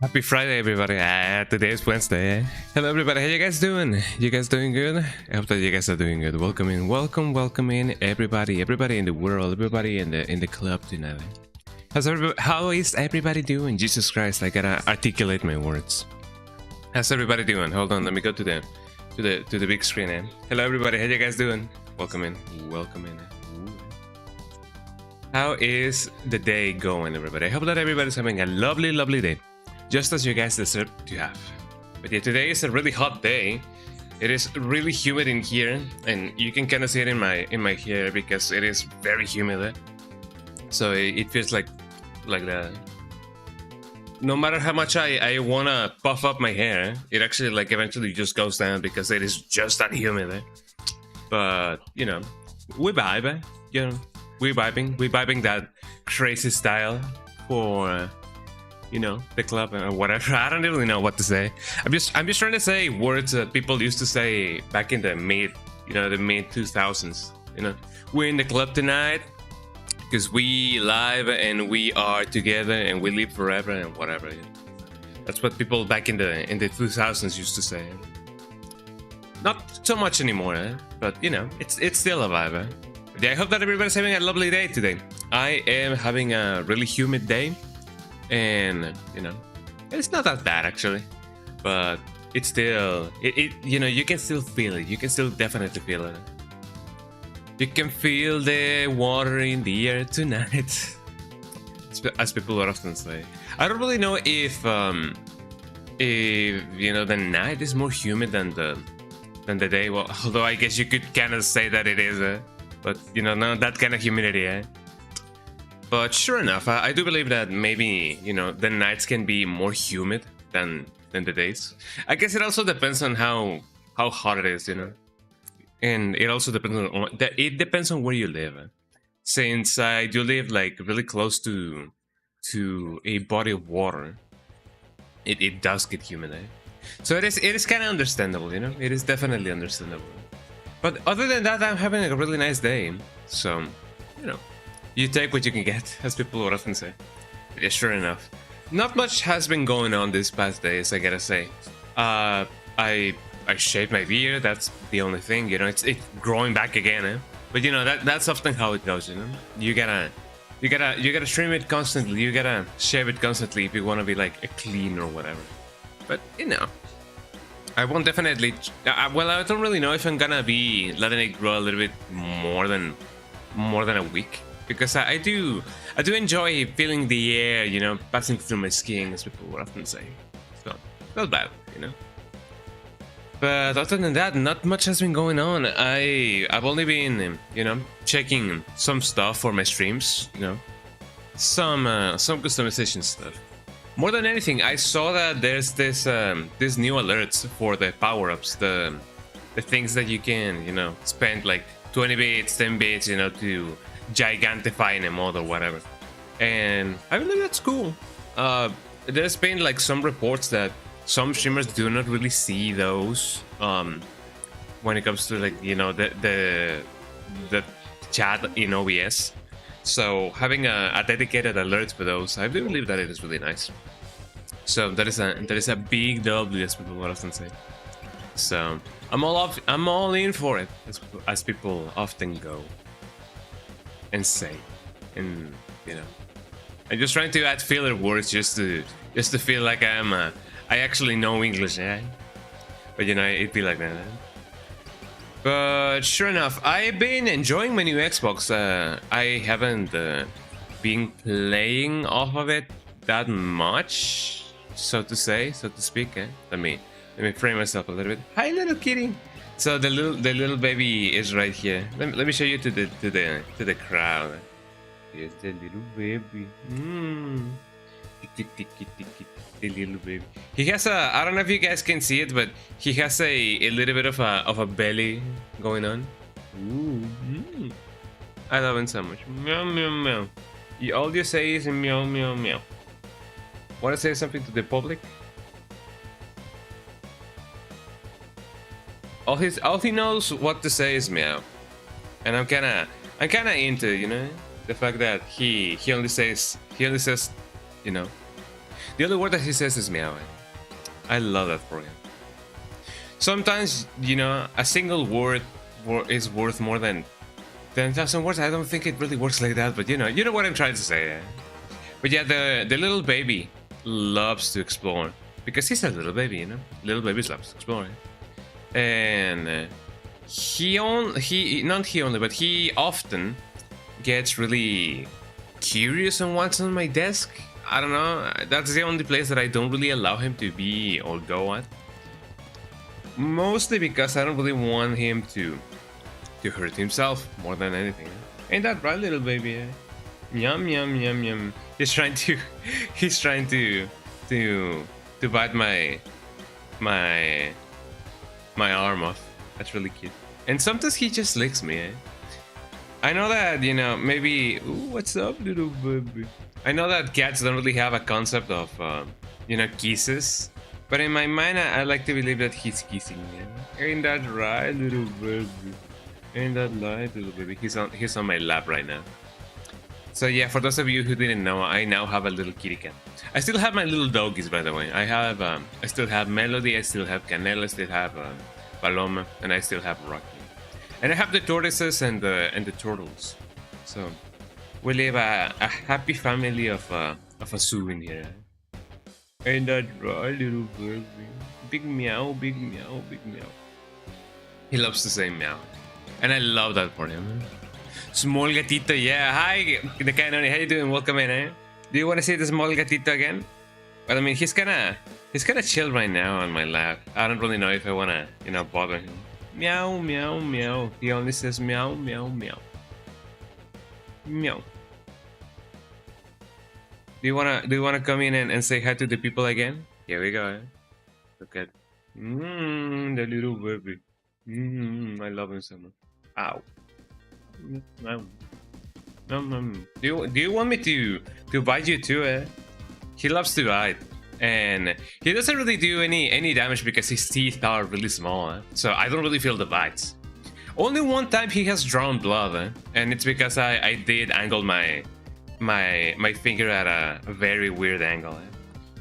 Happy Friday, everybody. Today is Wednesday. Hello, everybody. How you guys doing? You guys doing good? I hope that you guys are doing good. Welcome in, welcome in, everybody in the world, everybody in the club tonight. How is everybody doing? Jesus Christ, I gotta articulate my words. How's everybody doing? Hold on, let me go to the big screen. Hello, everybody. How you guys doing? Welcome in, welcome in. Ooh. How is the day going, everybody? I hope that everybody's having a lovely day. Just as you guys deserve to have. But yeah, today is a really hot day. It is really humid in here, and you can kind of see it in my hair because it is very humid. So it feels like that. No matter how much I wanna puff up my hair, it actually like eventually just goes down because it is just that humid. But you know, we vibe. You know, we vibing that crazy style for. You know, the club or whatever. I don't really know what to say. I'm just trying to say words that people used to say back in the mid 2000s. You know, we're in the club tonight because we live and we are together and we live forever and whatever. You know? That's what people back in the 2000s used to say. Not so much anymore, but you know, it's still a vibe. Yeah, I hope that everybody's having a lovely day today. I am having a really humid day. And you know, it's not that bad actually, but it's still you know, you can still feel it. You can still definitely feel it. You can feel the water in the air tonight, as people would often say. I don't really know if you know, the night is more humid than the day. Well, although I guess you could kind of say that it is, but you know, not that kind of humidity. But sure enough, I do believe that maybe, you know, the nights can be more humid than the days. I guess it also depends on how hot it is, you know. And it also depends on where you live. Since I do live like really close to a body of water, it does get humid. So it is kind of understandable, you know. It is definitely understandable. But other than that, I'm having a really nice day. So, you know. You take what you can get, as people would often say. Yeah, sure enough. Not much has been going on these past days, I gotta say. I shaved my beard, that's the only thing, you know, it's growing back again, But you know, that's often how it goes, you know. You gotta trim it constantly, you gotta shave it constantly if you wanna be like a clean or whatever. But you know, I won't definitely well, I don't really know if I'm gonna be letting it grow a little bit more than a week. Because I do enjoy feeling the air, you know, passing through my skin, as people would often say. So, not bad, you know. But other than that, not much has been going on. I've only been, you know, checking some stuff for my streams, you know. Some customization stuff. More than anything, I saw that there's this new alerts for the power-ups, the things that you can, you know, spend like 20 bits, 10 bits, you know, to gigantifying a mod or whatever, and I believe that's cool. There's been like some reports that some streamers do not really see those when it comes to like, you know, the chat in OBS. So having a dedicated alert for those, I do believe that it is really nice. So that is a big W, as people would often say. So I'm all in for it, as people often go and say, and you know, I'm just trying to add filler words just to feel like I actually know English, But you know, it'd be like that. But sure enough, I've been enjoying my new Xbox. I haven't been playing off of it that much, so to speak. Let me frame myself a little bit. Hi, little kitty. So the little baby is right here. Let me show you to the crowd. Here's the little baby. The little baby. He has I don't know if you guys can see it, but he has a little bit of a belly going on. Ooh. I love him so much. Meow meow meow. All you say is meow meow meow. Want to say something to the public? All he knows what to say is meow, and I'm kinda into, you know, the fact that he only says, you know, The only word that he says is meow. I love that for him. Sometimes, you know, a single word is worth more than 10,000 words. I don't think it really works like that, but you know what I'm trying to say. But yeah, the little baby loves to explore because he's a little baby, you know. Little babies loves to explore, and he often gets really curious and what's on my desk. I don't know. That's the only place that I don't really allow him to be or go at. Mostly because I don't really want him to hurt himself more than anything. Ain't that right, little baby? Yum yum yum yum. He's trying to bite my arm off. That's really cute. And sometimes he just licks me. I know that, you know, maybe. Ooh, what's up, little baby? I know that cats don't really have a concept of, you know, kisses. But in my mind, I like to believe that he's kissing me. Ain't that right, little baby? Ain't that right, little baby? He's on my lap right now. So yeah, for those of you who didn't know, I now have a little kitty cat. I still have my little doggies, by the way. I still have Melody, I still have Canela, I still have Paloma, and I still have Rocky. And I have the tortoises and the turtles. So we live a happy family of a zoo in here. Ain't that right, little baby? Big meow, big meow, big meow. He loves to say meow. And I love that for him. Small gatito, yeah. Hi, the Canoni, how you doing? Welcome in, Do you want to see the small gatito again? Well, I mean, he's kinda chill right now on my lap. I don't really know if I wanna, you know, bother him. Meow, meow, meow. He only says meow, meow, meow. Meow. Do you wanna come in and say hi to the people again? Here we go. Look at the little baby. I love him so much. Ow. Do you want me to bite you too? He loves to bite, and he doesn't really do any damage because his teeth are really small. So I don't really feel the bites. Only one time he has drawn blood, and it's because I did angle my finger at a very weird angle.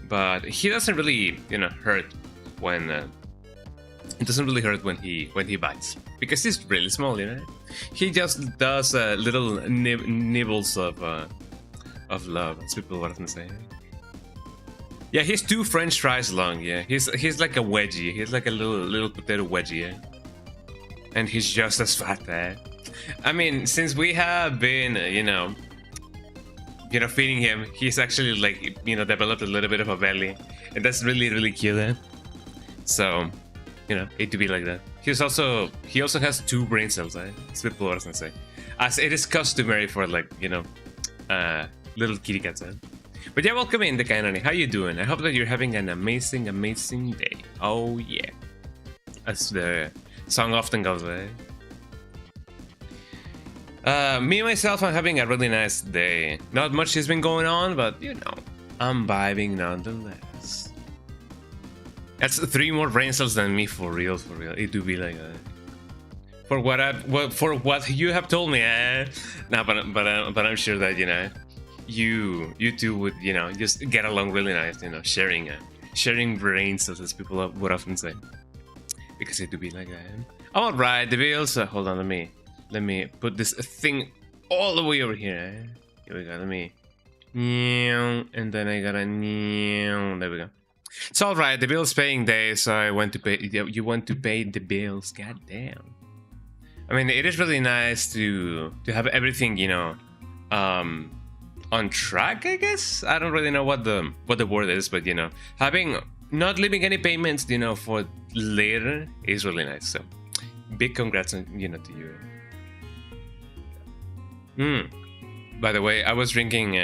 But he doesn't really, you know, hurt when it doesn't really hurt when he bites because he's really small, you know. He just does little nibbles of love, as people often say. Yeah, he's 2 French fries long. Yeah, he's like a wedgie. He's like a little potato wedgie. Yeah? And he's just as fat. I mean, since we have been, you know, feeding him, he's actually like, you know, developed a little bit of a belly, and that's really cute. So, you know, it to be like that. He also has 2 brain cells. As people often say, as it is customary for, like, you know, little kitty cats. But yeah, welcome in, the Canoni. How you doing? I hope that you're having an amazing day. Oh yeah, as the song often goes. Me myself, I'm having a really nice day. Not much has been going on, but you know, I'm vibing nonetheless. That's 3 more brain cells than me, for real. It do be like that. For what you have told me, nah, but I'm sure that, you know, you two would, you know, just get along really nice, you know, sharing brain cells, as people would often say, because it do be like that. All right, the bills. Hold on, let me put this thing all the way over here. Here we go. Let me, and then I gotta, there we go. It's all right. The bill's paying day, so I went to pay. You want to pay the bills? God damn. I mean, it is really nice to have everything, you know, on track, I guess. I don't really know what the word is, but you know, not leaving any payments, you know, for later is really nice. So big congrats on, you know, to you. By the way, I was drinking.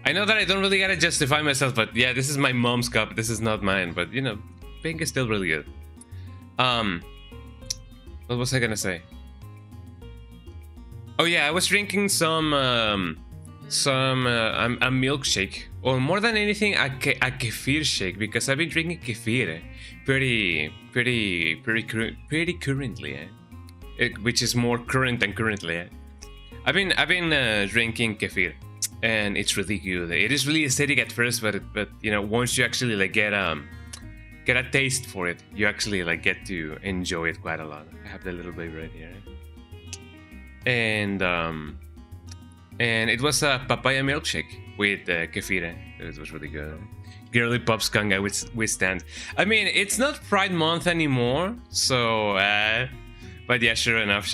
I know that I don't really gotta justify myself, but yeah, this is my mom's cup. This is not mine, but you know, pink is still really good. What was I gonna say? Oh yeah, I was drinking some a milkshake, or more than anything, a kefir shake, because I've been drinking kefir pretty currently, which is more current than currently. I've been drinking kefir, and it's really good. It is really aesthetic at first, but you know, once you actually like get a taste for it, you actually like get to enjoy it quite a lot. I have the little baby right here, and it was a papaya milkshake with kefir. It was really good. Girly pop skunk, I withstand. I mean, it's not Pride Month anymore, so but yeah, sure enough.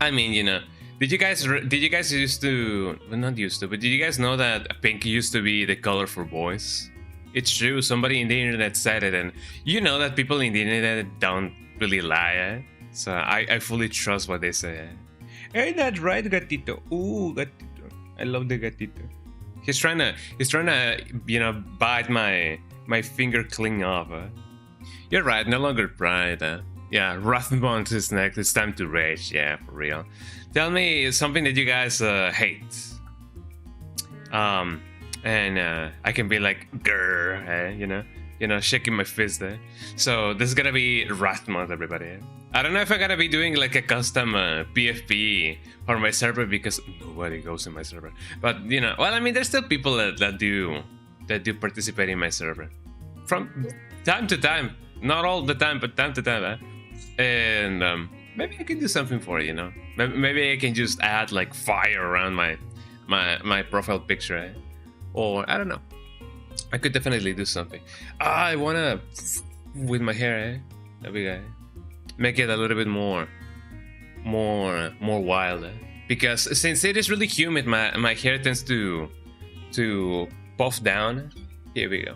I mean, you know, did you guys used to, well, not used to, but did you guys know that pink used to be the color for boys? It's true. Somebody in the internet said it, and you know that people in the internet don't really lie. So I fully trust what they say. Ain't that right, gatito? Ooh, gatito. I love the gatito. He's trying to, you know, bite my finger cling off. You're right, no longer Pride. Yeah, Rathmonth is next. It's time to rage. Yeah, for real. Tell me something that you guys hate. And I can be like, grrr, you know, shaking my fist there. So this is gonna be Rathmonth, everybody. I don't know if I'm gonna be doing like a custom PFP for my server because nobody goes in my server. But you know, well, I mean, there's still people that do participate in my server from time to time. Not all the time, but time to time. And maybe I can do something for it, you know. Maybe I can just add like fire around my profile picture, or I don't know. I could definitely do something. I wanna with my hair, that'd be good. Make it a little bit more wild, because since it is really humid, my hair tends to puff down. Here we go.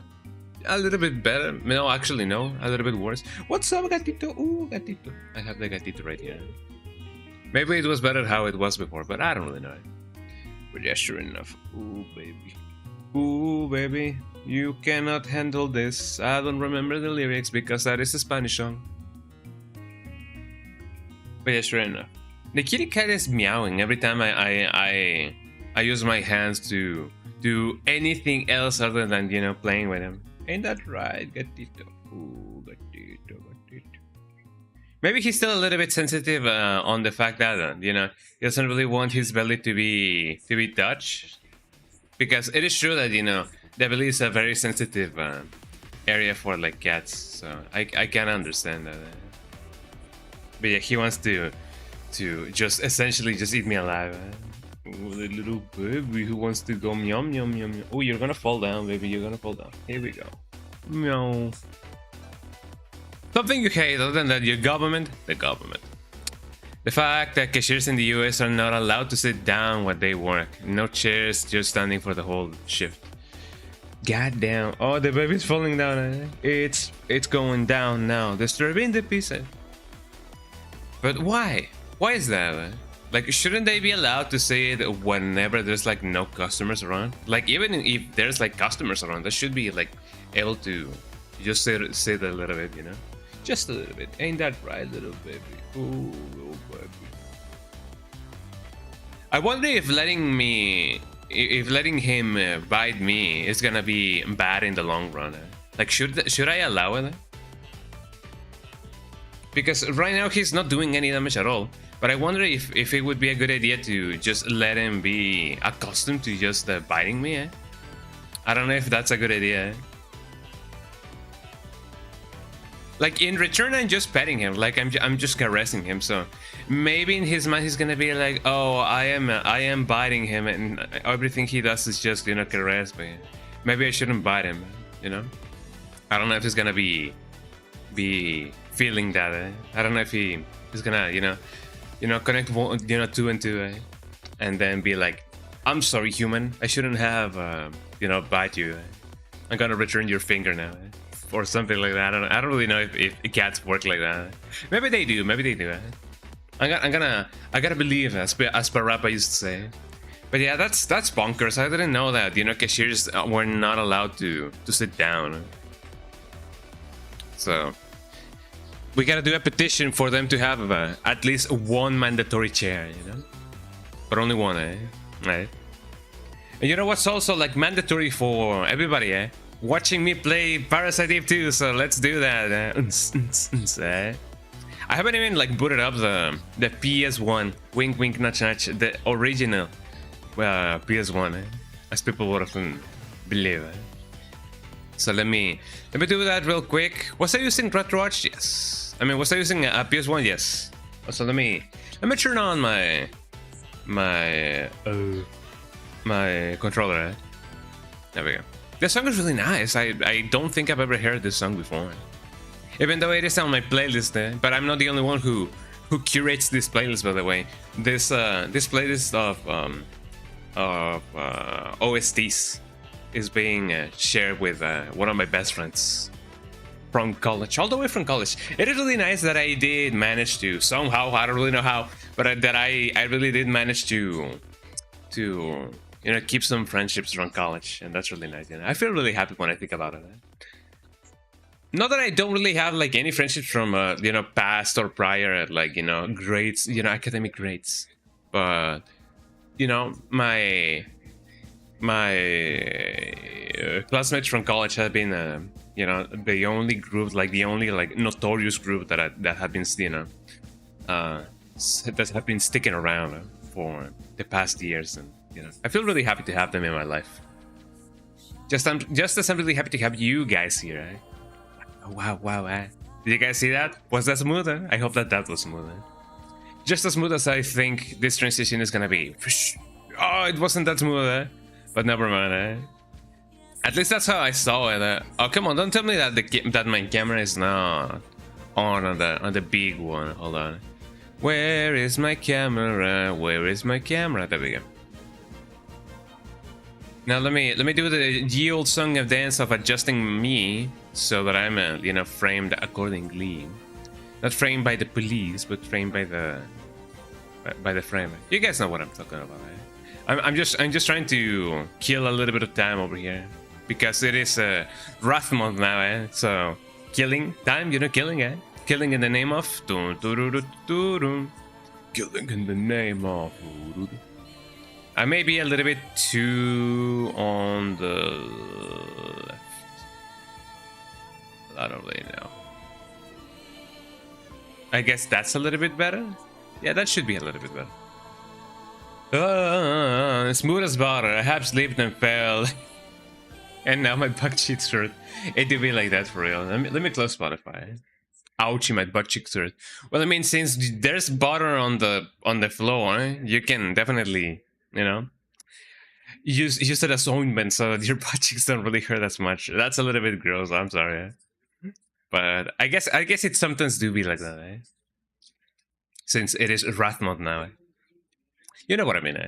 A little bit better. No, actually no. A little bit worse. What's up, gatito? Ooh, gatito. I have the gatito right here. Maybe it was better how it was before, but I don't really know. But yeah, sure enough. Ooh, baby. Ooh, baby. You cannot handle this. I don't remember the lyrics because that is a Spanish song. But yeah, sure enough. The kitty cat is meowing every time I use my hands to do anything else other than, you know, playing with him. Ain't that right, gatito? Ooh, gatito. Maybe he's still a little bit sensitive on the fact that, you know, he doesn't really want his belly to be touched. Because it is true that, you know, the belly is a very sensitive area for like cats. So I can understand that. But yeah, he wants to just essentially just eat me alive. Oh, the little baby who wants to go meow meow meow meow. Oh, you're gonna fall down, baby. You're gonna fall down. Here we go. Meow. Something you hate other than that, your government? The government. The fact that cashiers in the US are not allowed to sit down while they work. No chairs, just standing for the whole shift. God damn. Oh, the baby's falling down. It's going down now. Disturbing the pieces. But why? Why is that? Like, shouldn't they be allowed to say it whenever there's like no customers around? Like, even if there's like customers around, they should be like able to just say that a little bit, you know? Just a little bit. Ain't that right, little baby? Ooh, little baby. I wonder if letting him bite me is gonna be bad in the long run. Like, should I allow it? Because right now he's not doing any damage at all. But I wonder if it would be a good idea to just let him be accustomed to just biting me. I don't know if that's a good idea. Like, in return, I'm just petting him. Like, I'm just caressing him. So maybe in his mind he's gonna be like, oh, I am biting him, and everything he does is just, you know, caress me. Maybe I shouldn't bite him, you know. I don't know if he's gonna be feeling that. I don't know if he's gonna, you know, connect one, you know, two and two, and then be like, I'm sorry, human. I shouldn't have, you know, bite you. I'm gonna return your finger now, or something like that. I don't really know if cats work like that. Maybe they do. I gotta believe, as Parappa used to say. But yeah, that's bonkers. I didn't know that, you know, cashiers were not allowed to sit down. So we gotta do a petition for them to have at least one mandatory chair, you know? But only one, Right? And you know what's also like mandatory for everybody, watching me play Parasite Eve 2, so let's do that. I haven't even like booted up the PS1, wink wink nudge nudge, the original PS1, as people would often believe. So let me do that real quick. Was I using RetroWatch? Yes. I mean, was I using a PS1? Yes. So let me turn on my controller. There we go. This song is really nice. I don't think I've ever heard this song before, even though it is on my playlist. But I'm not the only one who curates this playlist, by the way. This playlist of OSTs is being shared with one of my best friends from college, all the way from college. It is really nice that I did manage to somehow, I don't really know how, but that I really did manage to keep some friendships from college, and that's really nice. I feel really happy when I think about it. Not that I don't really have like any friendships from past or prior like grades, academic grades, but my classmates from college have been the only group, like the only like notorious group that have been that have been sticking around for the past years, and I feel really happy to have them in my life. Just as I'm really happy to have you guys here. Wow. Did you guys see that? Was that smooth? I hope that was smooth. Just as smooth as I think this transition is gonna be. Oh, it wasn't that smooth, but never mind. At least that's how I saw it. Oh, come on! Don't tell me that my camera is not on the big one. Hold on. Where is my camera? Where is my camera? There we go. Now let me do the ye old song of dance of adjusting me so that I'm framed accordingly. Not framed by the police, but framed by the framer. You guys know what I'm talking about. I'm just trying to kill a little bit of time over here because it is Wrath month now, So killing time, killing, killing in the name of killing in the name of. I may be a little bit too on the left. I don't really know. I guess that's a little bit better. Yeah, that should be a little bit better. Smooth as butter. I have slipped and fell. And now my butt cheeks hurt. It do be like that for real. Let me close Spotify. Ouchie, my butt cheeks hurt. Well, I mean, since there's butter on the floor, you can definitely, use it as ointment so your butt cheeks don't really hurt as much. That's a little bit gross. I'm sorry, but I guess it sometimes do be like that, since it is Wrath month now. You know what I mean,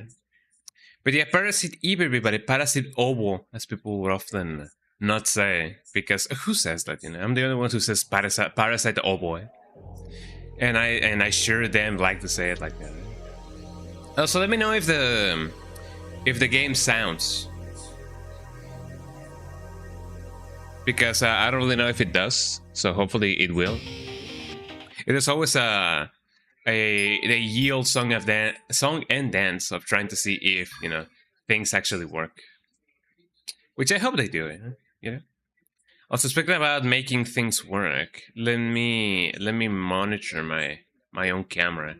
But yeah, Parasite Eve, everybody. Parasite Ovo, as people would often not say, because who says that? I'm the only one who says Parasite Ovo, and I sure damn like to say it like that. Also, let me know if the game sounds, because I don't really know if it does. So hopefully it will. It is always a yield song and dance of trying to see if things actually work, which I hope they do. Also, speaking about making things work, let me monitor my own camera.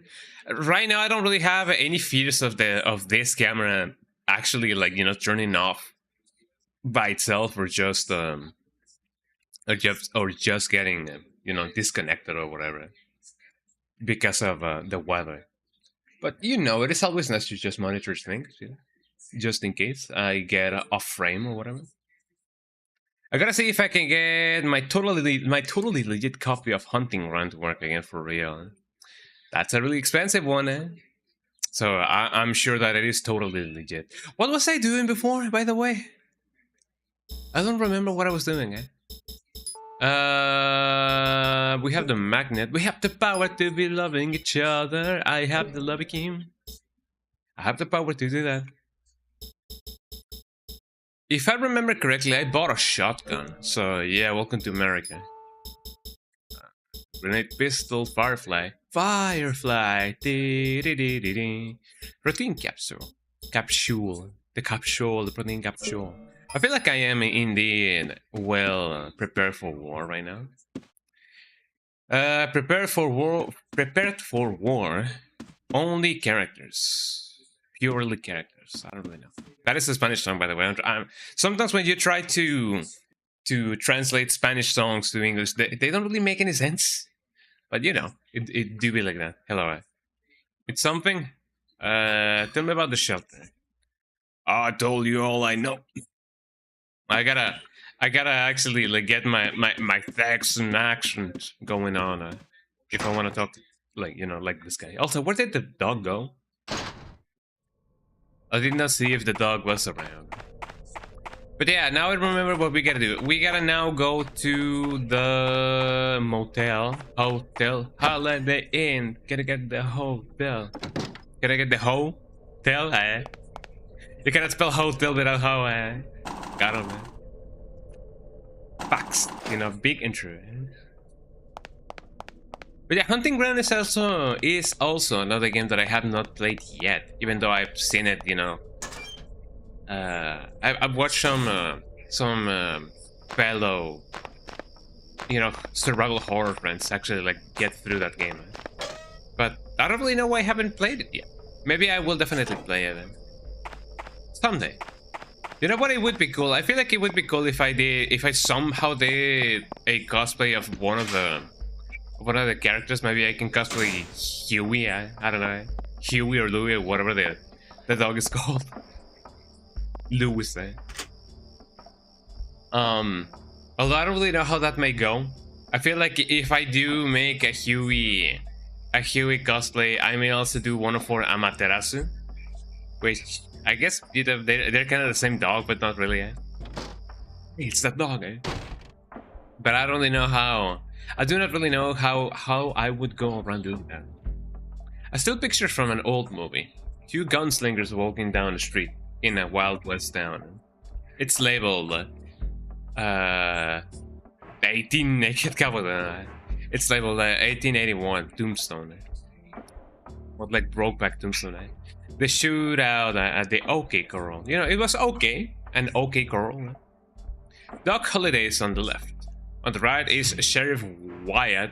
Right now, I don't really have any fears of this camera actually turning off by itself, or just getting disconnected or whatever because of the weather. But it is always nice to just monitor things, just in case I get off frame or whatever. I gotta see if I can get my totally legit copy of Hunting Run to work again for real. That's a really expensive one, So I'm sure that it is totally legit. What was I doing before, by the way? I don't remember what I was doing, we have the magnet. We have the power to be loving each other. I have the love game. I have the power to do that. If I remember correctly, I bought a shotgun. So yeah, welcome to America. Grenade pistol, Firefly. Protein capsule. The protein capsule. I feel like I am indeed well prepared for war right now. Prepared for war. Only characters. purely characters. I don't really know. That is a Spanish song, by the way. Sometimes when you try to translate Spanish songs to English, they don't really make any sense. But you know, it do be like that. Hello. It's something. Tell me about the shelter. I told you all I know. I gotta actually like get my facts and actions going on if I want to talk like like this guy. Also, where did the dog go? I did not see if the dog was around. But yeah, now I remember what we gotta do. We gotta now go to the hotel, Holiday Inn. Gotta get the hotel. Gotta get the hotel, eh? You cannot spell hotel without ho, eh? Got him, man. Facts, big intro. Eh? But yeah, Hunting Ground is also another game that I have not played yet, even though I've seen it, I've watched some fellow, survival horror friends actually like get through that game, but I don't really know why I haven't played it yet. Maybe I will definitely play it someday. You know what? It would be cool. I feel like it would be cool if I somehow did a cosplay of one of the characters. Maybe I can cosplay Huey. I don't know, Huey or Louie or whatever the dog is called. Lewis, eh? Although I don't really know how that may go. I feel like if I do make a Huey cosplay, I may also do one for Amaterasu, which I guess they're kind of the same dog, but not really. Eh? It's that dog, eh? But I don't really know how. I do not really know how I would go around doing that. I still picture from an old movie: two gunslingers walking down the street in a Wild West town. It's labeled 18 Naked Cowboy. It's labeled 1881 Tombstone. Or like Brokeback Tombstone. The shootout at the OK Corral. It was okay. An OK Corral. Doc Holliday's on the left. On the right is Sheriff Wyatt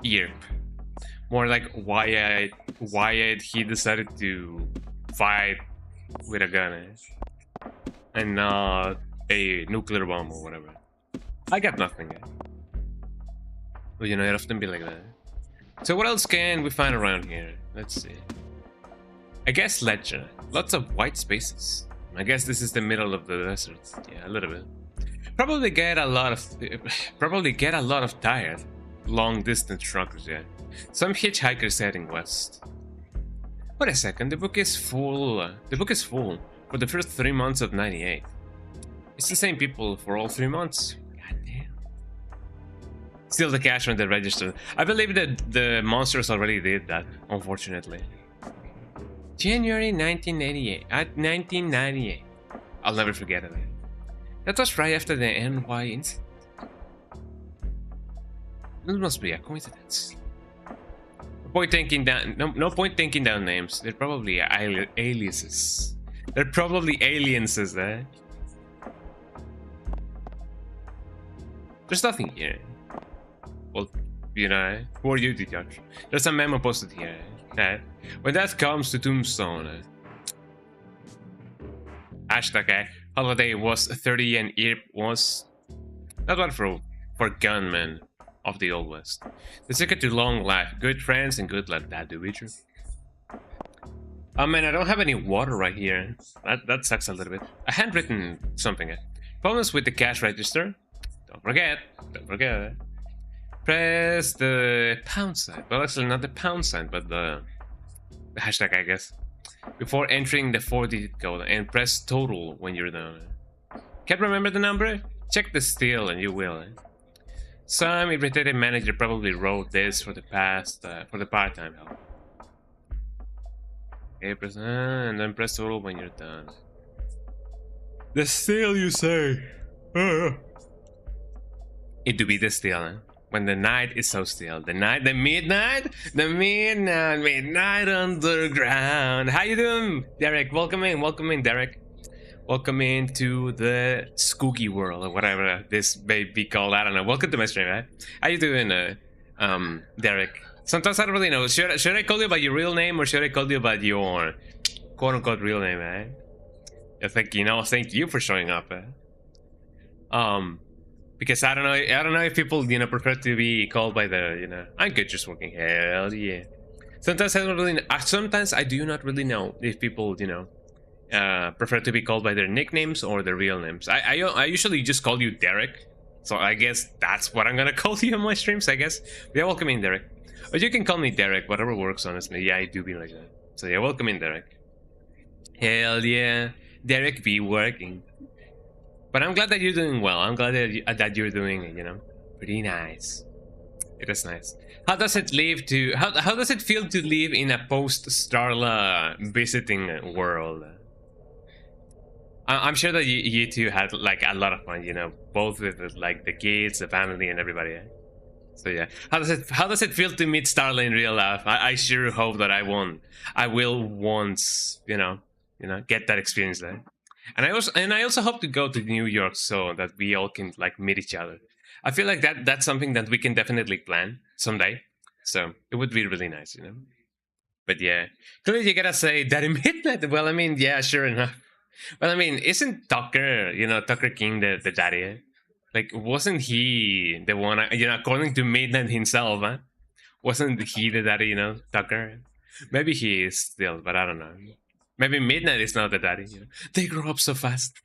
Earp. More like Wyatt, he decided to fight with a gun, eh? And not a nuclear bomb or whatever. I got nothing, eh? But it often be like that. So what else can we find around here? Let's see. I guess ledger. Lots of white spaces. I guess this is the middle of the desert. Yeah, a little bit. Probably get a lot of tired long distance truckers, yeah. Some hitchhikers heading west. Wait a second, the book is full. The book is full for the first 3 months of '98. It's the same people for all 3 months. God damn. Still the cash on the register. I believe that the monsters already did that, unfortunately. January 1988. 1998. I'll never forget it. That was right after the NY incident. This must be a coincidence. No point taking down names. They're probably aliases. They're probably alienses, eh? There's nothing here. Well, who are you to judge? There's a memo posted here. Eh? When that comes to Tombstone. Hashtag, eh? Holiday was 30 and Earp was not bad for gunmen of the Old West. The secret to long life, good friends and good luck. That do be true. Oh man, I don't have any water right here. That sucks a little bit. A handwritten something. Problems with the cash register. Don't forget. Press the pound sign. Well, actually not the pound sign, but the hashtag, I guess. Before entering the 4-digit code, and press total when you're done. Can't remember the number? Check the steal and you will. Some irritated manager probably wrote this for the part-time help. Okay, press and then press total when you're done. The steal, you say? It do be the steal, huh? When the night is so still. The midnight underground. How you doing, Derek? Welcome in, Derek. Welcome into the spooky world, or whatever this may be called. I don't know. Welcome to my stream, eh? How you doing, Derek? Sometimes I don't really know. Should I call you by your real name, or should I call you by your quote-unquote real name, eh? It's like, you know, thank you for showing up, eh? Because I don't know if people, you know, prefer to be called by the, you know, I'm good just working. Hell yeah. Sometimes I don't really. Sometimes I do not really know if people, you know, prefer to be called by their nicknames or their real names. I usually just call you Derek, so I guess that's what I'm gonna call you on my streams. I guess. Yeah, welcome in, Derek. Or you can call me Derek, whatever works. Honestly, yeah, I do be like that. So yeah, welcome in, Derek. Hell yeah, Derek be working. But I'm glad that you're doing well. I'm glad that you're doing, you know, pretty nice. It is nice. How does it live to? How does it feel to live in a post-Starla visiting world? I'm sure that you two had like a lot of fun, you know, both with like the kids, the family, and everybody. Eh? So yeah, how does it feel to meet Starla in real life? I sure hope that I will once, you know, get that experience there. And I also hope to go to New York so that we all can like meet each other. I feel like that's something that we can definitely plan someday. So it would be really nice, you know. But yeah, clearly you gotta say Daddy Midnight. Well, I mean, yeah, sure enough. Well, I mean, isn't Tucker, you know, Tucker King the daddy? Eh? Like, wasn't he the one? You know, according to Midnight himself, huh? Wasn't he the daddy? You know, Tucker. Maybe he is still, but I don't know. Maybe Midnight is not the daddy. You know? They grow up so fast.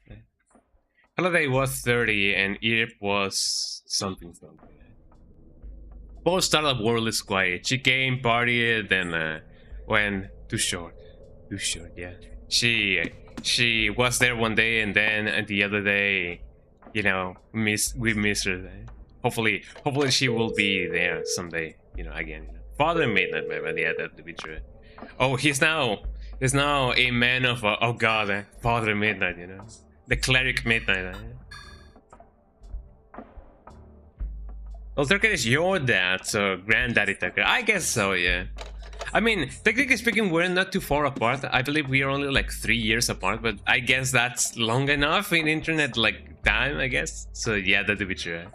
Holiday was 30 and Eve was something. Post startup world is quiet. She came, partied, then went too short. Too short, yeah. She was there one day and then the other day, you know, we miss her. Hopefully she will be there someday, you know, again. You know. Father Midnight, man, yeah, that would be true. Oh, he's now a man of oh god, Father Midnight, you know, the cleric Midnight. Well, Tucker is your dad, so granddaddy Tucker. I guess so, yeah. I mean, technically speaking, we're not too far apart. I believe we are only like 3 years apart, but I guess that's long enough in internet like time, I guess. So yeah, that would be true.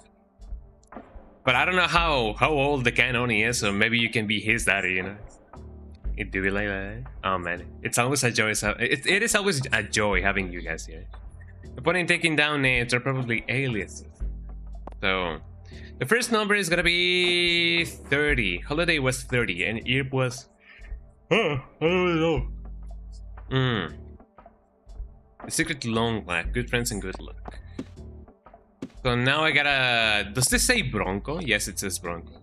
But I don't know how old the Canoni is, so maybe you can be his daddy, you know. It do be like that. Oh man, it's always a joy. It is always a joy having you guys here. The point in taking down names are probably aliases. So the first number is gonna be 30. Holiday was 30, and Eve was. I don't know. The secret to long life, good friends and good luck. So now I gotta. Does this say Bronco? Yes, it says Bronco.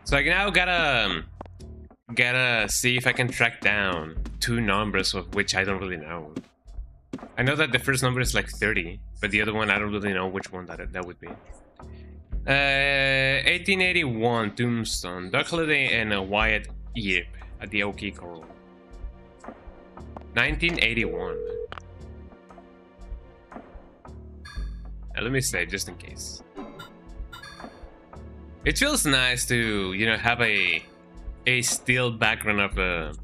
So I now gotta see if I can track down 2 numbers of which I don't really know. I know that the first number is like 30, but the other one I don't really know which one that would be. 1881 Tombstone, Doug Holiday and Wyatt Earp at the OK Corral. 1981. Now, let me say just in case. It feels nice to, you know, have a still background of the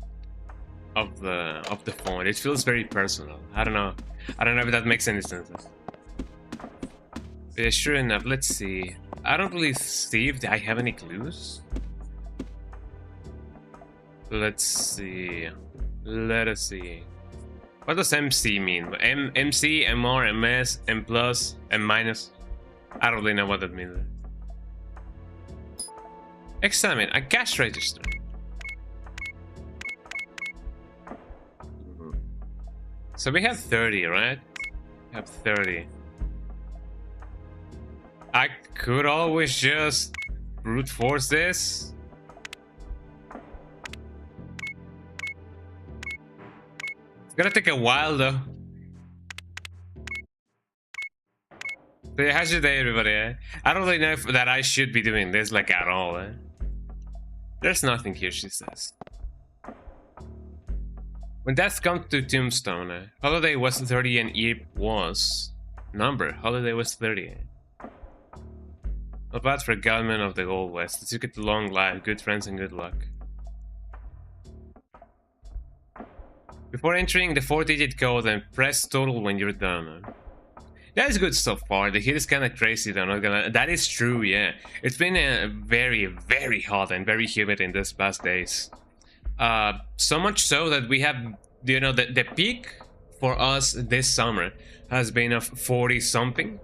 phone. It feels very personal. I don't know if that makes any sense. But yeah, sure enough, let's see. I don't really see if I have any clues. Let's see. Let us see. What does MC mean? MC, MR, MS, M plus, M minus? I don't really know what that means. Examine a cash register. So we have 30, right? We have 30. I could always just brute force this. It's gonna take a while though. So yeah, how's your day, everybody? Eh? I don't really know that I should be doing this like at all. Eh? There's nothing here, she says. When death comes to Tombstone, Holiday was 30 and Eve was number. Holiday was 30. Not bad for a gunman of the Old West. The secret to long life, good friends and good luck. Before entering the 4-digit code, and press total when you're done. That is good so far. The heat is kind of crazy though, not gonna. That is true, yeah. It's been very, very hot and very humid in these past days. So much so that we have, you know, the peak for us this summer has been of 40 something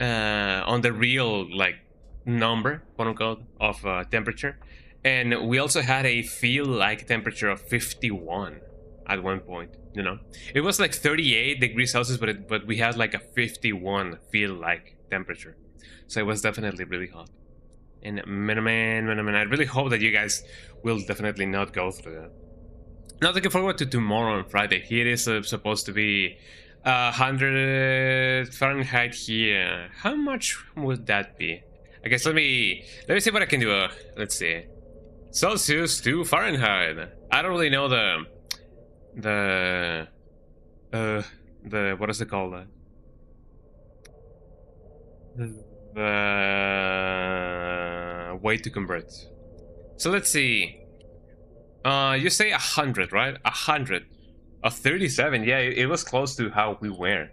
on the real like number, quote unquote, of temperature, and we also had a feel like temperature of 51 at one point. You know, it was like 38 degrees Celsius, but we had like a 51 feel like temperature, so it was definitely really hot. And man, I really hope that you guys will definitely not go through that. Not looking forward to tomorrow on Friday. Here it is supposed to be 100 Fahrenheit here. How much would that be? I guess let me see what I can do. Let's see. Celsius to Fahrenheit. I don't really know the what is it called? The way to convert. So let's see. You say 100, right? 100. 37. Yeah, it was close to how we were.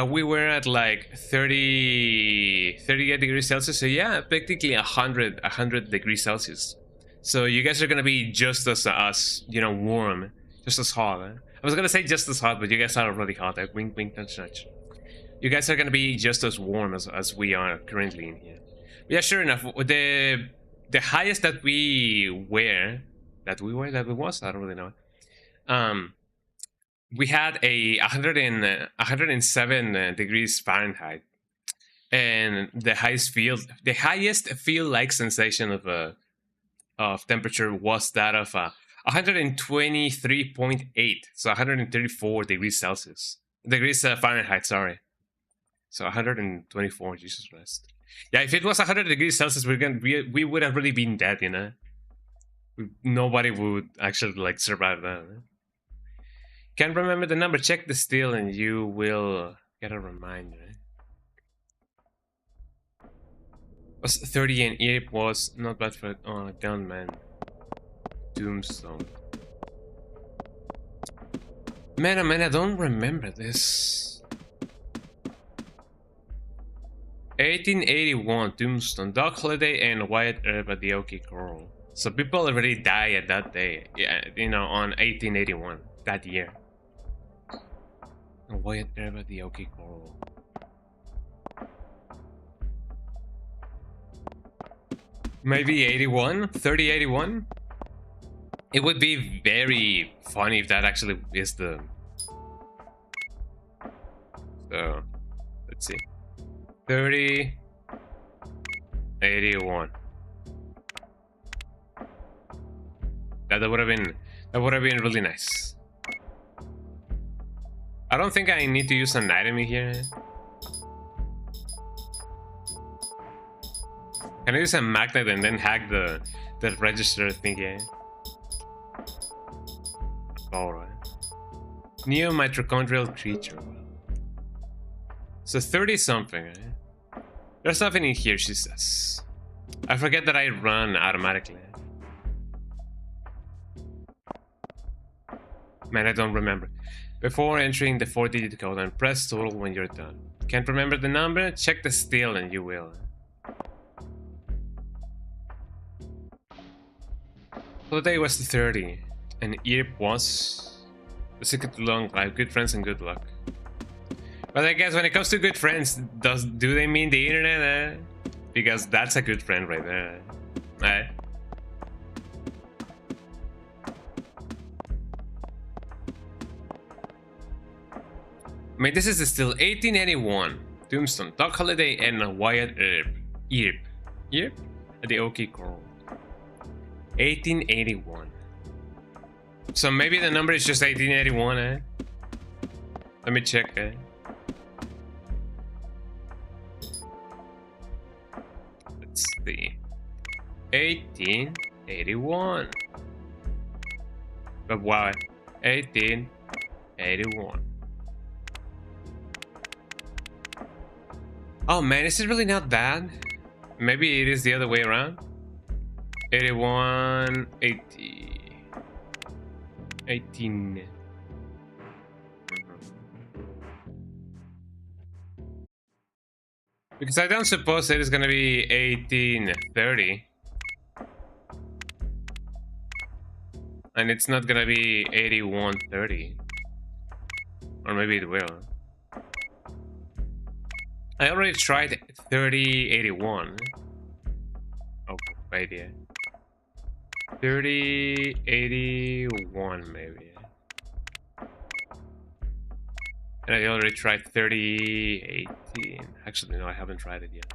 We were at like 38 degrees Celsius. So yeah, practically 100 degrees Celsius. So you guys are gonna be just as you know, warm, just as hot. I was gonna say just as hot, but you guys are already hot. Wink, wink, nudge, nudge. You guys are gonna be just as warm as we are currently in here. But yeah, sure enough. The highest that we was, I don't really know. We had a 107 degrees Fahrenheit, and the highest feel like sensation of temperature was that of 123.8, so 134 degrees Fahrenheit, sorry. So 124, Jesus Christ. Yeah, if it was 100 degrees Celsius, we would have really been dead, you know. Nobody would actually like survive that. Can't remember the number. Check the steel and you will get a reminder. Was 30 and it was not bad for down man. Tombstone. Man, oh man, I don't remember this. 1881 Tombstone, Doc Holliday and Wyatt Earp at the OK Corral. So people already died at that day, yeah, you know, on 1881, that year. And Wyatt Earp at the OK Corral. Maybe 81, 3081? It would be very funny if that actually is the... So, let's see. 3081. That would have been really nice. I don't think I need to use an item here. Can I use a magnet and then hack the register thingy? Alright. Neo-Mitrochondrial creature. So 30 something, eh? There's nothing in here, she says. I forget that I run automatically. Man, I don't remember. Before entering the 4-digit code and press total when you're done. Can't remember the number? Check the steel and you will. Holiday was the 30, and ERP was the secret to long life, good friends and good luck. But I guess when it comes to good friends, do they mean the internet? Eh? Because that's a good friend right there. Eh? I mean, this is still 1881. Tombstone, Doc Holliday, and Wyatt Earp. Earp? At the OK Corral. 1881. So maybe the number is just 1881, eh? Let me check, eh? Let's see. 1881. But wow, 1881. Oh man, is it really not bad? Maybe it is the other way around. 81, 80, 18. Because I don't suppose it is gonna be 1830. And it's not gonna be 8130. Or maybe it will. I already tried 3081. Oh, wait, yeah. 3081 maybe. And I already tried 3018. Actually, no, I haven't tried it yet.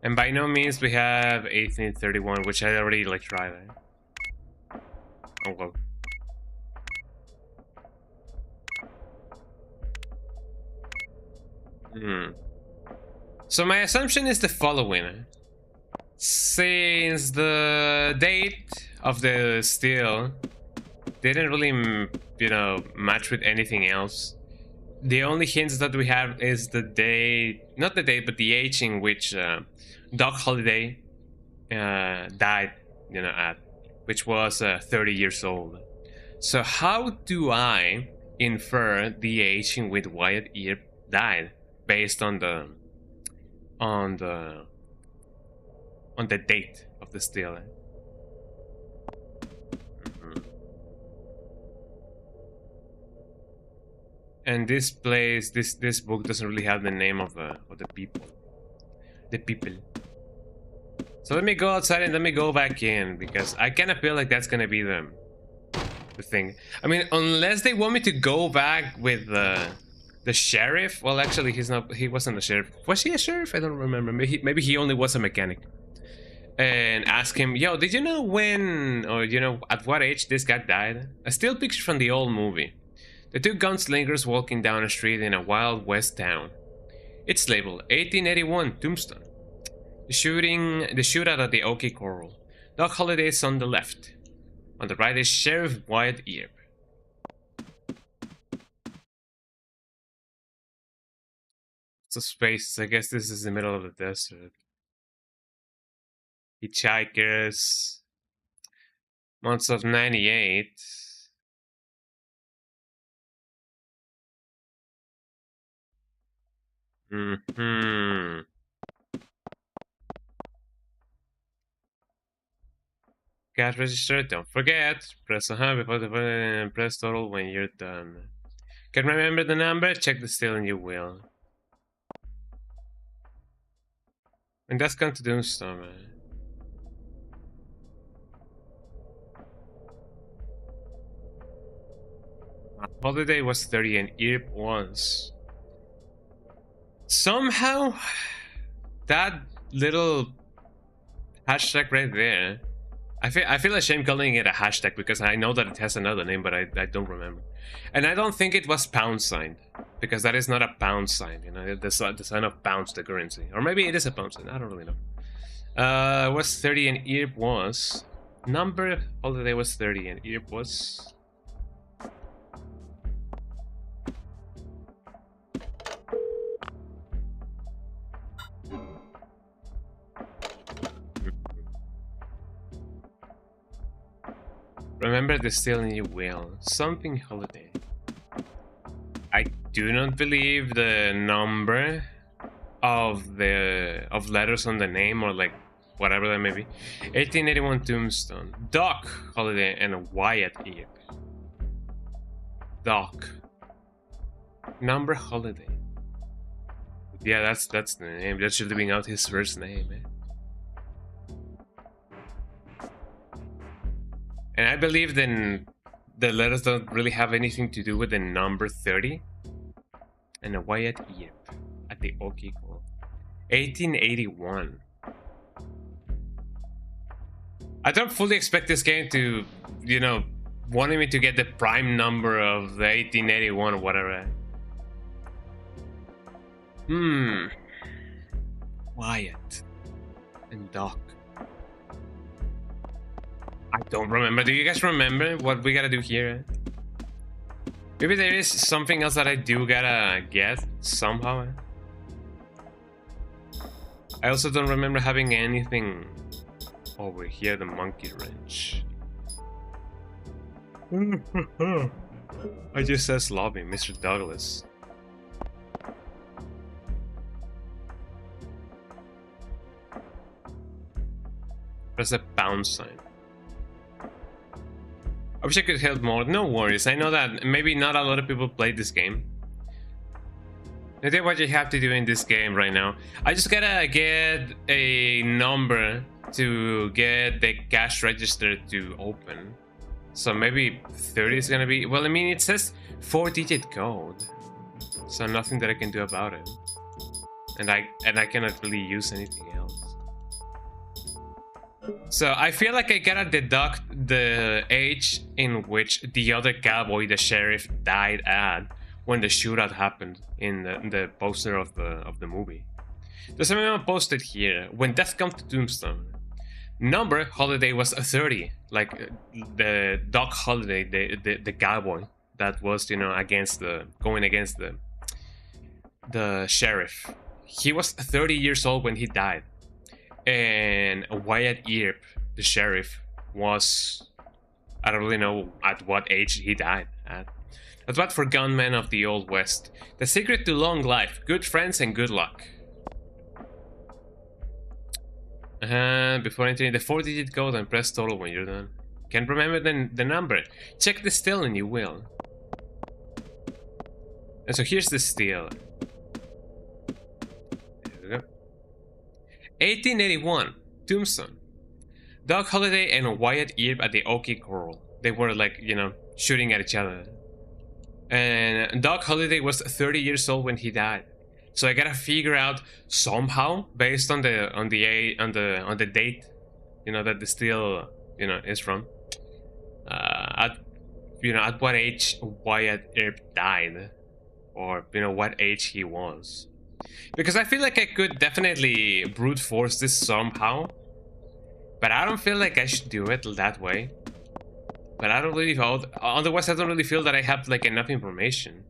And by no means we have 1831, which I already like tried. Oh well. So my assumption is the following. Since the date of the still didn't really, you know, match with anything else, the only hints that we have is the date, not the date, but the age in which Doc Holliday died, you know, at, which was 30 years old. So how do I infer the age in which Wyatt Earp died based on the date of the still? And this place, this book doesn't really have the name of the people. The people. So let me go outside and let me go back in, because I kind of feel like that's gonna be the thing. I mean, unless they want me to go back with the sheriff. Well, actually, he wasn't a sheriff. Was he a sheriff? I don't remember. Maybe he only was a mechanic. And ask him, yo, did you know when, or you know, at what age this guy died? A still picture from the old movie. The two gunslingers walking down a street in a Wild West town. It's labeled 1881 Tombstone. The shootout at the OK Corral. Doc Holliday's on the left. On the right is Sheriff Wyatt Earp. So space, I guess this is the middle of the desert. Hitchhikers. Months of 98. Cash register, don't forget. Press on before the button and press total when you're done. Can remember the number? Check the still and you will. And that's come to Doomstone, man. Holiday was 30 and Earp was. Somehow, that little hashtag right there, I feel ashamed calling it a hashtag because I know that it has another name, but I don't remember. And I don't think it was pound sign, because that is not a pound sign, you know, the sign of pounds, the currency. Or maybe it is a pound sign, I don't really know. Was 30 and Earp was. Number Holiday was 30 and Earp was. Remember the still and you will. Something Holiday. I do not believe the number of letters on the name, or like whatever that may be. 1881 Tombstone. Doc Holiday and Wyatt Earp. Doc. Number Holiday. Yeah, that's the name. That should be out his first name, eh? And I believe then the letters don't really have anything to do with the number 30. And a Wyatt Earp at the OK Corral. 1881. I don't fully expect this game to, you know, wanting me to get the prime number of the 1881 or whatever. Wyatt and Doc. I don't remember. Do you guys remember what we gotta do here? Maybe there is something else that I do gotta get somehow. I also don't remember having anything over here, the monkey wrench. I just says lobby, Mr. Douglas. Press the pound sign. I wish I could help more. No worries. I know that maybe not a lot of people play this game. I think what you have to do in this game right now, I just gotta get a number to get the cash register to open. So maybe 30 is gonna be, well, I mean, it says 4-digit code, so nothing that I can do about it. And I cannot really use anything else. So I feel like I gotta deduct the age in which the other cowboy, the sheriff, died at when the shootout happened in the poster of the movie. There's something posted here. When death comes to Tombstone, number Holiday was 30, like the Doc Holiday, the cowboy that was, you know, going against the sheriff. He was 30 years old when he died, and Wyatt Earp, the sheriff, was, I don't really know at what age he died at. That's what for gunmen of the Old West. The secret to long life, good friends and good luck. Before entering the 4-digit code and press total when you're done. Can't remember the number? Check the still and you will. And so here's the still. There we go. 1881, Tombstone. Doc Holiday and Wyatt Earp at the Okie Corral. They were like, you know, shooting at each other. And Doc Holiday was 30 years old when he died. So I gotta figure out somehow, based on the date, you know, that the still, you know, is from, at what age Wyatt Earp died, or, you know, what age he was. Because I feel like I could definitely brute force this somehow, but I don't feel like I should do it that way. But I don't really, otherwise I don't really feel that I have like enough information.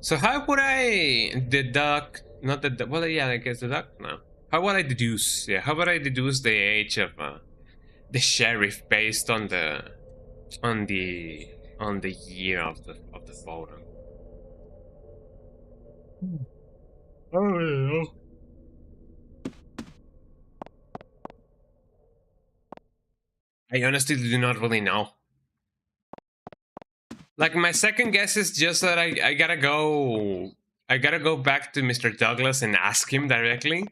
So how would I deduct, not the, well, yeah, I guess deduct now. How would I deduce, yeah, how would I deduce the age of the sheriff based on the year of the photo? I don't really know. I honestly do not really know. Like, my second guess is just that I gotta go back to Mr. Douglas and ask him directly.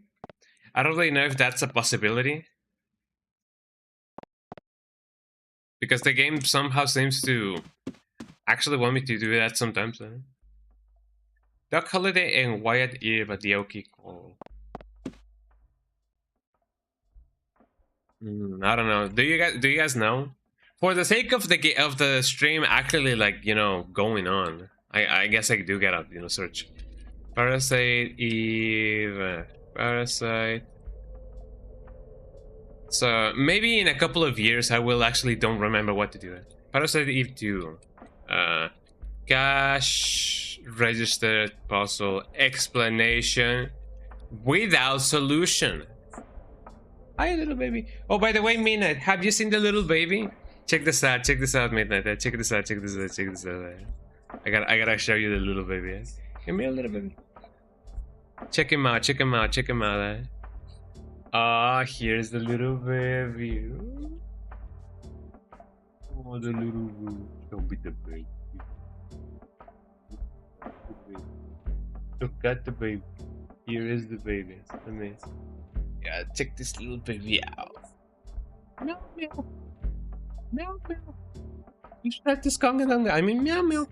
I don't really know if that's a possibility, because the game somehow seems to actually want me to do that sometimes. Doc Holiday and Wyatt Earp at the Okie Corral. I don't know. Do you guys know? For the sake of the stream actually, like, you know, going on, I guess I do gotta, you know, search Parasite Eve, Parasite. So maybe in a couple of years I will actually don't remember what to do. Parasite Eve 2. Cash registered puzzle explanation without solution. Hi, little baby. Oh, by the way, Midnight, have you seen the little baby? Check this out, Midnight. Check this out. I gotta show you the little baby. Give me a little baby. Check him out. Ah, here's the little baby. Oh, the little baby. Don't be the baby. Look at the baby. Here is the baby. It's amazing. Yeah, check this little baby out. Meow meow. Meow meow. You start this conga. I mean meow meow.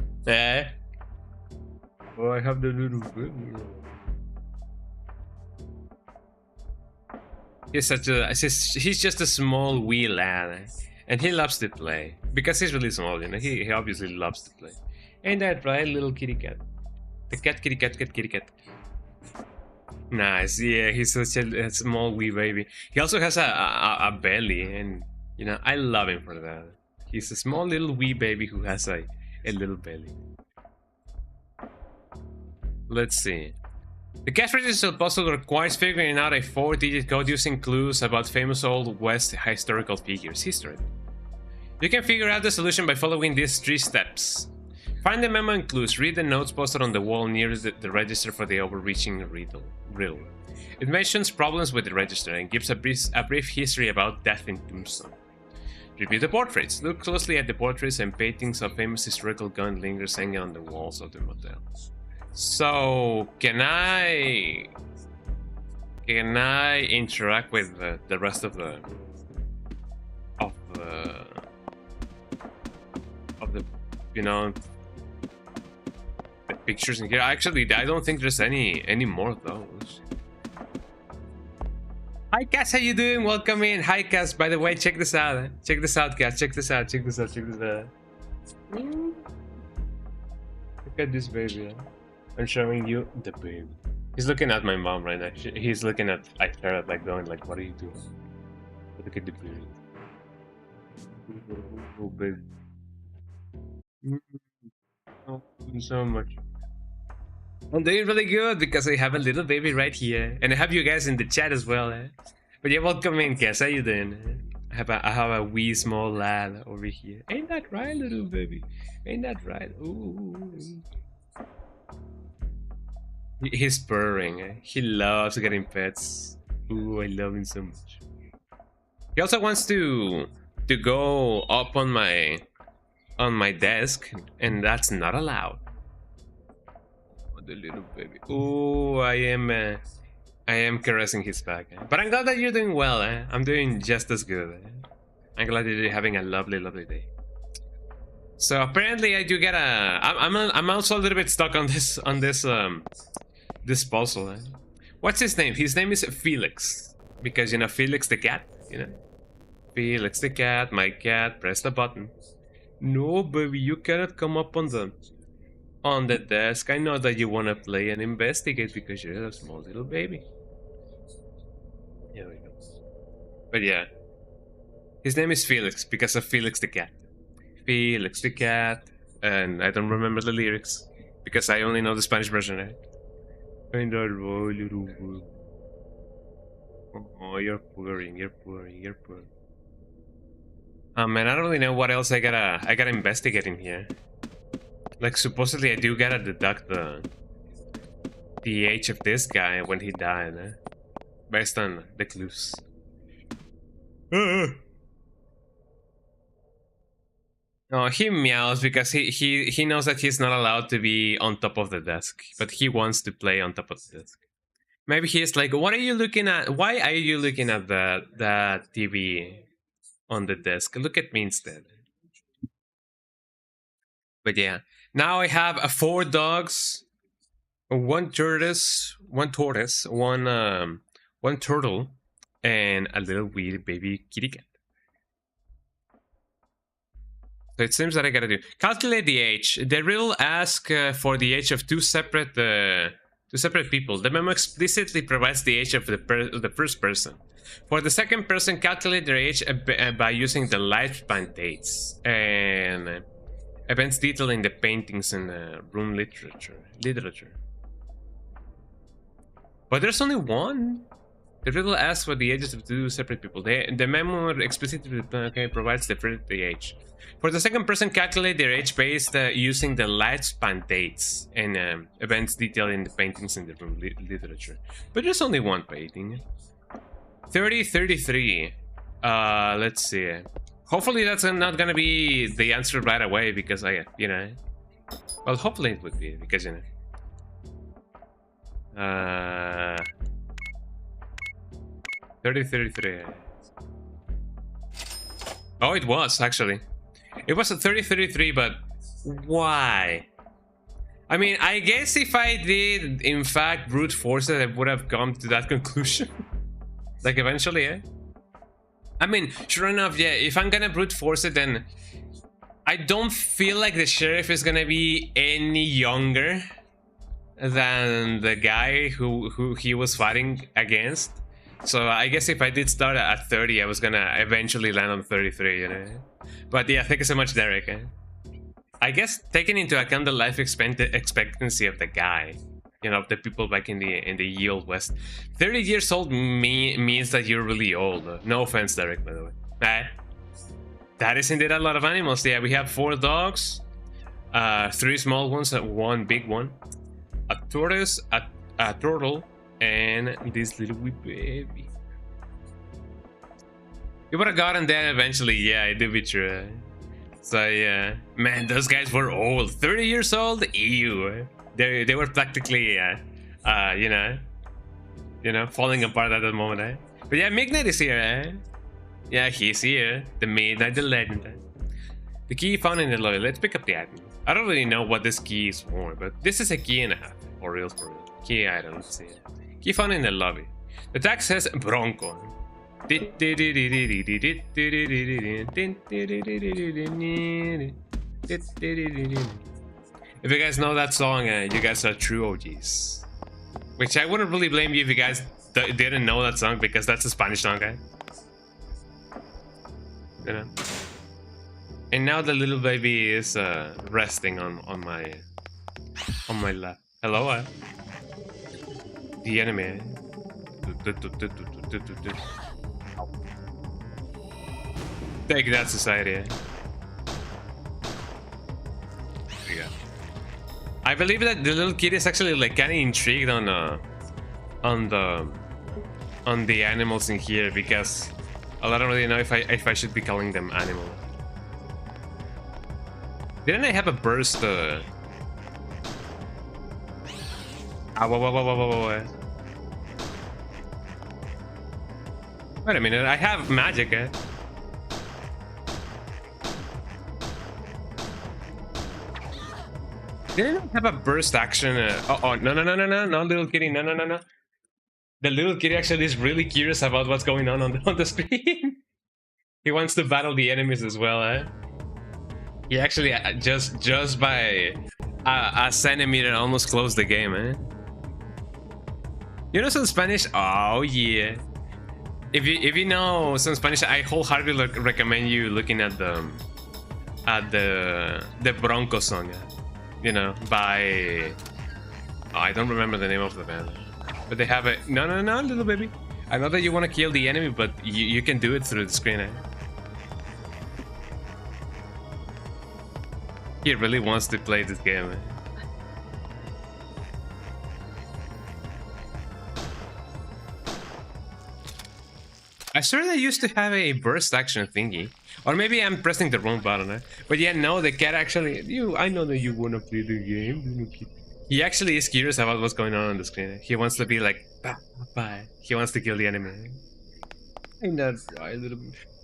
Oh, I have the little baby. He's just a small wee lad, and he loves to play because he's really small. You know, he obviously loves to play. Ain't that right, little kitty cat? The kitty cat. Nice, yeah. He's such a small wee baby. He also has a belly, and you know, I love him for that. He's a small little wee baby who has a little belly. Let's see. The cash register puzzle requires figuring out a 4-digit code using clues about famous Old West historical figures. History. You can figure out the solution by following these 3 steps. Find the memo and clues. Read the notes posted on the wall near the register for the overreaching riddle. It mentions problems with the register and gives a brief history about death in Tombstone. Review the portraits. Look closely at the portraits and paintings of famous historical gunslingers hanging on the walls of the motel. So, can I interact with the rest of the you know, the pictures in here? Actually, I don't think there's any more of those. Hi Cass, how you doing? Welcome in. Hi Cass, by the way, check this out. Check this out, Cass. Check this out. Look at this baby. I'm showing you the baby. He's looking at my mom right now. He's looking at her like going like, what are you doing? Look at the baby. Oh baby. Oh, so much. I'm doing really good because I have a little baby right here, and I have you guys in the chat as well. But yeah, welcome in, Cass. How you doing? I have a wee small lad over here. Ain't that right, little baby? Ain't that right? Ooh. He's purring. He loves getting pets. Ooh, I love him so much. He also wants to go up on my desk, and that's not allowed. The little baby. Ooh, I am caressing his back. But I'm glad that you're doing well. I'm doing just as good. I'm glad that you're having a lovely day. So apparently I do get a. I'm also a little bit stuck on this this puzzle. What's his name? His name is Felix, because you know Felix the cat. You know, Felix the cat, my cat. Press the button. No, baby, you cannot come up on the desk. I know that you want to play and investigate because you're a small little baby. Here we go. But yeah, his name is Felix because of Felix the cat. Felix the cat, and I don't remember the lyrics because I only know the Spanish version. And that little boy. Oh, you're purring. Oh man, I don't really know what else I gotta investigate in here. Like supposedly I do gotta deduct the age of this guy when he died, based on the clues. Oh, he meows because he knows that he's not allowed to be on top of the desk, but he wants to play on top of the desk. Maybe he's like, "What are you looking at? Why are you looking at the TV on the desk? Look at me instead." But yeah. Now I have 4 dogs, 1 tortoise, one turtle, and a little wee baby kitty cat. So it seems that I gotta do calculate the age. The riddle asks for the age of two separate people. The memo explicitly provides the age of the first person. For the second person, calculate their age by using the lifespan dates and events detailed in the paintings and room literature. But there's only one. The riddle asks for the ages of 2 separate people. The memo explicitly provides the age. For the second person, calculate their age based using the lifespan dates and events detailed in the paintings and the room literature. But there's only one painting. 33. Let's see. Hopefully that's not gonna be the answer right away because well, hopefully it would be because 33. Oh, it was actually. It was a 33, but why? I mean, I guess if I did in fact brute force it, I would have come to that conclusion. Like eventually, eh? I mean, sure enough, yeah, if I'm gonna brute force it, then I don't feel like the sheriff is gonna be any younger than the guy who he was fighting against. So I guess if I did start at 30, I was gonna eventually land on 33, But yeah, thank you so much, Derek. I guess taking into account the life expectancy of the guy, the people back in the ye old west, 30 years old means that you're really old. No offense, Derek, by the way. That is indeed a lot of animals. Yeah, we have 4 dogs, 3 small ones and 1 big one. A tortoise, a turtle, and this little wee baby. You would have gotten that eventually, yeah, it did be true. So yeah, man, those guys were old, 30 years old. Ew, they were practically, you know, falling apart at the moment, eh? But yeah, Midnight is here, eh? Yeah, he's here. The Midnight, the Legend. Eh? The key found in the lobby. Let's pick up the item. I don't really know what this key is for, but this is a key and a half. For real, for real. Key item, let's see. Key found in the lobby. The tag says Bronco. If you guys know that song, you guys are true OGs. Which I wouldn't really blame you if you guys didn't know that song, because that's a Spanish song, eh? You know? And now the little baby is resting on my lap. Hello, the enemy. Take that, society. Yeah. I believe that the little kid is actually like kind of intrigued on the animals in here, because I don't really know if I should be calling them animals. Didn't I have a burst? Whoa. Wait a minute, I have magic, eh? Didn't I have a burst action? Oh, no, little kitty, no. The little kitty actually is really curious about what's going on the screen. He wants to battle the enemies as well, eh? He actually just by a centimeter almost closed the game, eh? You know some Spanish? Oh yeah. If you know some Spanish, I wholeheartedly recommend you looking at the Bronco song, you know, by I don't remember the name of the band, but they have a no, little baby. I know that you want to kill the enemy, but you can do it through the screen, eh? He really wants to play this game, eh? I swear they used to have a burst action thingy. Or maybe I'm pressing the wrong button, eh? But yeah, no, the cat actually... I know that you wanna play the game. He actually is curious about what's going on the screen. Eh? He wants to be like... Bye. He wants to kill the enemy. Ain't that right, little...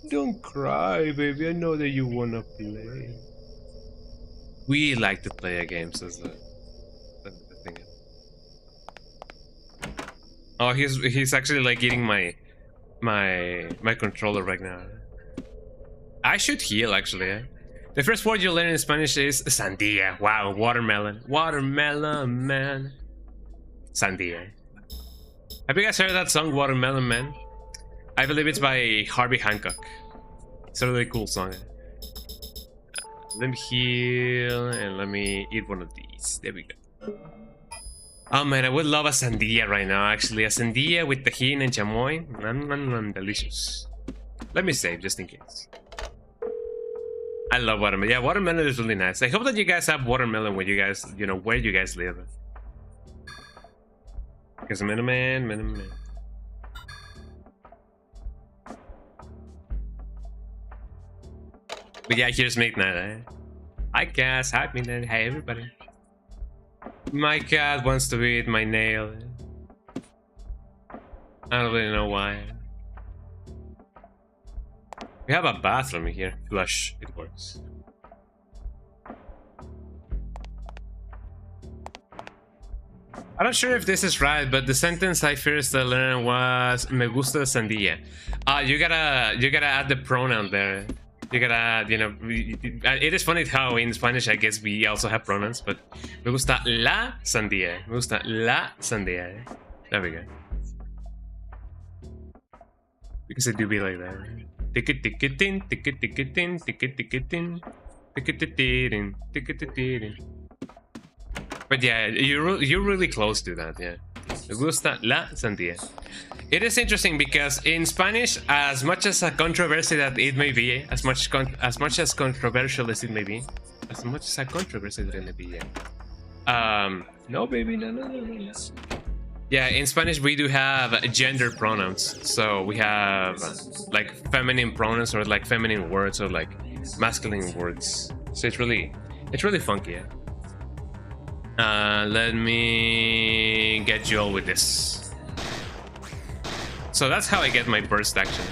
Don't cry, baby. I know that you wanna play. We like to play a game, says the thing. Oh, he's actually like eating my controller right now. I should heal actually. Eh? The first word you learn in Spanish is sandia. Wow, watermelon. Watermelon man. Sandia. Have you guys heard that song, Watermelon Man? I believe it's by Herbie Hancock. It's a really cool song. Let me heal and let me eat one of these. There we go. Oh man, I would love a sandia right now, actually. A sandia with tahini and chamoy. Delicious. Let me save just in case. I love watermelon. Yeah, watermelon is really nice. I hope that you guys have watermelon where you guys, you know, where you guys live. Because man. But yeah, here's Midnight, eh? Hi, Cass. Hi, Midnight. Hey, everybody. My cat wants to eat my nail. I don't really know why. We have a bathroom here. Flush. It works. I'm not sure if this is right, but the sentence I first learned was "Me gusta sandía." You gotta add the pronoun there. You gotta add, you know, it is funny how in Spanish I guess we also have pronouns, but me gusta la sandía. Me gusta la sandía. There we go. Because it do be like that. Ticket ticketing, ticket ticketing, ticket ticketing, ticket ticketing, ticket ticketing. But yeah, you're really close to that, yeah. Me gusta la sandía. It is interesting because in Spanish, as much as a controversy that it may be, as much as controversial as it may be, as much as a controversy really be. No, baby, no. Yeah, in Spanish we do have gender pronouns, so we have like feminine pronouns or like feminine words or like masculine words. So it's really funky. Let me get you all with this. So that's how I get my burst action.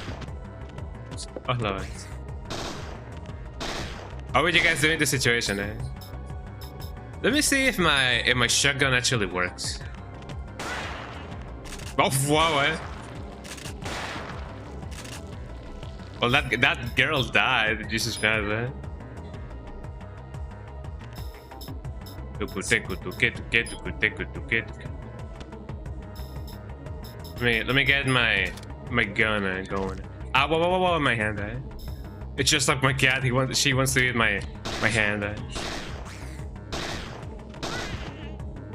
I love it. How would you guys do in this situation, eh? Let me see if my shotgun actually works. Oh wow, eh? Well, that girl died. Jesus Christ, eh? Let me get my gun going. Ah, whoa, my hand, eh? It's just like my cat. She wants to eat my hand, eh?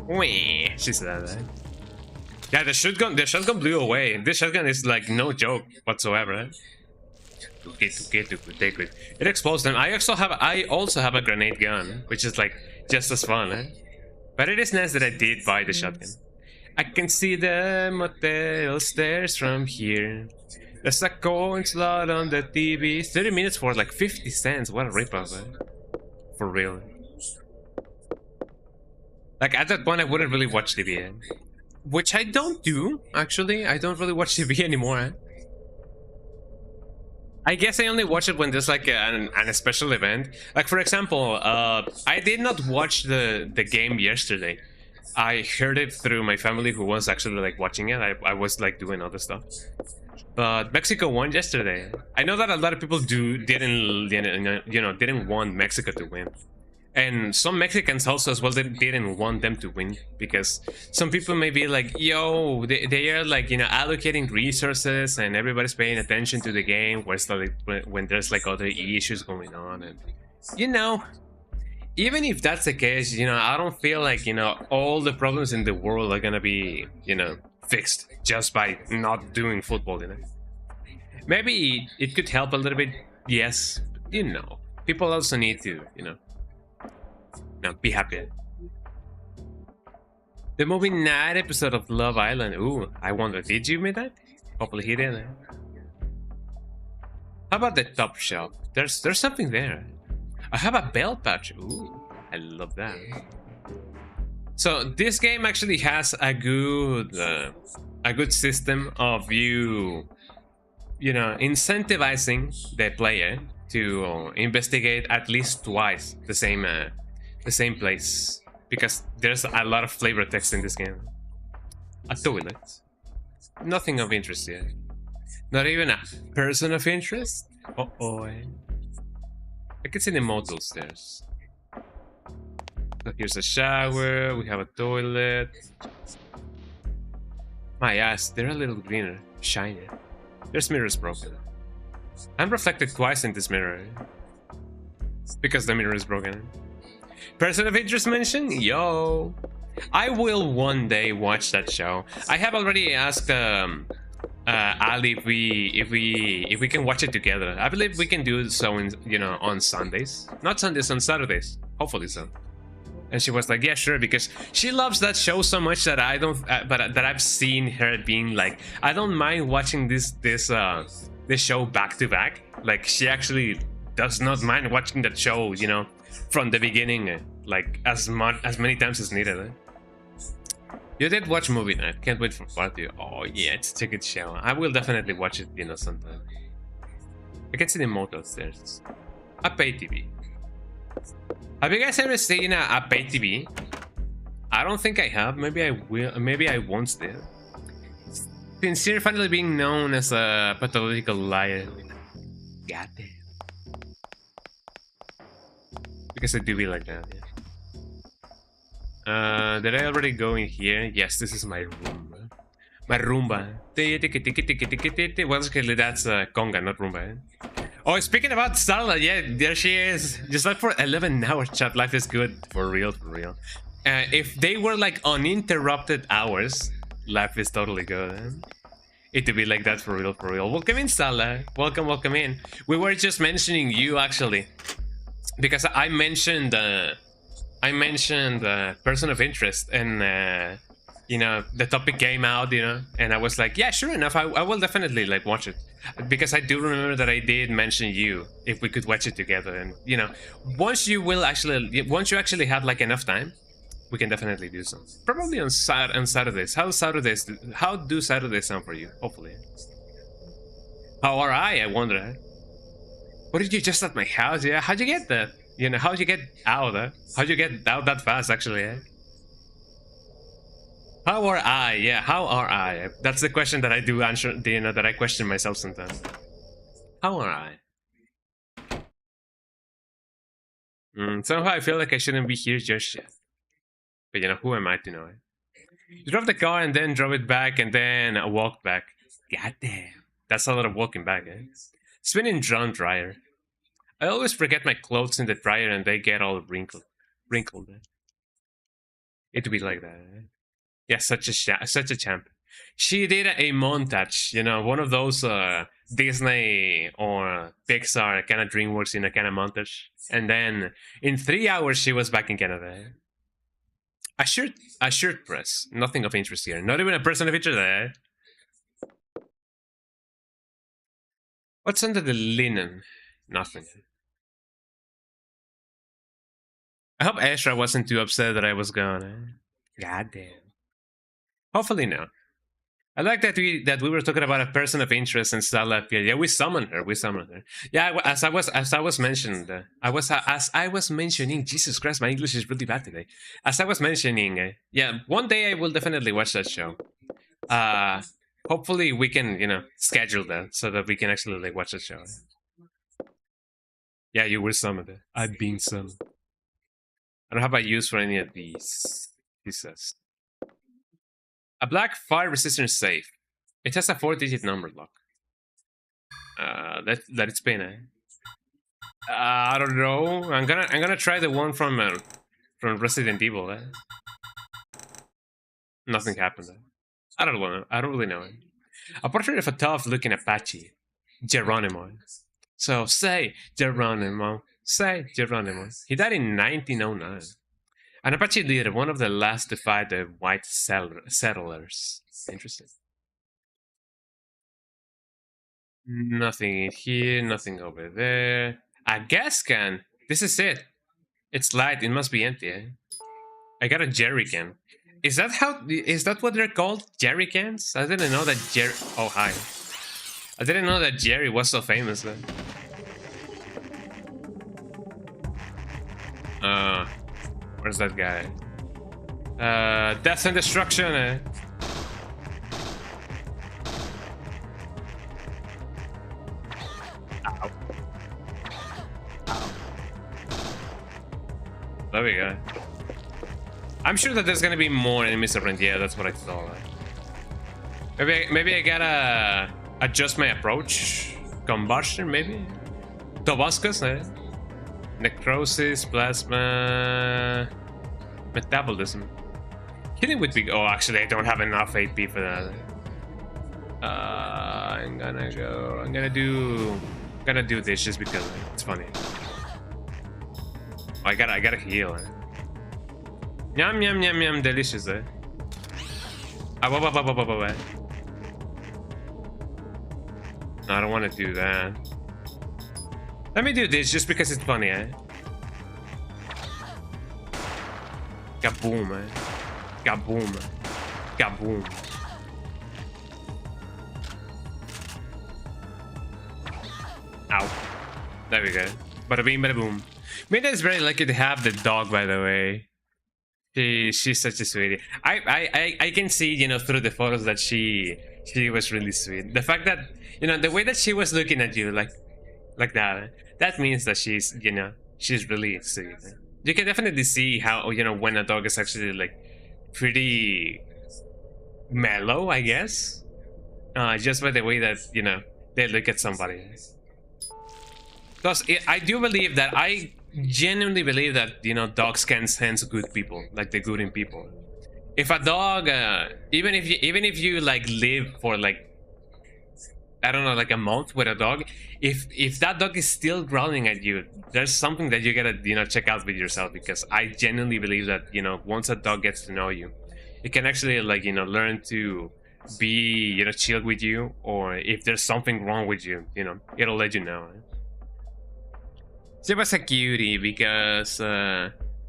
Wee, she said that, eh? Yeah, the shotgun blew away. This shotgun is like no joke whatsoever. Eh? It explodes them. I also have a grenade gun, which is like just as fun. Eh? But it is nice that I did buy the shotgun. I can see the motel stairs from here. There's a coin slot on the TV. 30 minutes for like 50 cents. What a ripoff, eh? For real. Like at that point, I wouldn't really watch TV. Eh? Which I don't do, actually. I don't really watch TV anymore. Eh? I guess I only watch it when there's like a special event. Like for example, I did not watch the game yesterday. I heard it through my family who was actually like watching it. I was like doing other stuff. But Mexico won yesterday. I know that a lot of people didn't want Mexico to win. And some Mexicans also as well didn't want them to win, because some people may be like, yo, they are like, allocating resources and everybody's paying attention to the game, whereas like, when there's like other issues going on. And even if that's the case, I don't feel like, all the problems in the world are gonna be, fixed just by not doing football, Maybe it could help a little bit, yes, but, people also need to, be happy. The movie night episode of Love Island. Ooh, I wonder, did you make that? Hopefully he did. How about the top shelf? There's something there. I have a belt pouch. Ooh, I love that. So this game actually has a good system of incentivizing the player to investigate at least twice the same place, because there's a lot of flavor text in this game. A toilet. Nothing of interest yet. Not even a person of interest? Uh-oh. I can see the motel stairs. So here's a shower, we have a toilet. My ass, they're a little greener, shiny. This mirror is broken. I'm reflected twice in this mirror. Because the mirror is broken. Person of interest mention? Yo! I will one day watch that show. I have already asked Ali if we can watch it together. I believe we can do so on Sundays. Not Sundays, on Saturdays. Hopefully so. And she was like, yeah, sure, because she loves that show so much that I don't, but that I've seen her being like, I don't mind watching this show back to back. Like, she actually does not mind watching that show, from the beginning, like as many times as needed. Eh? You did watch movie night. Can't wait for part 2. Oh yeah, it's a good show. I will definitely watch it, sometime. I can see the motor upstairs. A pay TV. Have you guys ever seen a pay TV? I don't think I have. Maybe I will. Maybe I once did. Sincere finally being known as a pathological liar. Goddamn. Because I do be like that. Yeah. Did I already go in here? Yes, this is my Roomba. My Roomba. Well, actually, that's conga, not Roomba. Eh? Oh, speaking about Starla, yeah, there she is. Just like for 11 hours, chat. Life is good. For real, for real. If they were like uninterrupted hours, life is totally good. Eh? It to be like that for real, for real. Welcome in, Starla. Welcome in. We were just mentioning you, actually. because I mentioned person of interest, and you know, the topic came out, you know, and I was like, yeah, sure enough, I will definitely like watch it, because I do remember that I did mention you if we could watch it together, and you know, once you actually have like enough time, we can definitely do some. Probably on Saturdays. How do Saturdays sound for you? Hopefully. How are I wonder. What did you just at my house? Yeah, how'd you get that? You know, how'd you get out? How'd you get out that fast, actually? How are I? Yeah, how are I? That's the question that I do answer, you know, that I question myself sometimes. How are I? Somehow I feel like I shouldn't be here just yet. But you know, who am I to know it? You drove the car and then drove it back and then walked back. God damn. That's a lot of walking back, eh? Spinning drum dryer. I always forget my clothes in the dryer and they get all wrinkled. Eh? It'd be like that, eh? Yeah, such a champ. She did a montage, you know, one of those Disney or Pixar kind of DreamWorks in a kind of montage, and then in 3 hours she was back in Canada. A shirt press, nothing of interest here. Not even a person of interest there. What's under the linen? Nothing. I hope Ezra wasn't too upset that I was gone. God damn. Hopefully not. I like that we were talking about a person of interest and Stella appeared. Yeah, we summoned her. Yeah, as I was mentioning. Jesus Christ, my English is really bad today. As I was mentioning, yeah, one day I will definitely watch that show. Hopefully we can, you know, schedule that so that we can actually like watch the show. Yeah, you were summoned. I've been summoned. I don't have a use for any of these. He says. A black fire resistant safe. It has a 4-digit number lock. Let it spin, eh? I don't know. I'm gonna try the one from Resident Evil. Eh? Nothing happened. Eh? I don't know. I don't really know. Eh? A portrait of a tough-looking Apache, Geronimo. So say Geronimo. Say Geronimo. He died in 1909. An Apache leader, one of the last to fight the white settlers. Interesting. Nothing in here, nothing over there. A gas can. This is it. It's light. It must be empty. Eh? I got a jerry can. Is that what they're called? Jerry cans? I didn't know that Jerry. Oh hi. I didn't know that Jerry was so famous then. Where's that guy? Death and destruction. Eh? Ow. Ow. There we go. I'm sure that there's gonna be more enemies around. Yeah, that's what I thought. Maybe I gotta adjust my approach. Combustion, maybe. Tobuscus, eh? Necrosis, plasma, metabolism. Killing would be. Oh, actually, I don't have enough AP for that. I'm gonna do this just because it's funny. Oh, I gotta heal. Eh? Yum yum yum yum, delicious. Eh? No, I don't want to do that. Let me do this just because it's funny, eh? Kaboom, eh? Kaboom. Kaboom. Ow. There we go. Bada bing, bada boom. Mina is very lucky to have the dog, by the way. She's such a sweetie. I can see, you know, through the photos that she was really sweet. The fact that, you know, the way that she was looking at you, like that means that she's, you know, she's really sweet. You can definitely see how, you know, when a dog is actually like pretty mellow, I guess. Just by the way that, you know, they look at somebody. Because I do believe that, I genuinely believe that, you know, dogs can sense good people, like the good in people. If a dog, even if you like live for like I don't know, like a month with a dog, if that dog is still growling at you, there's something that you gotta, you know, check out with yourself, because I genuinely believe that, you know, once a dog gets to know you, it can actually, like, you know, learn to be, you know, chill with you, or if there's something wrong with you, you know, it'll let you know. She was a cutie because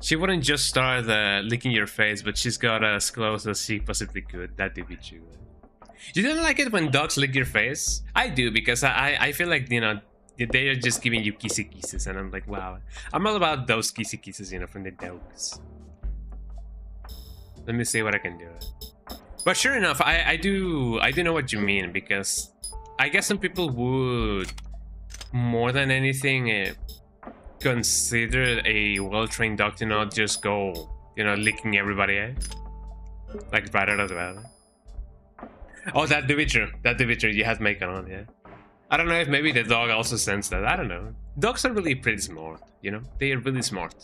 she wouldn't just start licking your face, but she's got as close as she possibly could. That did be true. You don't like it when dogs lick your face? I do, because I feel like, you know, they are just giving you kissy kisses, and I'm like, wow. I'm all about those kissy kisses, you know, from the dogs. Let me see what I can do. But sure enough, I do know what you mean, because I guess some people would, more than anything, consider a well-trained dog to not just go, you know, licking everybody, eh? Like right out of the bat. Oh, that do be true. That do be true. You have makeup on, yeah. I don't know if maybe the dog also sensed that. I don't know. Dogs are really pretty smart, you know? They are really smart.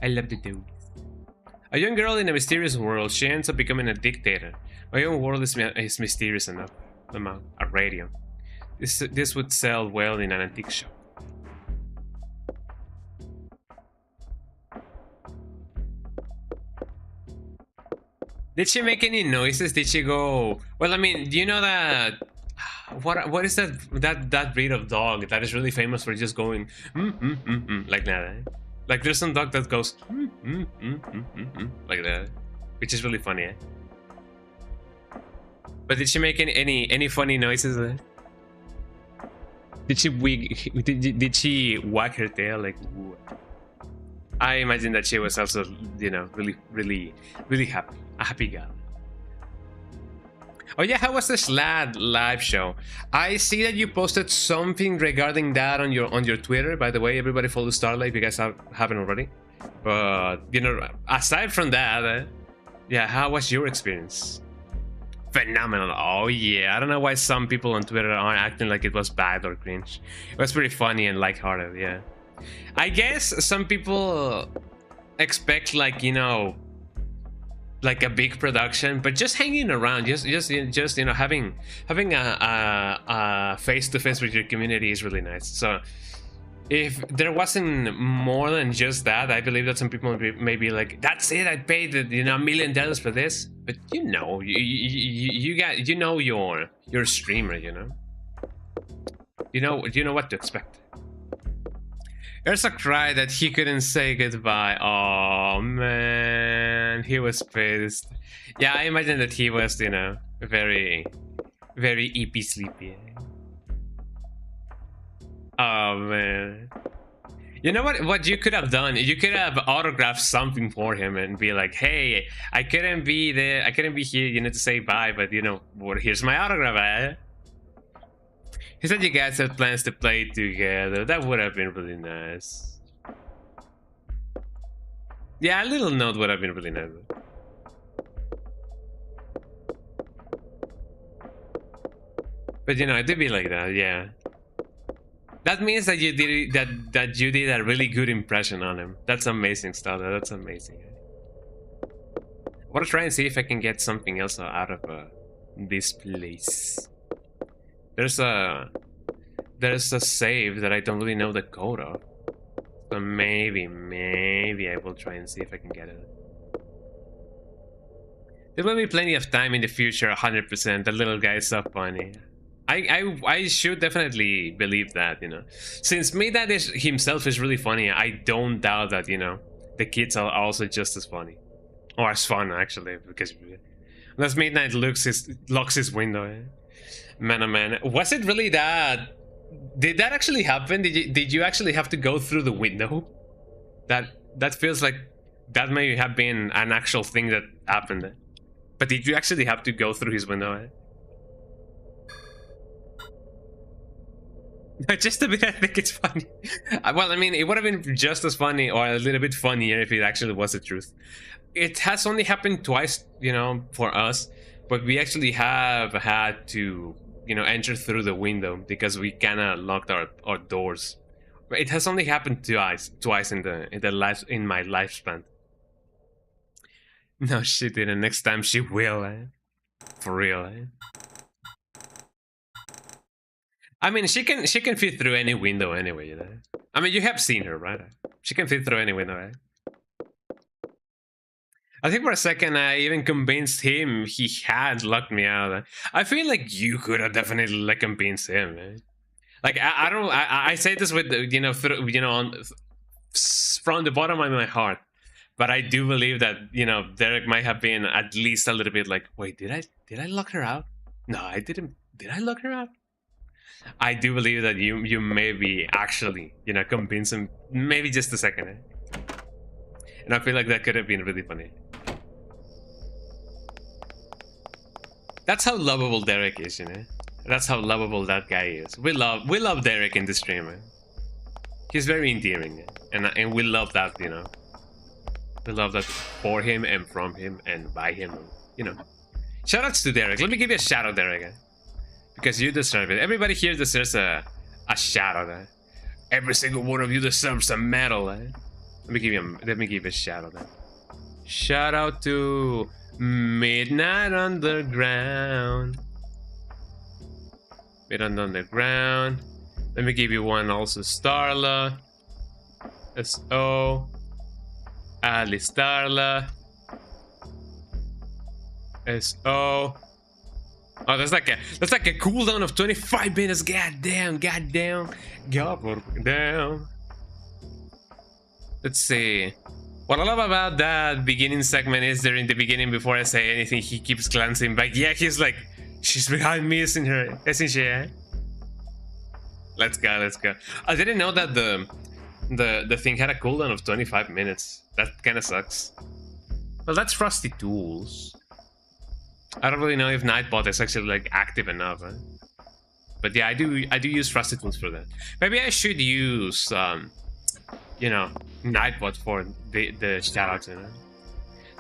I love the dogs. A young girl in a mysterious world. She ends up becoming a dictator. My own world is mysterious enough. A radio. This would sell well in an antique shop. Did she make any noises? Did she go? Well, I mean, do you know that? What is that breed of dog that is really famous for just going like that? Eh? Like there's some dog that goes like that, which is really funny. Eh? But did she make any funny noises? Eh? Did she did she wag her tail like? Ooh. I imagine that she was also, you know, really happy. A happy girl. Oh yeah, how was the SLAD live show? I see that you posted something regarding that on your Twitter. By the way, everybody follow Starlight if you guys haven't already. But, you know, aside from that, yeah, how was your experience? Phenomenal. Oh yeah, I don't know why some people on Twitter are acting like it was bad or cringe. It was pretty funny and lighthearted, yeah. I guess some people expect, like, you know, like a big production, but just hanging around, just you know, having a face-to-face with your community is really nice. So if there wasn't more than just that, I believe that some people may be like, that's it, I paid, you know, $1 million for this. But you know, you got, you know, you're a streamer, you know, you know what to expect. There's a cry that he couldn't say goodbye. Oh man, he was pissed. Yeah, I imagine that he was, you know, very EP sleepy. Oh man. You know what you could have done? You could have autographed something for him and be like, hey, I couldn't be there, I couldn't be here, you need to say bye, but you know, well, here's my autograph, eh? He said you guys had plans to play together. That would have been really nice. Yeah, a little note would have been really nice. But you know, it did be like that, yeah. That means that you did that you did a really good impression on him. That's amazing stuff. That's amazing. I wanna try and see if I can get something else out of this place. There's a save that I don't really know the code of. So maybe I will try and see if I can get it. There will be plenty of time in the future, 100%. The little guy is so funny. I should definitely believe that, you know. Since Midnight himself is really funny, I don't doubt that, you know, the kids are also just as funny. Or as fun, actually, because unless Midnight locks his window, eh? Man, oh man, was it really that? Did that actually happen? Did you actually have to go through the window? That feels like that may have been an actual thing that happened. But did you actually have to go through his window? Just a bit. I think it's funny. Well, I mean, it would have been just as funny or a little bit funnier if it actually was the truth. It has only happened twice, you know, for us, but we actually have had to, you know, enter through the window because we kind of locked our doors. It has only happened twice in my lifespan. No, she didn't. Next time she will, eh? For real, eh? I mean, she can fit through any window anyway, you know. I mean, you have seen her, right? She can fit through any window, right? I think for a second I even convinced him he had locked me out. I feel like you could have definitely like convinced him, man. Like I don't I say this with you know from the bottom of my heart, but I do believe that you know Derek might have been at least a little bit like, wait, did I lock her out? No, I didn't. Did I lock her out? I do believe that you maybe actually you know convince him maybe just a second, and I feel like that could have been really funny. That's how lovable Derek is, you know. That's how lovable that guy is. We love Derek in the stream, man. He's very endearing, and we love that, you know. We love that for him and from him and by him, you know. Shoutouts to Derek. Let me give you a shout out, Derek, because you deserve it. Everybody here deserves a shout out. Every single one of you deserves a medal. Let me give you a shout out. Shout out to Midnight Underground. Midnight Underground. Let me give you one also. Starla. S.O. Ali Starla. S.O. Oh, that's like a cooldown of 25 minutes. Goddamn. Let's see. What I love about that beginning segment is there in the beginning, before I say anything, he keeps glancing back. Yeah, he's like, she's behind me, isn't she? Eh? Let's go. I didn't know that the thing had a cooldown of 25 minutes. That kind of sucks. Well, that's Frosty Tools. I don't really know if Nightbot is actually like active enough. But yeah, I do use Frosty Tools for that. Maybe I should use you know, Nightbot for the shoutouts, you know.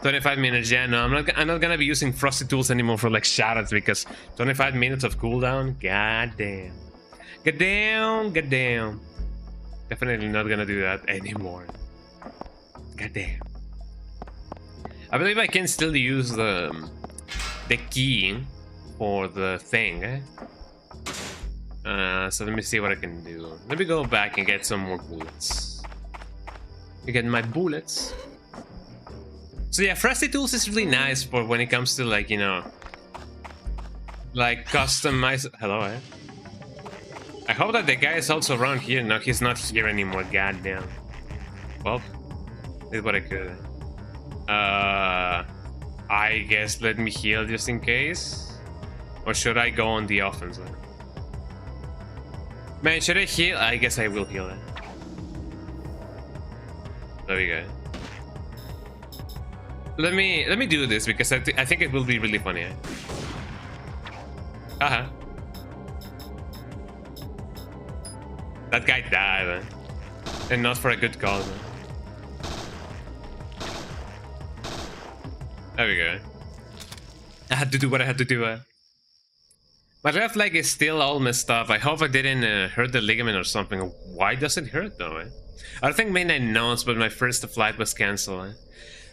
25 minutes, yeah, no, I'm not gonna be using Frosty Tools anymore for like shoutouts, because 25 minutes of cooldown, goddamn. Definitely not gonna do that anymore. Goddamn. I believe I can still use the key for the thing, eh? So let me see what I can do. Let me go back and get some more bullets. You get my bullets. So yeah, Frosty Tools is really nice for when it comes to like, you know, like customize. Hello, eh? I hope that the guy is also around here. No, he's not here anymore. Goddamn. Well, this is what I could. I guess let me heal just in case, or should I go on the offensive? Man, should I heal? I guess I will heal it. There we go. Let me do this because I think it will be really funny. That guy died, man. And not for a good cause, man. There we go. I had to do what I had to do. My left leg is still all messed up. I hope I didn't hurt the ligament or something. Why does it hurt though? I don't think midnight knows, but my first flight was cancelled.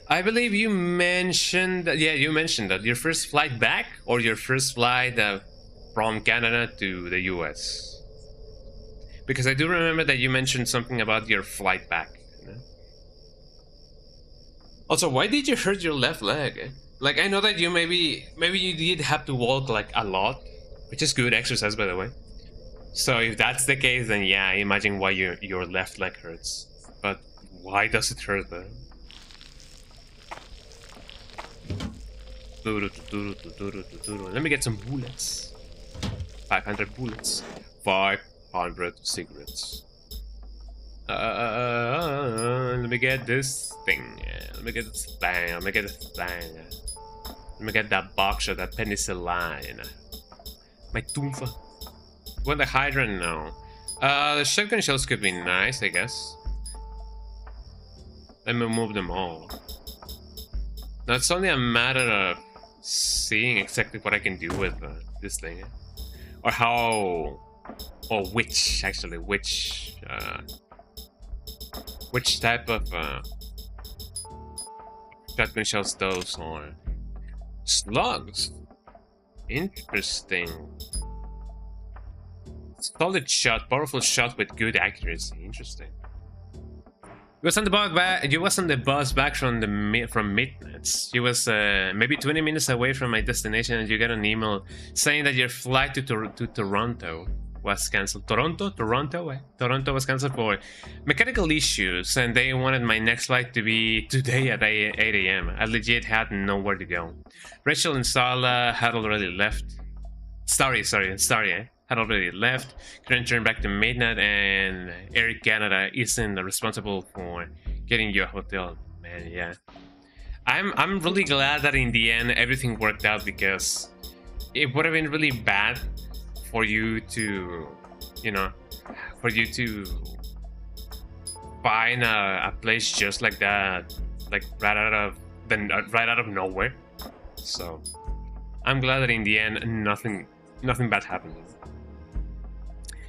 I believe you mentioned that, yeah, you mentioned that your first flight back, or your first flight from Canada to the US. Because I do remember that you mentioned something about your flight back. Also, why did you hurt your left leg? Like, I know that you maybe you did have to walk like a lot, which is good exercise, by the way. So if that's the case, then yeah, I imagine why your left leg hurts. But why does it hurt though? Let me get some bullets. 500 bullets. 500 cigarettes. Let me get this thing. Let me get this thing. Let me get this thing. Let me get that boxer, that penicillin. My Toomfa. Want the hydrant? No. The shotgun shells could be nice, I guess. Let me move them all. Now it's only a matter of seeing exactly what I can do with this thing. Or how... Or which, actually, which type of shotgun shells those are. Slugs. Interesting. Solid shot, powerful shot with good accuracy. Interesting. He was on the bus back. You was on the bus back from Midnets. You was maybe 20 minutes away from my destination, and you got an email saying that your flight to Toronto was cancelled. Toronto was cancelled for mechanical issues, and they wanted my next flight to be today at 8 a.m. I legit had nowhere to go. Rachel and Sala had already left. Starry, had already left. Couldn't turn back to Midnight, and Air Canada isn't responsible for getting you a hotel. Man, yeah. I'm really glad that in the end everything worked out, because it would have been really bad for you to, you know, find a place just like that, like right out of nowhere. So I'm glad that in the end nothing bad happened.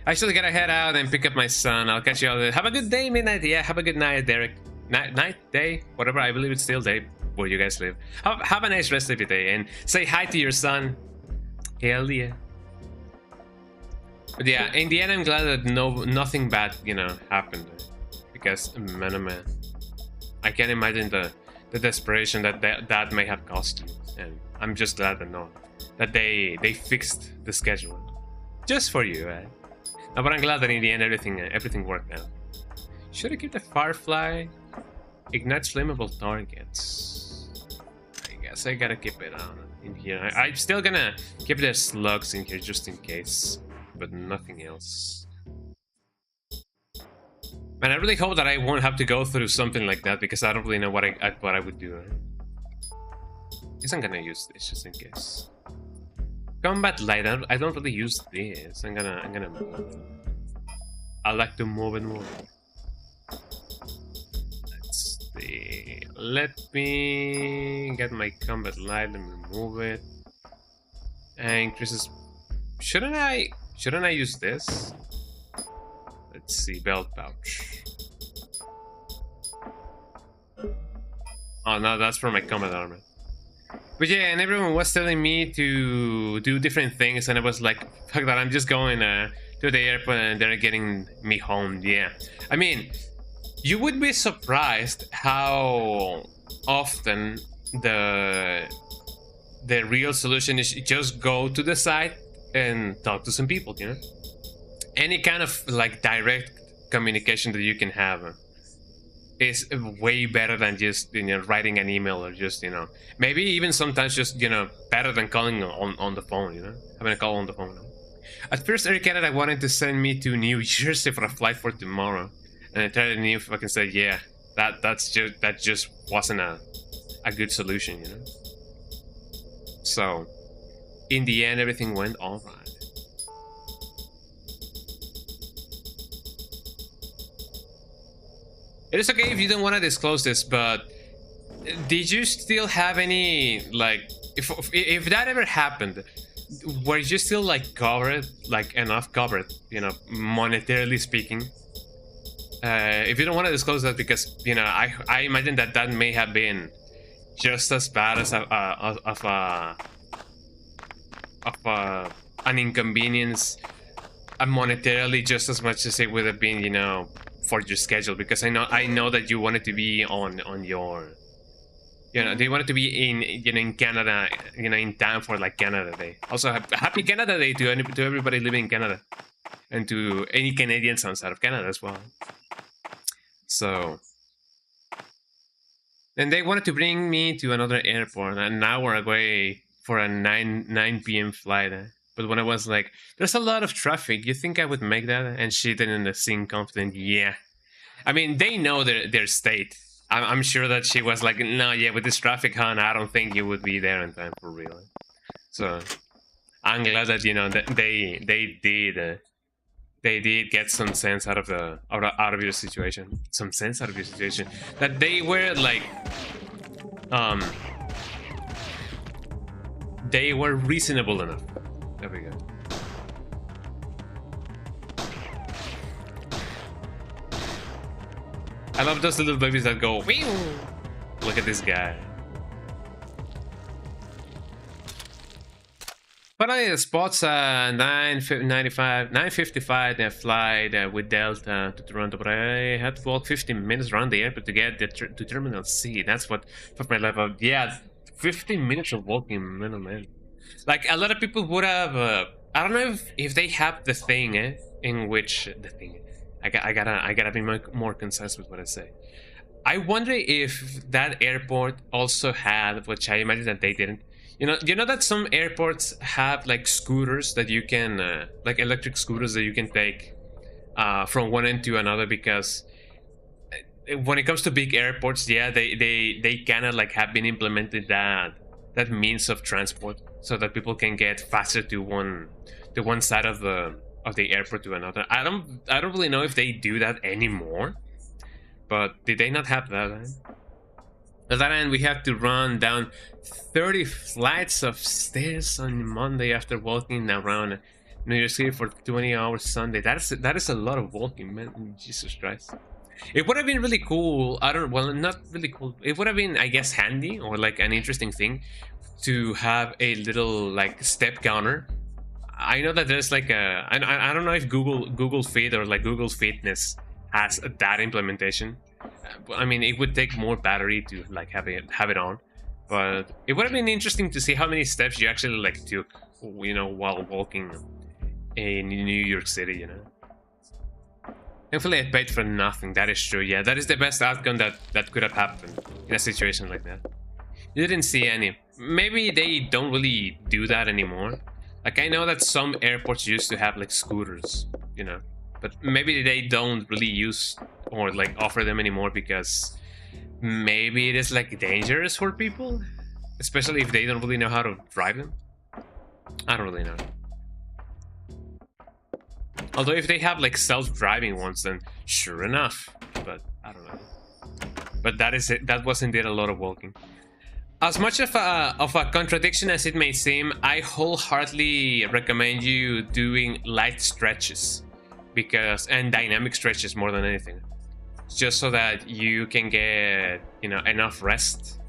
I still gotta head out and pick up my son. I'll catch you all later. Have a good day, Midnight. Yeah, have a good night, Derek. Night, day, whatever. I believe it's still day where you guys live. Have a nice rest of your day, and say hi to your son. Hell yeah. But yeah, in the end, I'm glad that nothing bad, you know, happened, because man, I can't imagine the desperation that may have cost you, and I'm just glad to know that they fixed the schedule just for you, right? No, but I'm glad that in the end everything worked out. Should I keep the Firefly? Ignites flammable targets. I guess I gotta keep it on in here. I'm still gonna keep the slugs in here just in case, but nothing else. Man, I really hope that I won't have to go through something like that, because I don't really know what I would do. I guess I'm gonna use this just in case. Combat light. I don't really use this. I'm gonna move. I like to move and move. Let's see. Let me get my combat light and remove it. And increases. Shouldn't I use this? Let's see. Belt pouch. Oh no, that's for my combat armor. But yeah, and everyone was telling me to do different things, and I was like, fuck that, I'm just going to the airport and they're getting me home. Yeah, I mean, you would be surprised how often the real solution is just go to the site and talk to some people, you know? Any kind of like direct communication that you can have is way better than just, you know, writing an email, or just, you know, maybe even sometimes just, you know, better than calling on the phone, you know, having a call on the phone. At first, Air Canada wanted to send me to New Jersey for a flight for tomorrow, and I tried to fucking say, yeah, that just wasn't a good solution, you know. So in the end, everything went all right. It is okay if you don't want to disclose this, but did you still have any, like, if that ever happened, were you still like covered, like enough covered, you know, monetarily speaking? If you don't want to disclose that, because, you know, I imagine that may have been just as bad as an inconvenience, monetarily, just as much as it would have been, you know, for your schedule, because I know that you wanted to be on your, you know, they wanted to be in, you know, in Canada, you know, in time for like Canada Day. Also, happy Canada Day to everybody living in Canada, and to any Canadians outside of Canada as well. So, and they wanted to bring me to another airport, an hour away, for a 9 p.m. flight. But when I was like, there's a lot of traffic, you think I would make that? And she didn't seem confident. Yeah, I mean, they know their state. I'm sure that she was like, no, yeah, with this traffic, hon, I don't think you would be there in time for real. So I'm glad that, you know, that they did get some sense out of your situation. Some sense out of your situation. That they were like, they were reasonable enough. There we go. I love those little babies that go, whew! Look at this guy. But I spots 9:55 flight with Delta to Toronto, but I had to walk 15 minutes around the airport to get to Terminal C. That's what put my life up. Yeah, 15 minutes of walking, man. Like a lot of people would have. I don't know if they have the thing in which the thing. I gotta be more concise with what I say. I wonder if that airport also had, which I imagine that they didn't. You know that some airports have like scooters that you can, like electric scooters that you can take from one end to another, because when it comes to big airports, yeah, they kind of like have been implemented that means of transport so that people can get faster to one side of the airport to another. I don't really know if they do that anymore, but did they not have that? At that end, we have to run down 30 flights of stairs on Monday after walking around New York City for 20 hours Sunday. That is a lot of walking, man. Jesus Christ. It would have been really cool. Well, not really cool. It would have been, I guess, handy or like an interesting thing to have a little like step counter. I know that there's like I don't know if Google Fit or like Google Fitness has that implementation. I mean, it would take more battery to like have it on, but it would have been interesting to see how many steps you actually like took, while walking in New York City. Thankfully, I paid for nothing. That is true. Yeah, that is the best outcome that could have happened in a situation like that. You didn't see any. Maybe they don't really do that anymore. Like, I know that some airports used to have like scooters, but maybe they don't really use or like offer them anymore because maybe it is like dangerous for people, especially if they don't really know how to drive them. I don't really know. Although if they have like self-driving ones, then sure enough, but I don't know. But that is it. That was indeed a lot of walking. As much of a contradiction as it may seem, I wholeheartedly recommend you doing light stretches, and dynamic stretches more than anything, just so that you can get enough rest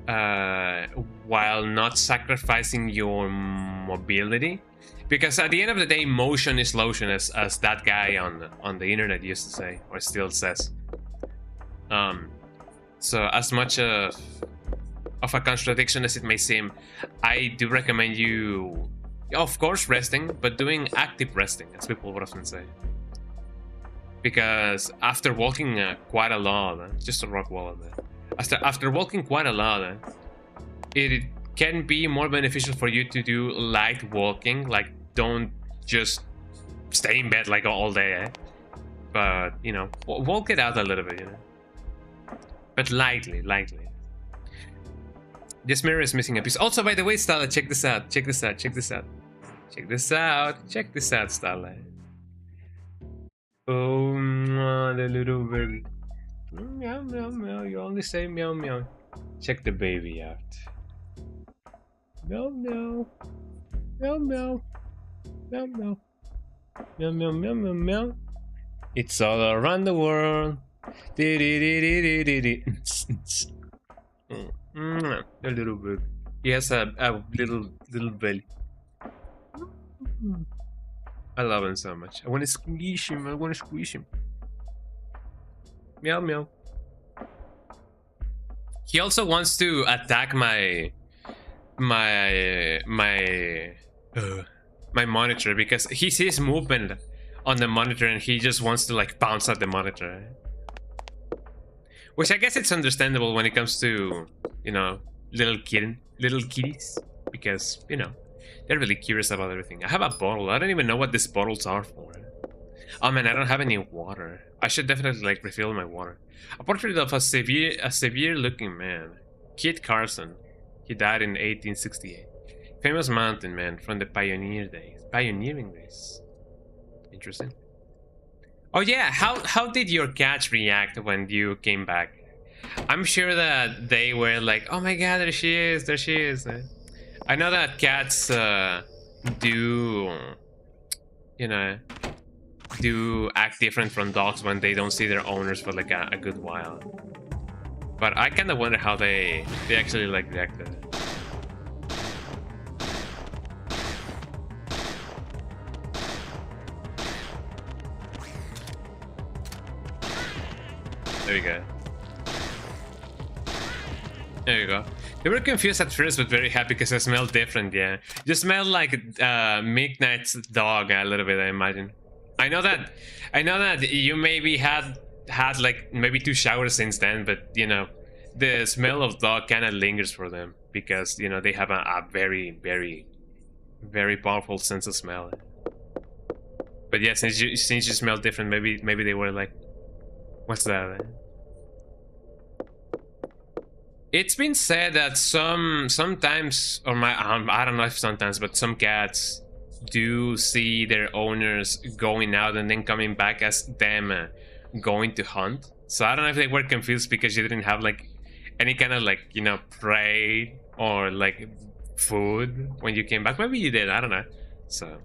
while not sacrificing your mobility. Because at the end of the day, motion is lotion, as that guy on the internet used to say, or still says. So as much of a contradiction as it may seem, I do recommend you, of course, resting, but doing active resting, as people would often say. Because after walking quite a lot, just a rock wall there. After walking quite a lot, it can be more beneficial for you to do light walking. Like, don't just stay in bed like all day, but walk it out a little bit, but lightly. This mirror is missing a piece. Also, by the way, Stala, check this out, Stala. Oh, the little baby. Meow, meow, meow. You only say meow, meow. Check the baby out. Meow, meow. Meow, meow. Meow, meow. Meow, meow, meow, meow, meow. It's all around the world. The little baby. He has a little belly. I love him so much. I want to squeeze him. Meow, meow. He also wants to attack my monitor, because he sees movement on the monitor and he just wants to like bounce at the monitor. Which I guess it's understandable when it comes to, little kitties, because, they're really curious about everything. I have a bottle. I don't even know what these bottles are for. Oh man, I don't have any water. I should definitely like refill my water. A portrait of a severe looking man. Kit Carson. He died in 1868. Famous mountain man from the pioneering days. Interesting. Oh yeah, how did your cats react when you came back? I'm sure that they were like, oh my god, there she is. I know that cats do act different from dogs when they don't see their owners for like a good while. But I kind of wonder how they actually like reacted. There you go. There you go. They were confused at first, but very happy because I smelled different, yeah. You smell like Midnight's dog a little bit, I imagine. I know that you maybe had like maybe 2 showers since then, but you know, the smell of dog kind of lingers for them because, you know, they have a very, very, very powerful sense of smell. But yeah, since you smell different, maybe they were like, what's that? It's been said that sometimes, or I don't know if sometimes, but some cats do see their owners going out and then coming back as them going to hunt. So I don't know if they were confused because you didn't have like any kind of like, you know, prey or like food when you came back. Maybe you did, I don't know. So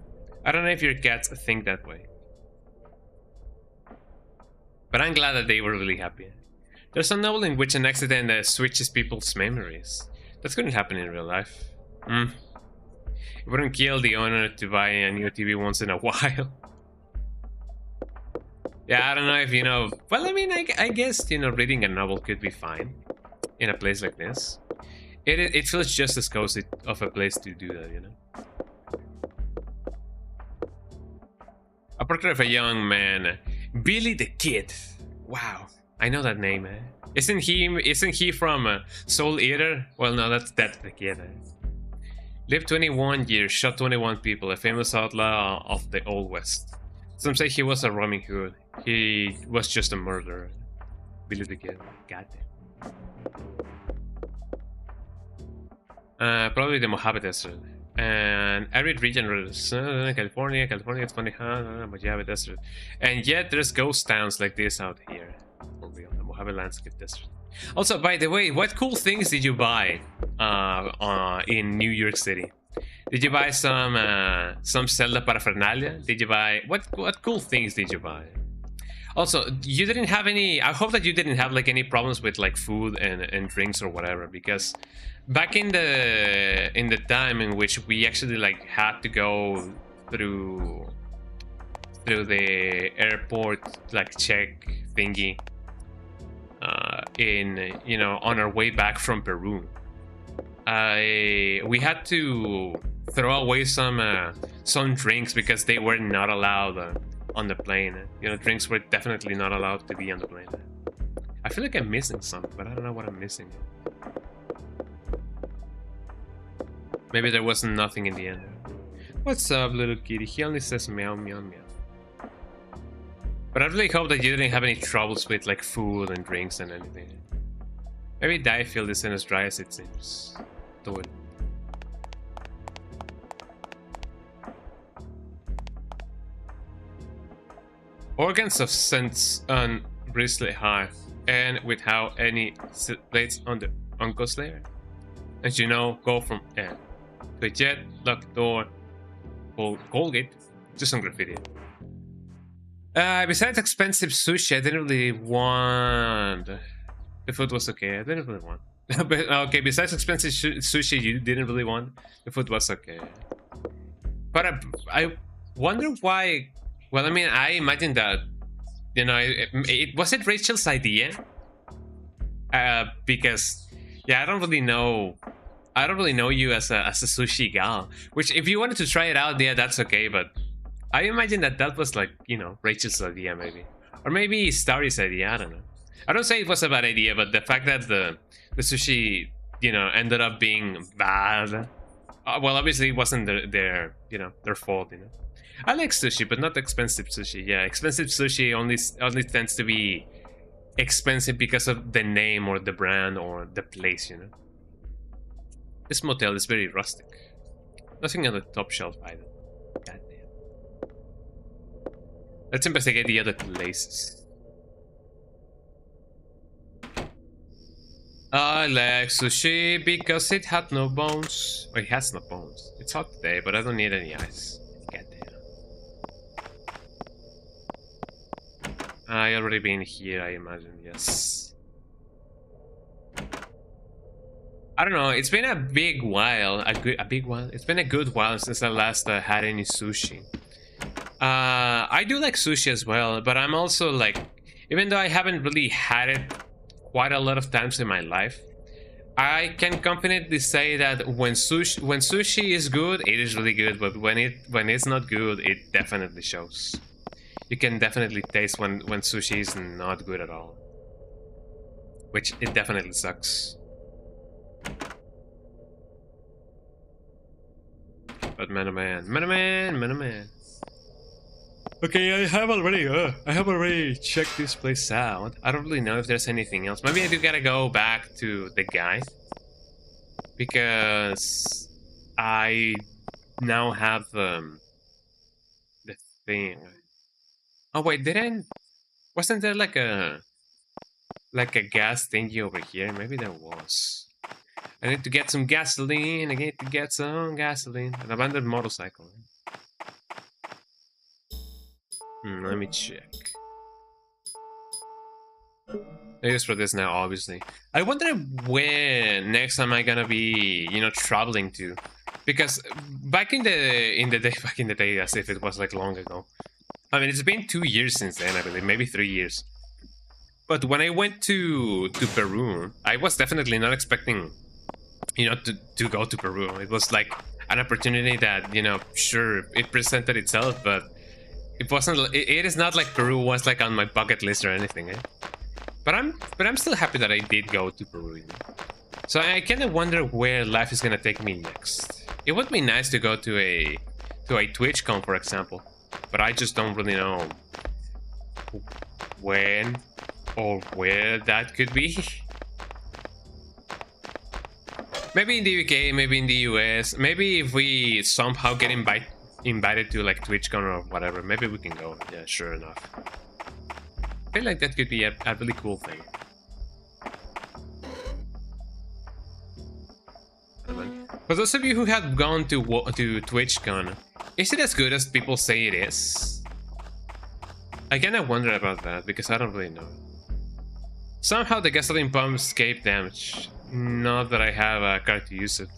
I don't know if your cats think that way. But I'm glad that they were really happy. There's a novel in which an accident switches people's memories. That couldn't happen in real life. It wouldn't kill the owner to buy a new TV once in a while. Yeah, I don't know if you know... Well, I mean, I guess, you know, reading a novel could be fine in a place like this. It feels just as cozy of a place to do that, you know? A portrait of a young man. Billy the Kid. Wow. I know that name, eh? Isn't he from Soul Eater? Well, no, that's the kid. Lived 21 years, shot 21 people, a famous outlaw of the Old West. Some say he was a Robin Hood. He was just a murderer. Billy the Kid. Goddamn. Probably the Mojave Desert. And arid region, California, it's funny, huh? Mojave Desert. And yet there's ghost towns like this out here. For real, the Mojave Landscape Desert. Also, by the way, what cool things did you buy in New York City? Did you buy some Zelda paraphernalia? Did you buy what cool things did you buy? Also, you didn't have any. I hope that you didn't have like any problems with like food and drinks or whatever, because back in the time in which we actually like had to go through the airport like check thingy in, you know, on our way back from Peru, we had to throw away some drinks because they were not allowed on the plane. You know, drinks were definitely not allowed to be on the plane. I feel like I'm missing some, but I don't know what I'm missing. Maybe there was nothing in the end. What's up, little kitty? He only says meow, meow, meow. But I really hope that you didn't have any troubles with like food and drinks and anything. Maybe dye field isn't as dry as it seems. Do it. Organs of sense on bristly high, and without any plates on the uncle's layer. As you know, go from to a jet, locked door, Colgate, just some graffiti. Besides expensive sushi, I didn't really want. The food was okay. I didn't really want. But okay, besides expensive sushi, you didn't really want. The food was okay. But I wonder why. Well, I mean, I imagine that, you know, was it Rachel's idea? Because yeah, I don't really know you as a sushi gal. Which, if you wanted to try it out, yeah, that's okay. But I imagine that was like, you know, Rachel's idea maybe, or maybe Starry's idea. I don't know. I don't say it was a bad idea, but the fact that the sushi, you know, ended up being bad. Well, obviously it wasn't their fault, you know. I like sushi, but not expensive sushi. Yeah, expensive sushi only tends to be expensive because of the name or the brand or the place, you know. This motel is very rustic. Nothing on the top shelf either. Goddamn. Let's investigate the other places. I like sushi because it had no bones. Or it has no bones. It's hot today, but I don't need any ice. I already been here, I imagine, yes. I don't know, it's been a big while, it's been a good while since I last had any sushi. I do like sushi as well, but I'm also like, Even though I haven't really had it quite a lot of times in my life, I can confidently say that when sushi is good, it is really good. But when it's not good, it definitely shows. You can definitely taste when sushi is not good at all, which it definitely sucks. But man. Okay, I have already checked this place out. I don't really know if there's anything else. Maybe I do gotta go back to the guide, because I now have the thing. Oh wait, wasn't there like a gas thingy over here? Maybe there was. I need to get some gasoline. An abandoned motorcycle. Let me check. I use for this now, obviously. I wonder where next am I gonna be, traveling to, because back in the day, as if it was like long ago. I mean, it's been 2 years since then, I believe, maybe 3 years. But when I went to Peru, I was definitely not expecting, to go to Peru. It was like an opportunity that, sure, it presented itself, but it wasn't. It is not like Peru was like on my bucket list or anything, eh? But I'm still happy that I did go to Peru. So I kind of wonder where life is gonna take me next. It would be nice to go to a TwitchCon, for example, but I just don't really know when or where that could be. Maybe in the UK, maybe in the US, maybe if we somehow get invited to like TwitchCon or whatever, maybe we can go. Yeah, sure enough. I feel like that could be a really cool thing. For those of you who have gone to TwitchCon, is it as good as people say it is? I kinda wonder about that, because I don't really know. Somehow the gasoline pump escaped damage. Not that I have a card to use it.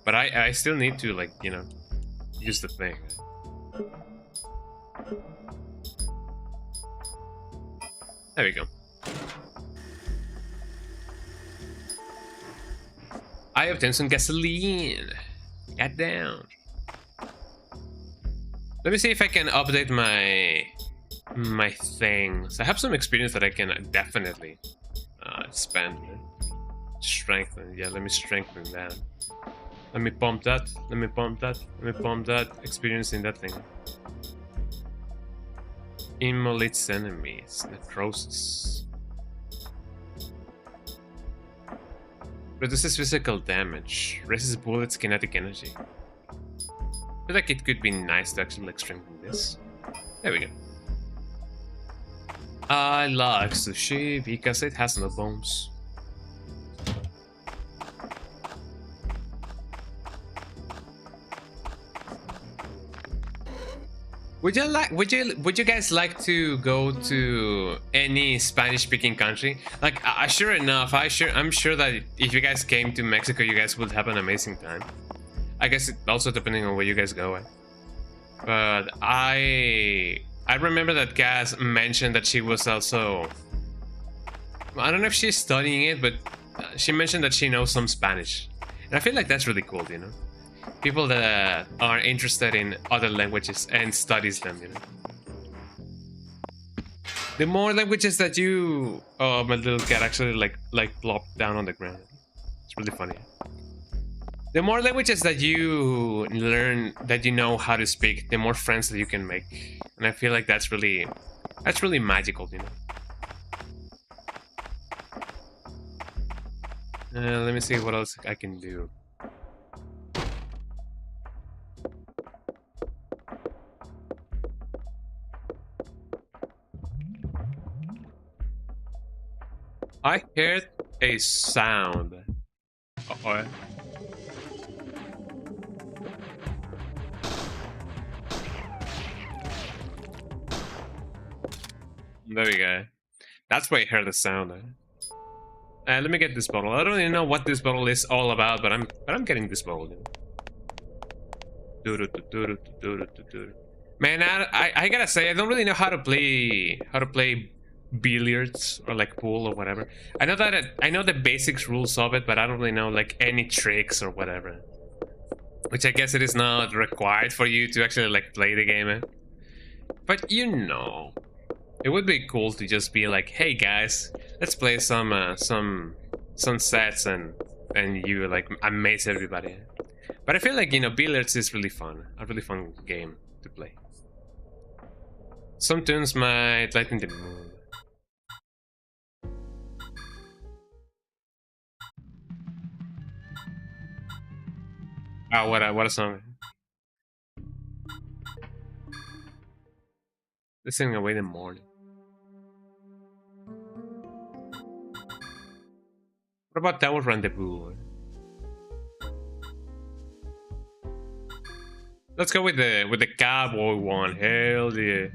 But I still need to, like, use the thing. There we go. I obtained some gasoline. God damn. Let me see if I can update my things. I have some experience that I can definitely spend. Strengthen. Yeah, let me strengthen that. Let me pump that. Let me pump that. Experience in that thing. Immolates enemies. Necrosis. Reduces physical damage. Raises bullets' kinetic energy. I feel like it could be nice to actually strengthen this. There we go. I like sushi because it has no bones. Would you guys like to go to any Spanish-speaking country? Like, sure enough, I'm sure that if you guys came to Mexico, you guys would have an amazing time. I guess it also depending on where you guys go. But I remember that Gaz mentioned that she was also. I don't know if she's studying it, but she mentioned that she knows some Spanish, and I feel like that's really cool, People that are interested in other languages and studies them, The more languages that you... Oh, my little cat actually like plopped down on the ground. It's really funny. The more languages that you learn, that you know how to speak, the more friends that you can make. And I feel like that's really magical, Let me see what else I can do. I heard a sound. Uh-oh. There we go. That's why I heard the sound. Let me get this bottle. I don't even know what this bottle is all about, but I'm getting this bottle. Man, I gotta say, I don't really know how to play billiards or like pool or whatever. I know that I know the basics rules of it, but I don't really know like any tricks or whatever. Which I guess it is not required for you to actually like play the game. But you know, it would be cool to just be like, hey guys, let's play some sets and you like amaze everybody. But I feel like, you know, billiards is really fun, a really fun game to play. Some tunes might lighten the mood. Oh, what a song. Listening away the morning. What about Tower Rendezvous? Let's go with the cowboy one. Hell yeah.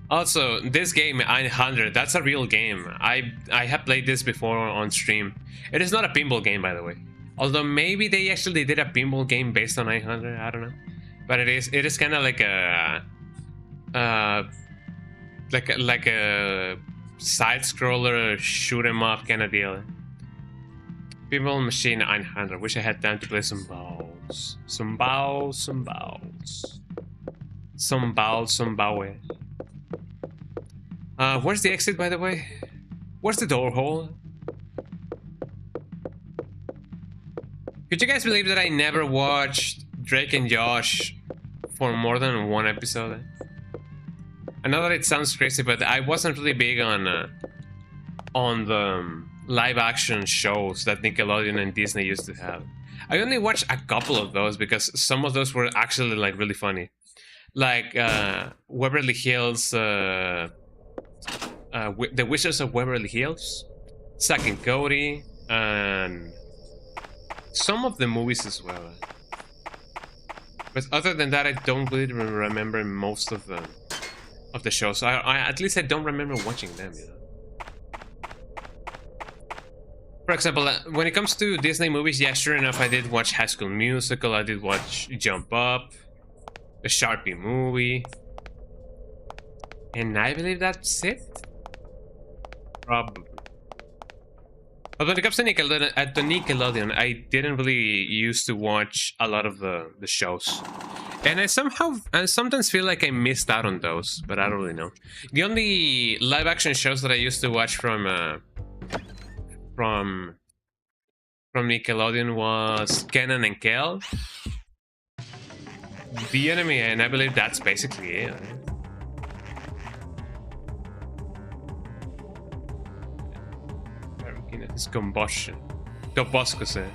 Also, this game 100, that's a real game. I have played this before on stream. It is not a pinball game, by the way. Although maybe they actually did a pinball game based on 900, I don't know. But it is kind of like a like a side scroller shoot 'em up kind of deal. Pinball machine 900. Wish I had time to play some balls. Some balls, some balls. Some balls, some balls. Where's the exit, by the way? Where's the door hole? Could you guys believe that I never watched Drake and Josh for more than one episode? I know that it sounds crazy, but I wasn't really big on the live-action shows that Nickelodeon and Disney used to have. I only watched a couple of those because some of those were actually like really funny, like Waverly Hills. The Wizards of Waverly Hills, Zack and Cody, and some of the movies as well. But other than that, I don't really remember most of the shows. I at least I don't remember watching them. You know? For example, when it comes to Disney movies, yeah, sure enough, I did watch High School Musical. I did watch Jump Up, the Sharpie movie, and I believe that's it. Probably. But when it comes to Nickelodeon, I didn't really used to watch a lot of the shows. And I sometimes feel like I missed out on those, but I don't really know. The only live action shows that I used to watch from Nickelodeon was Kenan and Kel, The Enemy, and I believe that's basically it. Right? It's combustion. Tobosco se.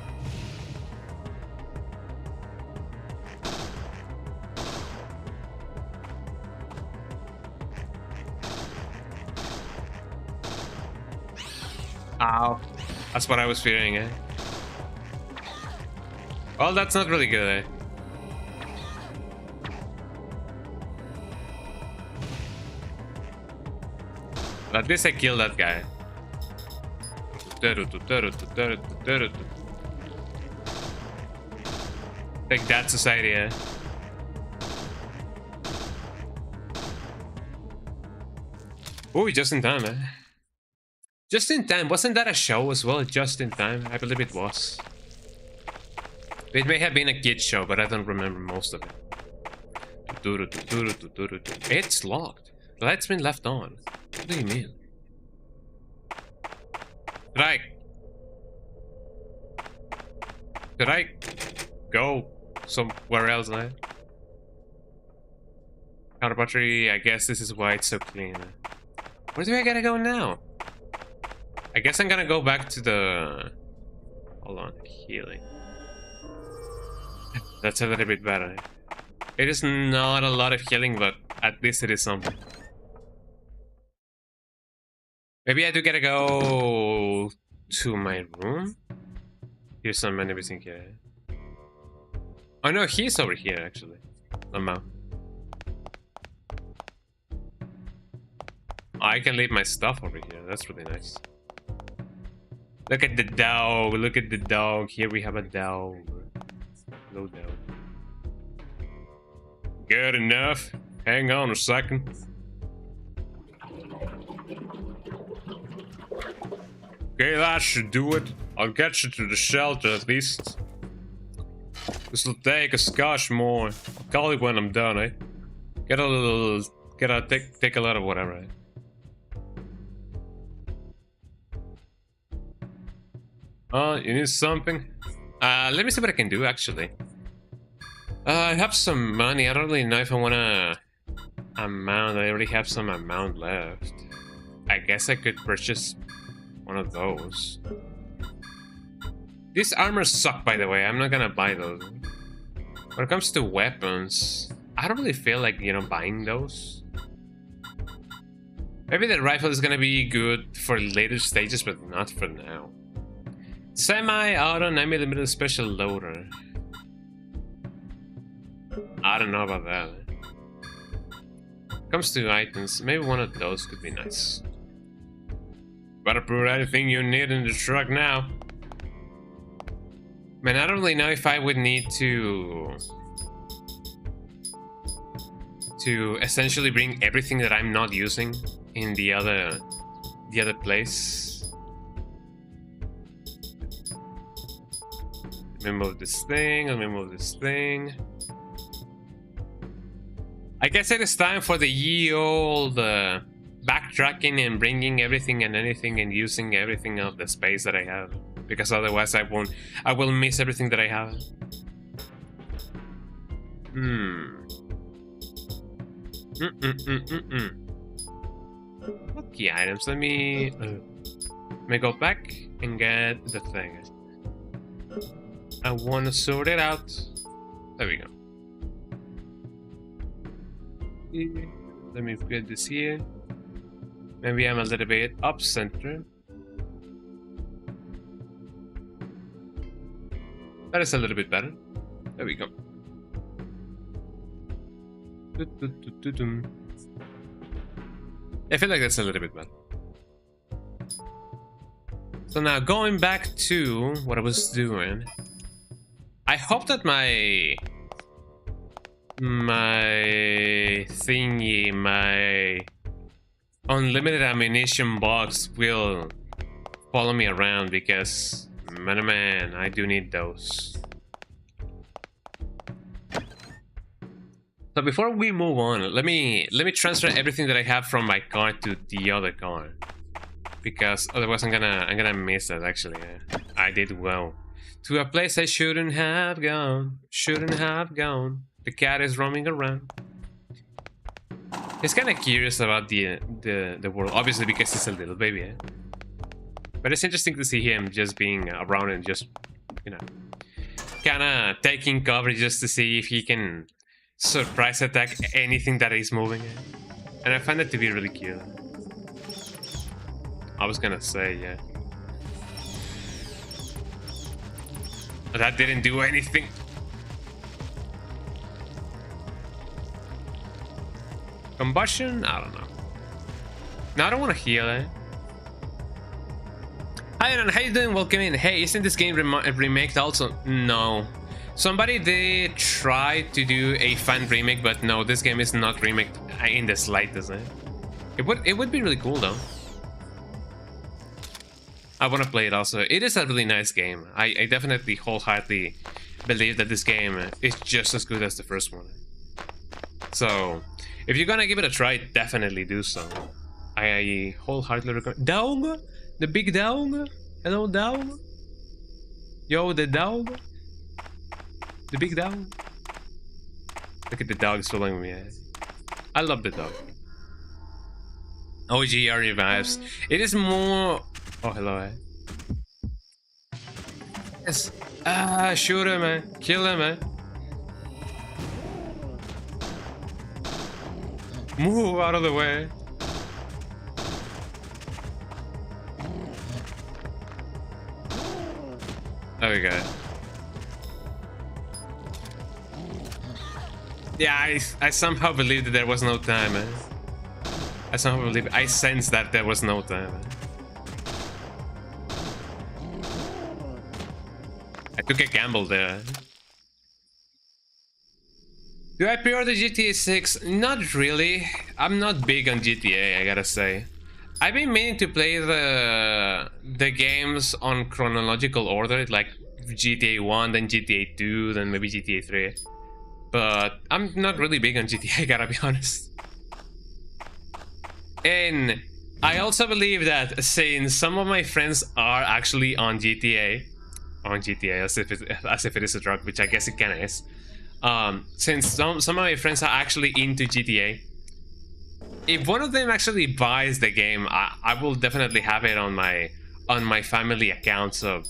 Ow. That's what I was fearing, eh? Well, that's not really good, eh? At least I killed that guy. Take that, society, eh? Oh, just in time, eh? Just in time. Wasn't that a show as well? Just in time? I believe it was. It may have been a kid show, but I don't remember most of it. It's locked. The light's been left on. What do you mean? Did I go somewhere else now? Counter battery, I guess this is why it's so clean. Where do I gotta go now? I guess I'm gonna go back to the... Hold on, healing. That's a little bit better. It is not a lot of healing, but at least it is something. Maybe I do gotta go to my room? Here's some enemies in here. Oh no, he's over here actually. Somehow. I can leave my stuff over here. That's really nice. Look at the dog. Look at the dog. Here we have a dog. Hello, dog. Good enough. Hang on a second. Okay, that should do it. I'll get you to the shelter at least. This'll take a scotch more. I'll call you when I'm done, eh? Take a lot of whatever, eh? Oh, you need something? Let me see what I can do, actually. I have some money. I don't really know if I wanna amount. I already have some amount left. I guess I could purchase one of those. These armors suck, by the way. I'm not gonna buy those. When it comes to weapons, I don't really feel like, you know, buying those. Maybe the rifle is gonna be good for later stages, but not for now. Semi-auto 9mm special loader. I don't know about that. Comes to items, maybe one of those could be nice. Better put anything you need in the truck now. Man, I don't really know if I would need to essentially bring everything that I'm not using in the other place. Let me move this thing, let me move this thing. I guess it is time for the ye old backtracking and bringing everything and anything and using everything of the space that I have, because otherwise I will miss everything that I have. Okay, items. Let me go back and get the thing. I want to sort it out. There we go. Let me get this here. Maybe I'm a little bit up center. That is a little bit better. There we go. I feel like that's a little bit better. So now going back to what I was doing, I hope that my unlimited ammunition box will follow me around, because man, I do need those. So before we move on, let me transfer everything that I have from my car to the other car, because otherwise I'm gonna miss that. Actually, I did well. To a place I shouldn't have gone. The cat is roaming around. He's kind of curious about the world, obviously, because he's a little baby, eh? But it's interesting to see him just being around and just, you know, kind of taking cover just to see if he can surprise attack anything that is moving. And I find that to be really cute. I was gonna say, yeah. But that didn't do anything. Combustion? I don't know. No, I don't want to heal, eh? Hi, Aaron, how you doing? Welcome in. Hey, isn't this game remaked also? No. Somebody did try to do a fan remake, but no, this game is not remake in the slightest, eh? It would be really cool, though. I want to play it also. It is a really nice game. I definitely wholeheartedly believe that this game is just as good as the first one. So, if you're gonna give it a try, definitely do so. I wholeheartedly recommend. Dog? The big dog? Hello, dog? Yo, the dog? The big dog? Look at the dog following me. I love the dog. OG revives. It is more... Oh, hello, eh? Yes. Ah, shoot him, man. Kill him, man. Move out of the way. There we go. Yeah, I somehow believed that there was no time, man. I sensed that there was no time, man. I took a gamble there. Do I pre-order GTA 6? Not really. I'm not big on GTA, I gotta say. I've been meaning to play the games on chronological order, like GTA 1, then GTA 2, then maybe GTA 3. But I'm not really big on GTA, gotta be honest. And I also believe that since some of my friends are actually on GTA, as if it is a drug, which I guess it kinda is. Since some of my friends are actually into GTA, if one of them actually buys the game, I will definitely have it on my family account. So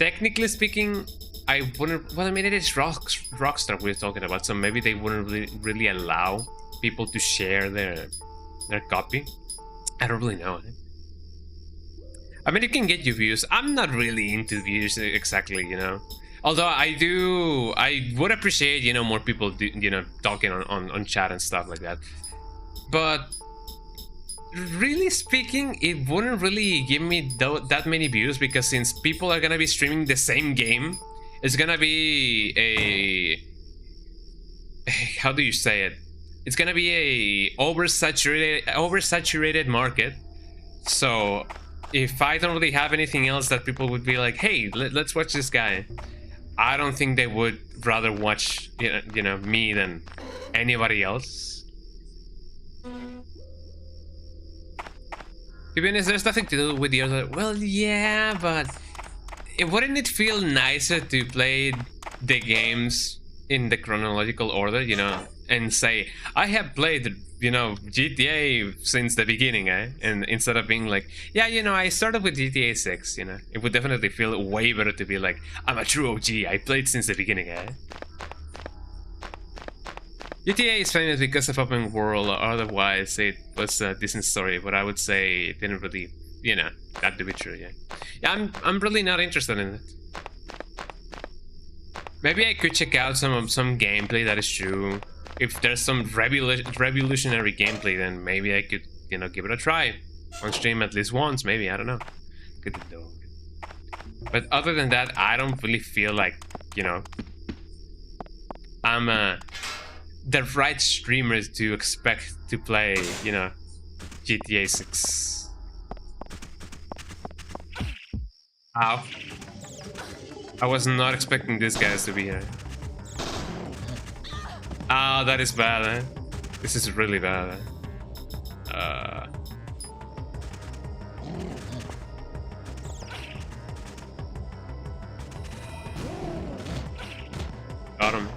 technically speaking, I wouldn't. Well, I mean, it is Rockstar we're talking about, so maybe they wouldn't really allow people to share their copy. I don't really know. I mean, it can get you views. I'm not really into views exactly, you know. Although I would appreciate, you know, more people, talking on chat and stuff like that. But really speaking, it wouldn't really give me that many views, because since people are gonna be streaming the same game, it's gonna be how do you say it? It's gonna be a oversaturated market. So if I don't really have anything else that people would be like, hey, let's watch this guy, I don't think they would rather watch, you know, me than anybody else. To be honest, there's nothing to do with the other. Well, yeah, but wouldn't it feel nicer to play the games in the chronological order, you know, and say, I have played, you know, GTA since the beginning, eh? And instead of being like, yeah, you know, I started with GTA 6, you know, it would definitely feel way better to be like, I'm a true OG, I played since the beginning, eh? GTA is famous because of open world, otherwise it was a decent story, but I would say it didn't really, you know, that to be true, yeah. Yeah, I'm really not interested in it. Maybe I could check out some gameplay, that is true. If there's some revolutionary gameplay, then maybe I could, you know, give it a try on stream at least once, maybe, I don't know. Good dog. But other than that, I don't really feel like, you know, I'm the right streamer to expect to play, you know, GTA 6. Ow. I was not expecting these guys to be here. Oh, that is bad, eh? This is really bad, eh? Got him.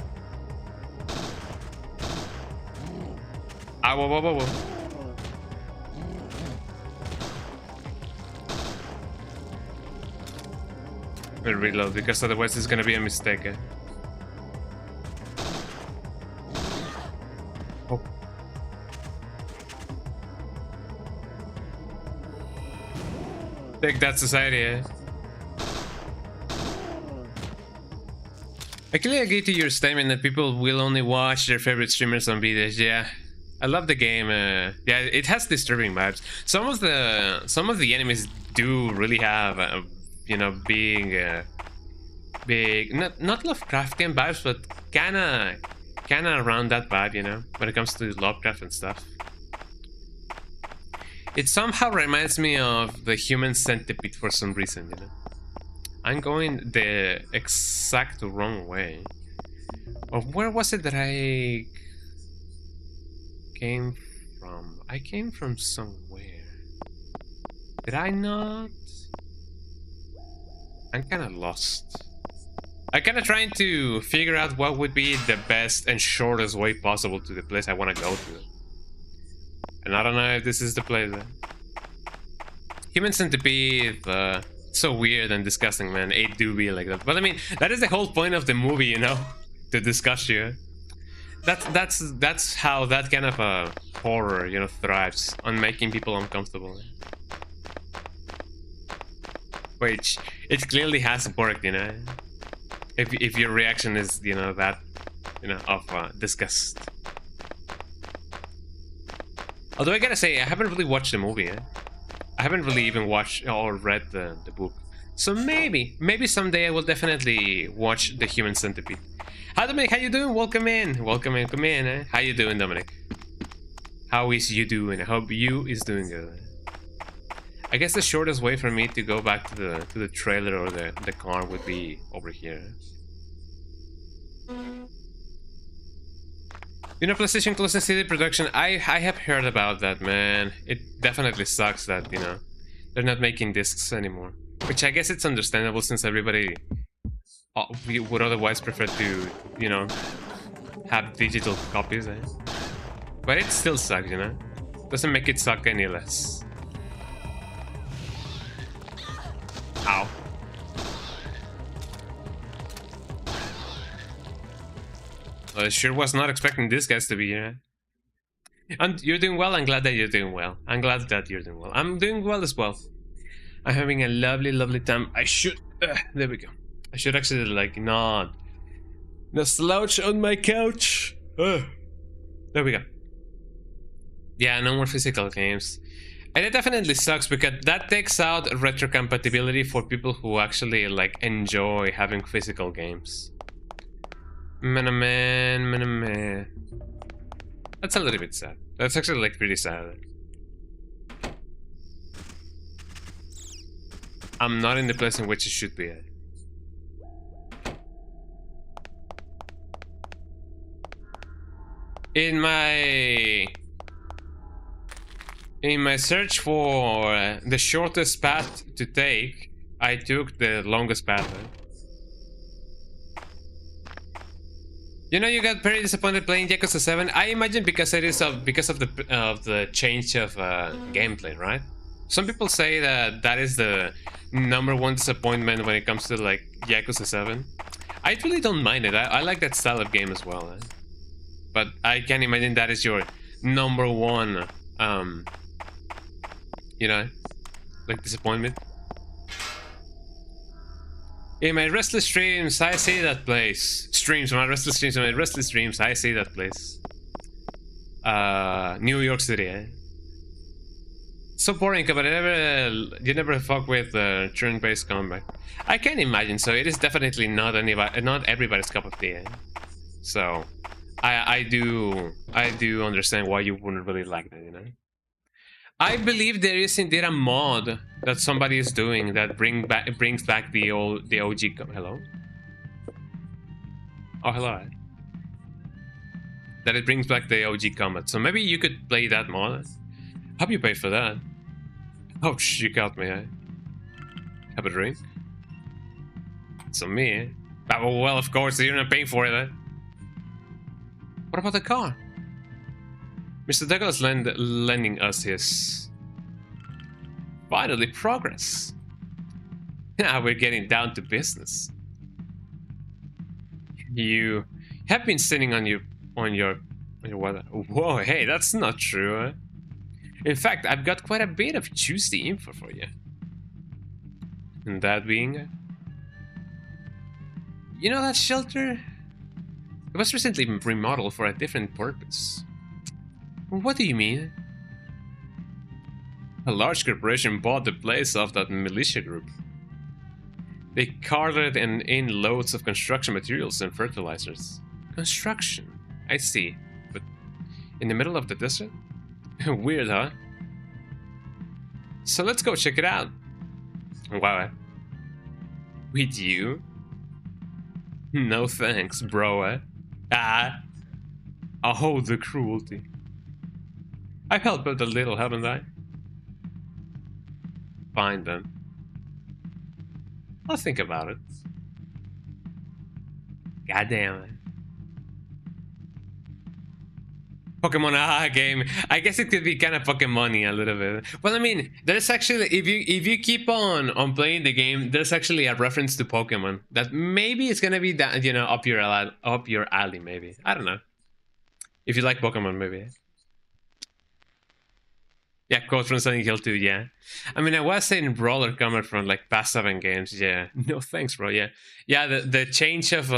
Ah, whoa. I'll reload, because otherwise it's gonna be a mistake, eh? Oh. Take that, society, eh? I clearly agree to your statement that people will only watch their favorite streamers on videos. Yeah, I love the game. Yeah, it has disturbing vibes. Some of the enemies do really have, you know, big not Lovecraftian vibes, but kinda around that vibe, you know, when it comes to Lovecraft and stuff. It somehow reminds me of the Human Centipede for some reason, you know. I'm going the exact wrong way. Or where was it that I came from? I came from somewhere. Did I not? I'm kind of lost. I'm kind of trying to figure out what would be the best and shortest way possible to the place I want to go to. And I don't know if this is the place. Human Centipede, so weird and disgusting, man. It do be like that. But I mean, that is the whole point of the movie, you know, to discuss you. That's how that kind of a horror, you know, thrives on making people uncomfortable. Which it clearly has worked, you know. If your reaction is, you know, that, you know, of disgust. Although I gotta say, I haven't really watched the movie, eh? I haven't really even watched or read the book. So maybe someday I will definitely watch The Human Centipede. Hi Dominic, how you doing? Welcome in. Welcome in. Come in. Eh? How you doing, Dominic? How is you doing? I hope you is doing good. I guess the shortest way for me to go back to the trailer or the car would be over here. You know, PlayStation closing CD production. I have heard about that, man. It definitely sucks that, you know, they're not making discs anymore. Which I guess it's understandable since everybody would otherwise prefer to, you know, have digital copies. Eh? But it still sucks, you know. Doesn't make it suck any less. Ow. I sure was not expecting these guys to be here. And you're doing well. I'm glad that you're doing well. I'm glad that you're doing well. I'm doing well as well. I'm having a lovely, lovely time. I should... there we go. I should actually, like, not slouch on my couch. There we go. Yeah, no more physical games. And it definitely sucks because that takes out retrocompatibility for people who actually, like, enjoy having physical games. Man. That's a little bit sad. That's actually, like, pretty sad. I'm not in the place in which it should be at. In my search for the shortest path to take, I took the longest path. You know, you got very disappointed playing Yakuza 7. I imagine because it is because of the change of gameplay, right? Some people say that is the #1 disappointment when it comes to like Yakuza 7. I really don't mind it. I like that style of game as well. Eh? But I can imagine that is your #1, you know, like disappointment. In my restless streams, I see that place. My restless streams, I see that place. New York City, eh? So boring, but you never fuck with turn-based combat. I can imagine, so it is definitely not everybody's cup of tea. Eh? So, I do understand why you wouldn't really like that, you know. I believe there is indeed a mod that somebody is doing that brings back the OG. Hello. Oh, hello. That it brings back the OG combat. So maybe you could play that mod. Hope you pay for that. Oh, you got me. Eh? Have a drink. It's on me. Eh? Oh, well, of course you're not paying for it. Eh? What about the car? Mr. Douglas lending us his... Finally, progress. Now we're getting down to business. You have been sitting on your what? Whoa, hey, that's not true. Eh? In fact, I've got quite a bit of juicy info for you. And that being... You know that shelter? It was recently remodeled for a different purpose. What do you mean? A large corporation bought the place of that militia group. They carted in loads of construction materials and fertilizers. Construction? I see. But in the middle of the desert? Weird, huh? So let's go check it out. Wow. With you? No thanks, bro. Eh? Oh, the cruelty. I've helped but a little, haven't I? Fine then. I'll think about it. God damn it. Pokemon game. I guess it could be kind of Pokemon-y a little bit. Well, I mean, there's actually if you keep on playing the game, there's actually a reference to Pokemon that maybe it's gonna be that, you know, up your alley maybe. I don't know. If you like Pokemon, maybe. Yeah, quote from Silent Hill 2, yeah. I mean, I was saying brawler coming from like past 7 games, yeah. No thanks, bro, yeah. Yeah, the change of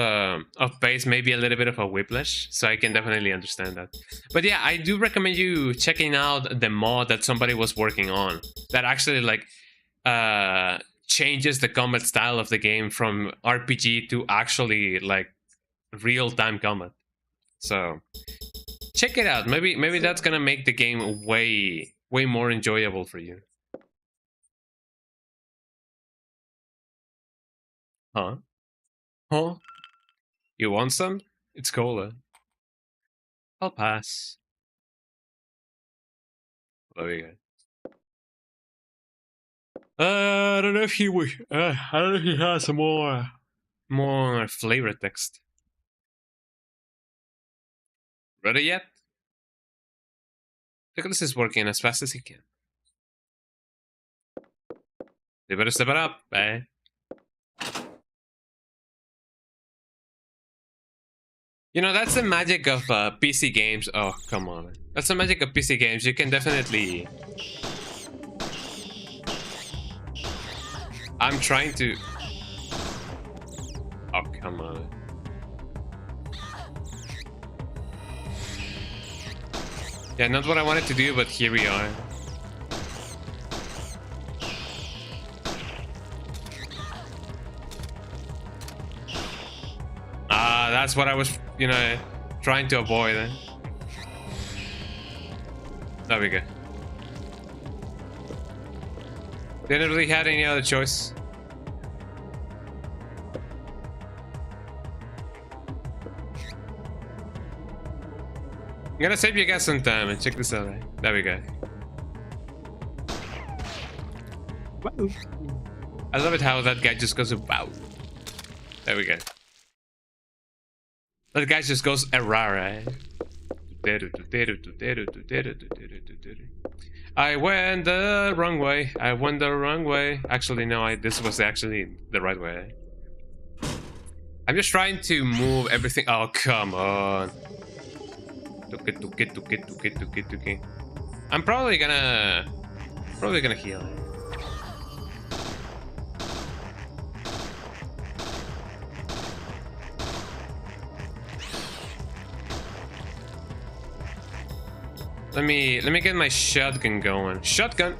pace may be a little bit of a whiplash, so I can definitely understand that. But yeah, I do recommend you checking out the mod that somebody was working on. That actually like changes the combat style of the game from RPG to actually like real-time combat. So check it out. Maybe that's gonna make the game way more enjoyable for you. Huh? Huh? You want some? It's cola. I'll pass. There we go. I don't know if he I don't know if he has some more flavor text. Ready yet? Nicholas is working as fast as he can. They better step it up, eh? You know, that's the magic of PC games. Oh, come on. That's the magic of PC games. You can definitely... I'm trying to... Oh, come on. Yeah, not what I wanted to do, but here we are. That's what I was, you know, trying to avoid. There we go. Didn't really have any other choice. I'm gonna save you guys some time and check this out. Right? There we go. Wow. I love it how that guy just goes wow. There we go. That guy just goes errara. I went the wrong way. I went the wrong way. Actually, no, this was actually the right way. I'm just trying to move everything. Oh, come on. I'm probably gonna heal. Let me get my shotgun going. Shotgun.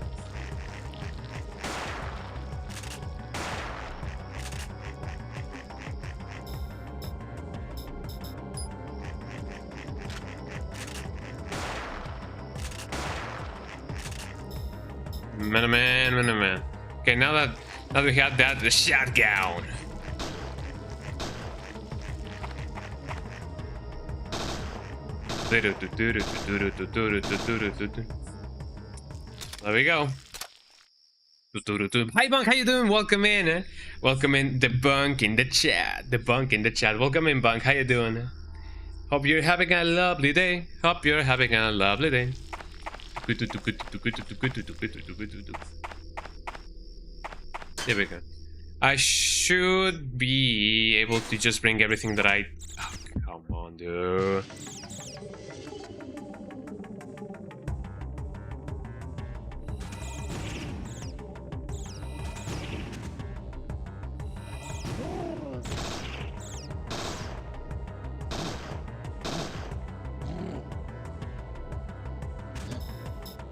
Man. Okay, now that we have that, the shotgun. There we go. Hi Bunk, how you doing? Welcome in. Welcome in the Bunk in the chat. The Bunk in the chat. Welcome in, Bunk. How you doing? Hope you're having a lovely day. Hope you're having a lovely day. There we go. I should be able to just bring everything that I... Oh, come on, dude.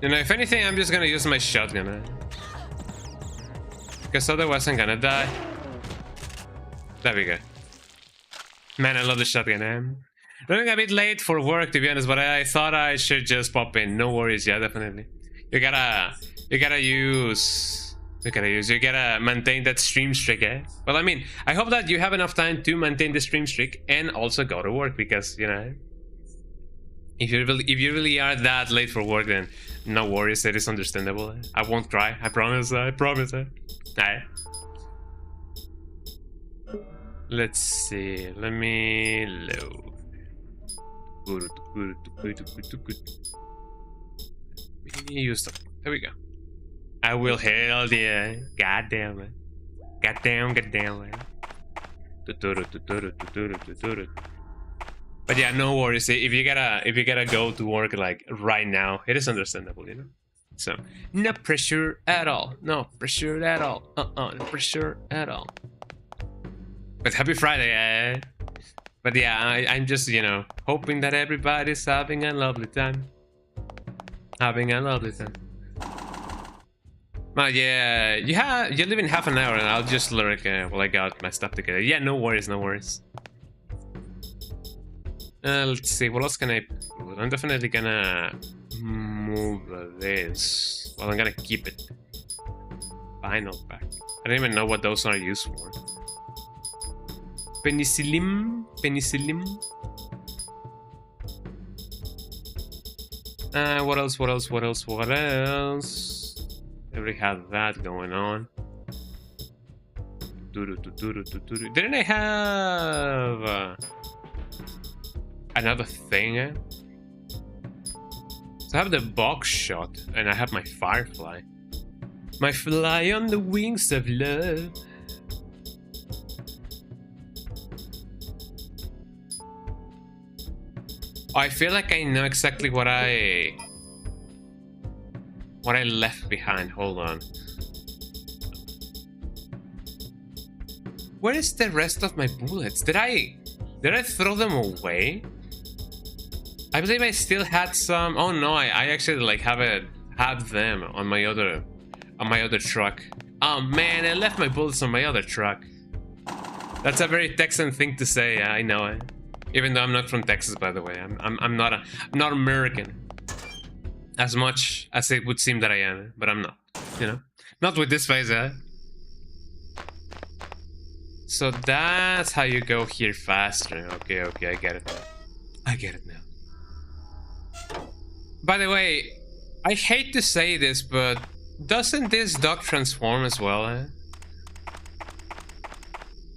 You know, if anything, I'm just gonna use my shotgun. Because otherwise I'm gonna die. There we go. Man, I love the shotgun, Running a bit late for work, to be honest, but I thought I should just pop in. No worries, yeah, definitely. You gotta maintain that stream streak, eh? Well, I mean, I hope that you have enough time to maintain the stream streak and also go to work, because, you know, if you really are that late for work, then no worries, it is understandable. I won't cry, I promise. Alright. Let's see, let me load. Use them. There we go. I will hell yeah. Goddamn man. Goddamn man. But yeah, no worries. If you gotta go to work like right now, it is understandable, you know. So no pressure at all. No pressure at all. No pressure at all. But happy Friday, eh? But yeah, I'm just, you know, hoping that everybody's having a lovely time. Well, yeah, you live in half an hour, and I'll just lurk while I got my stuff together. Yeah, no worries. Let's see, what else can I put? I'm definitely gonna move this. Well, I'm gonna keep it. Final pack. I don't even know what those are used for. Penicillin. What else? I already had that going on. Didn't I have another thing? So I have the box shot, and I have my firefly. My fly on the wings of love. I feel like I know exactly what I left behind. Hold on. Where is the rest of my bullets? Did I throw them away? I believe I still had some. Oh no, I actually like have them on my other truck. Oh man, I left my bullets on my other truck. That's a very Texan thing to say. I know it. Even though I'm not from Texas, by the way. I'm not American. As much as it would seem that I am, but I'm not. You know, not with this face, eh? So that's how you go here faster. Okay, I get it now. I get it now. By the way, I hate to say this, but doesn't this dog transform as well, eh?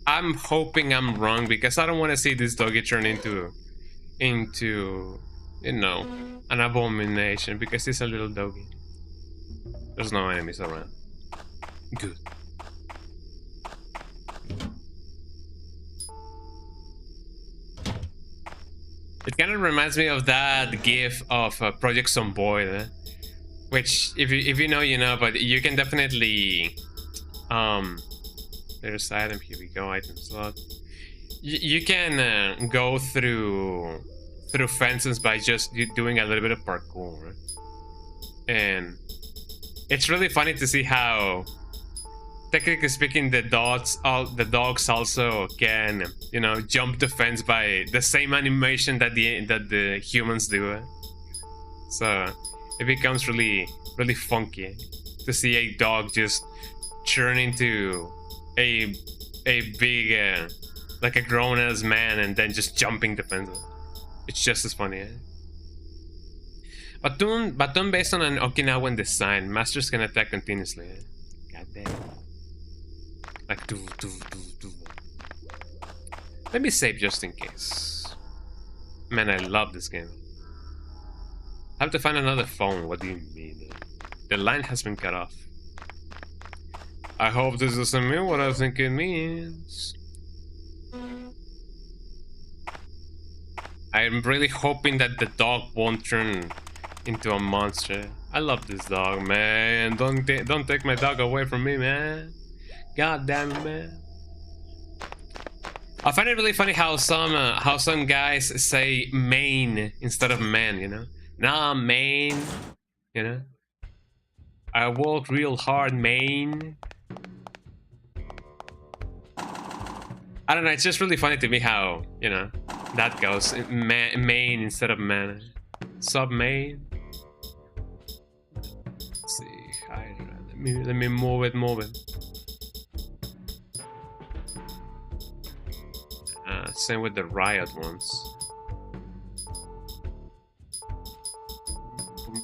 I'm hoping I'm wrong because I don't want to see this doggy turn into, you know, an abomination because it's a little doggy. There's no enemies around. Good. It kind of reminds me of that GIF of Project Zomboid, which, if you know, you know, but you can definitely, there's item, here we go, item slot. You can go through fences by just doing a little bit of parkour, and it's really funny to see how, technically speaking, the dogs also can, you know, jump the fence by the same animation that the humans do. So it becomes really funky to see a dog just turn into a big like a grown-ass man and then just jumping the fence. It's just as funny. Baton based on an Okinawan design. Masters can attack continuously. God damn. Like do. Let me save just in case. Man, I love this game. I have to find another phone. What do you mean? The line has been cut off. I hope this doesn't mean what I think it means. I'm really hoping that the dog won't turn into a monster. I love this dog, man. Don't take my dog away from me, man. God damn it, man. I find it really funny how some guys say main instead of man, you know? Nah, main, you know? I work real hard, main. I don't know, it's just really funny to me how, you know, that goes. Main instead of man. Sub main. Let's see. Let me move it. Same with the riot ones.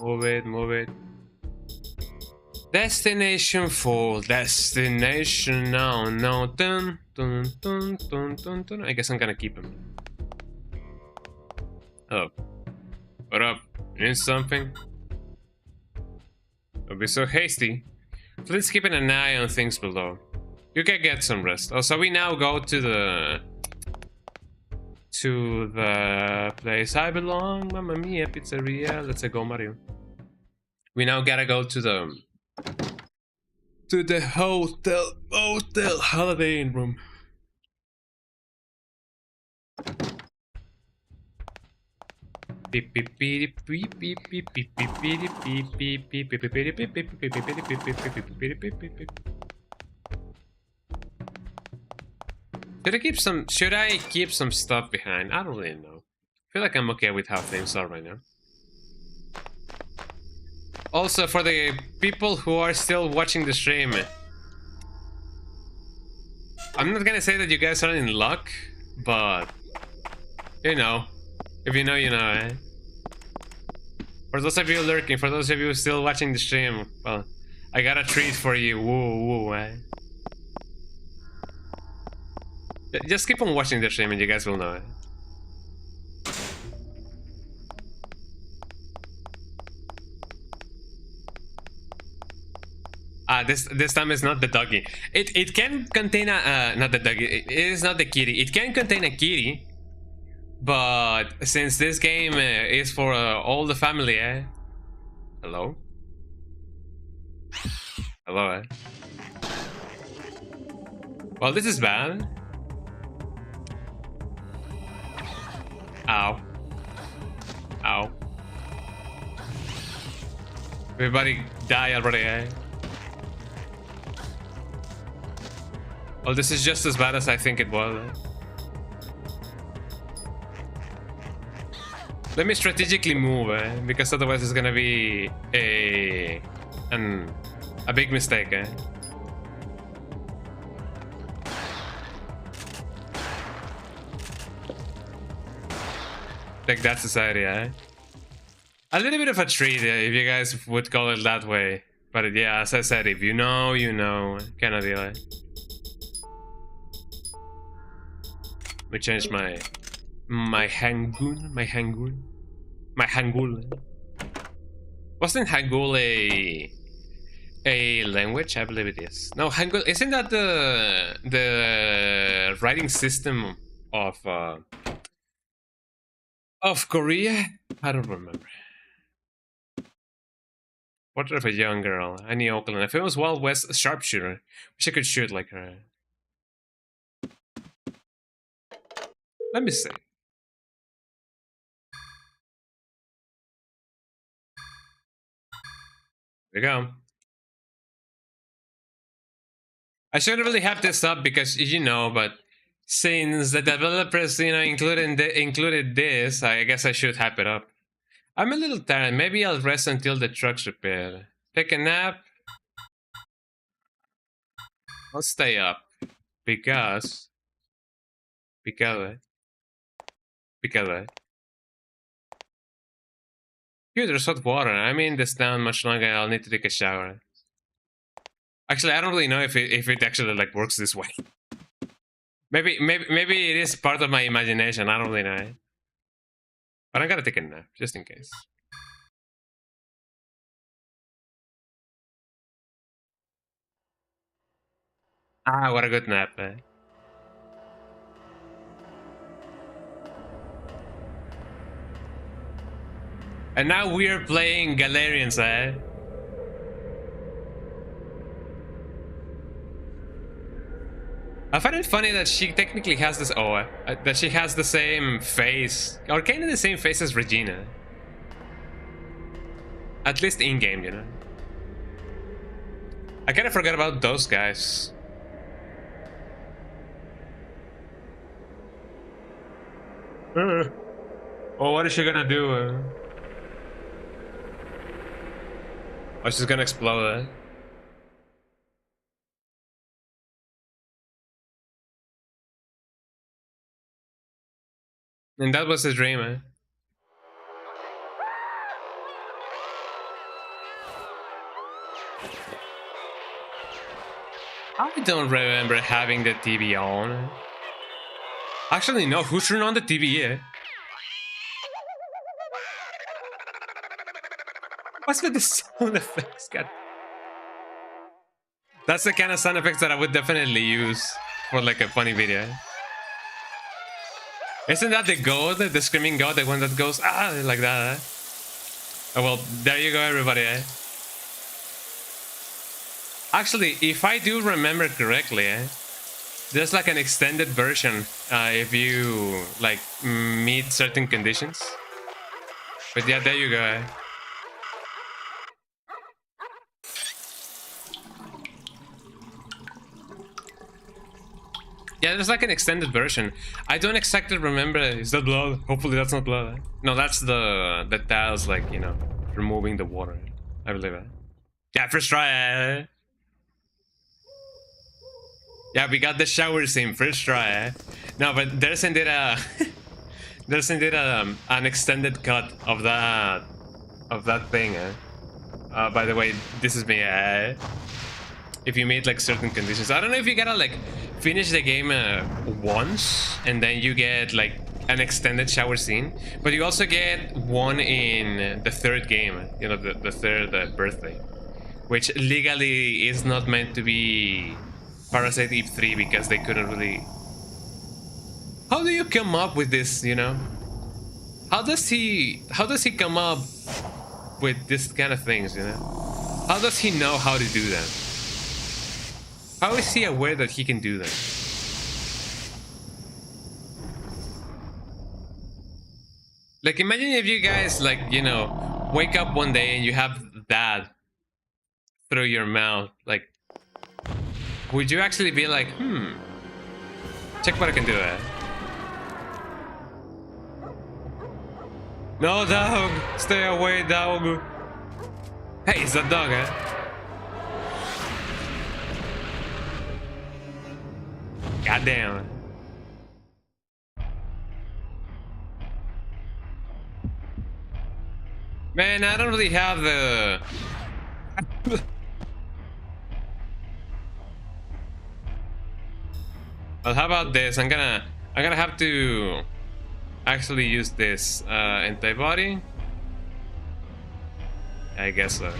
Move it. Destination full. Destination now. No. Dun. I guess I'm gonna keep him. Oh. What up? You need something? Don't be so hasty. Please keeping an eye on things below. You can get some rest. Oh, so we now go to the place I belong. Mamma mia, pizzeria. Let's go, Mario. We now gotta go to the hotel Holiday Inn room. Should I keep some stuff behind? I don't really know. feel like I'm okay with how things are right now. Also, for the people who are still watching the stream, I'm not gonna say that you guys are in luck, but you know, if you know, you know, eh? For those of you lurking, for those of you still watching the stream, well, I got a treat for you. Woo, woo, eh? Just keep on watching the stream and you guys will know it. This time it's not the doggy. It can contain a not the doggy. It is not the kitty. It can contain a kitty, but since this game is for all the family, eh? Hello. Hello, eh? Well, this is bad. Ow. Ow. Everybody die already, eh? Well, this is just as bad as I think it was. Let me strategically move, because otherwise it's gonna be a big mistake. Like that society, A little bit of a treat, if you guys would call it that way. But yeah, as I said, if you know, you know, kind of deal. Let me change my Hangul. Wasn't Hangul a language? I believe it is. No, Hangul isn't that the writing system of Korea? I don't remember. Portrait of a young girl, Annie Oakland, a famous Wild West sharpshooter. Wish I could shoot like her. Let me see. There we go. I shouldn't really have this up because you know, but since the developers, you know, included this, I guess I should hype it up. I'm a little tired. Maybe I'll rest until the truck's repaired. Take a nap. I'll stay up because. Dude, there's hot water. I'm in this town much longer. I'll need to take a shower. Actually, I don't really know if it actually like works this way. Maybe it is part of my imagination. I don't really know. But I gotta take a nap just in case. Ah, what a good nap, eh? And now we're playing Galarians, eh? I find it funny that she technically has this. That she has the same face, or kind of the same face as Regina. At least in game, you know. I kind of forgot about those guys. Oh, what is she gonna do? Oh, she's gonna explode. And that was his dream, eh? I don't remember having the TV on. Actually, no. Who turned on the TV, eh? What's with the sound effects? God. That's the kind of sound effects that I would definitely use for like a funny video. Isn't that the goat, the screaming goat, the one that goes like that? Eh? Oh well, there you go, everybody. Eh? Actually, if I do remember correctly, there's like an extended version if you like meet certain conditions. But yeah, there you go. Eh? Yeah, there's like an extended version. I don't exactly remember. Is that blood? Hopefully that's not blood. No, that's the tiles, like, you know, removing the water. I believe it. Yeah, first try. Yeah, we got the shower scene first try. No, but there's indeed a there's indeed an extended cut of that thing. By the way, this is me. If you made like certain conditions, I don't know if you gotta like finish the game once and then you get like an extended shower scene, but you also get one in the third game, you know, the third birthday, which legally is not meant to be Parasite Eve 3 because they couldn't really. How do you come up with this, you know? How does he come up with this kind of things, you know? How does he know how to do that? How is he aware that he can do that? Like, imagine if you guys, like, you know, wake up one day and you have that through your mouth. Like, would you actually be like, check what I can do, No, dog! Stay away, dog! Hey, it's that dog, Goddamn. Man, I don't really have the... Well, how about this? I'm gonna have to actually use this antibody. I guess so.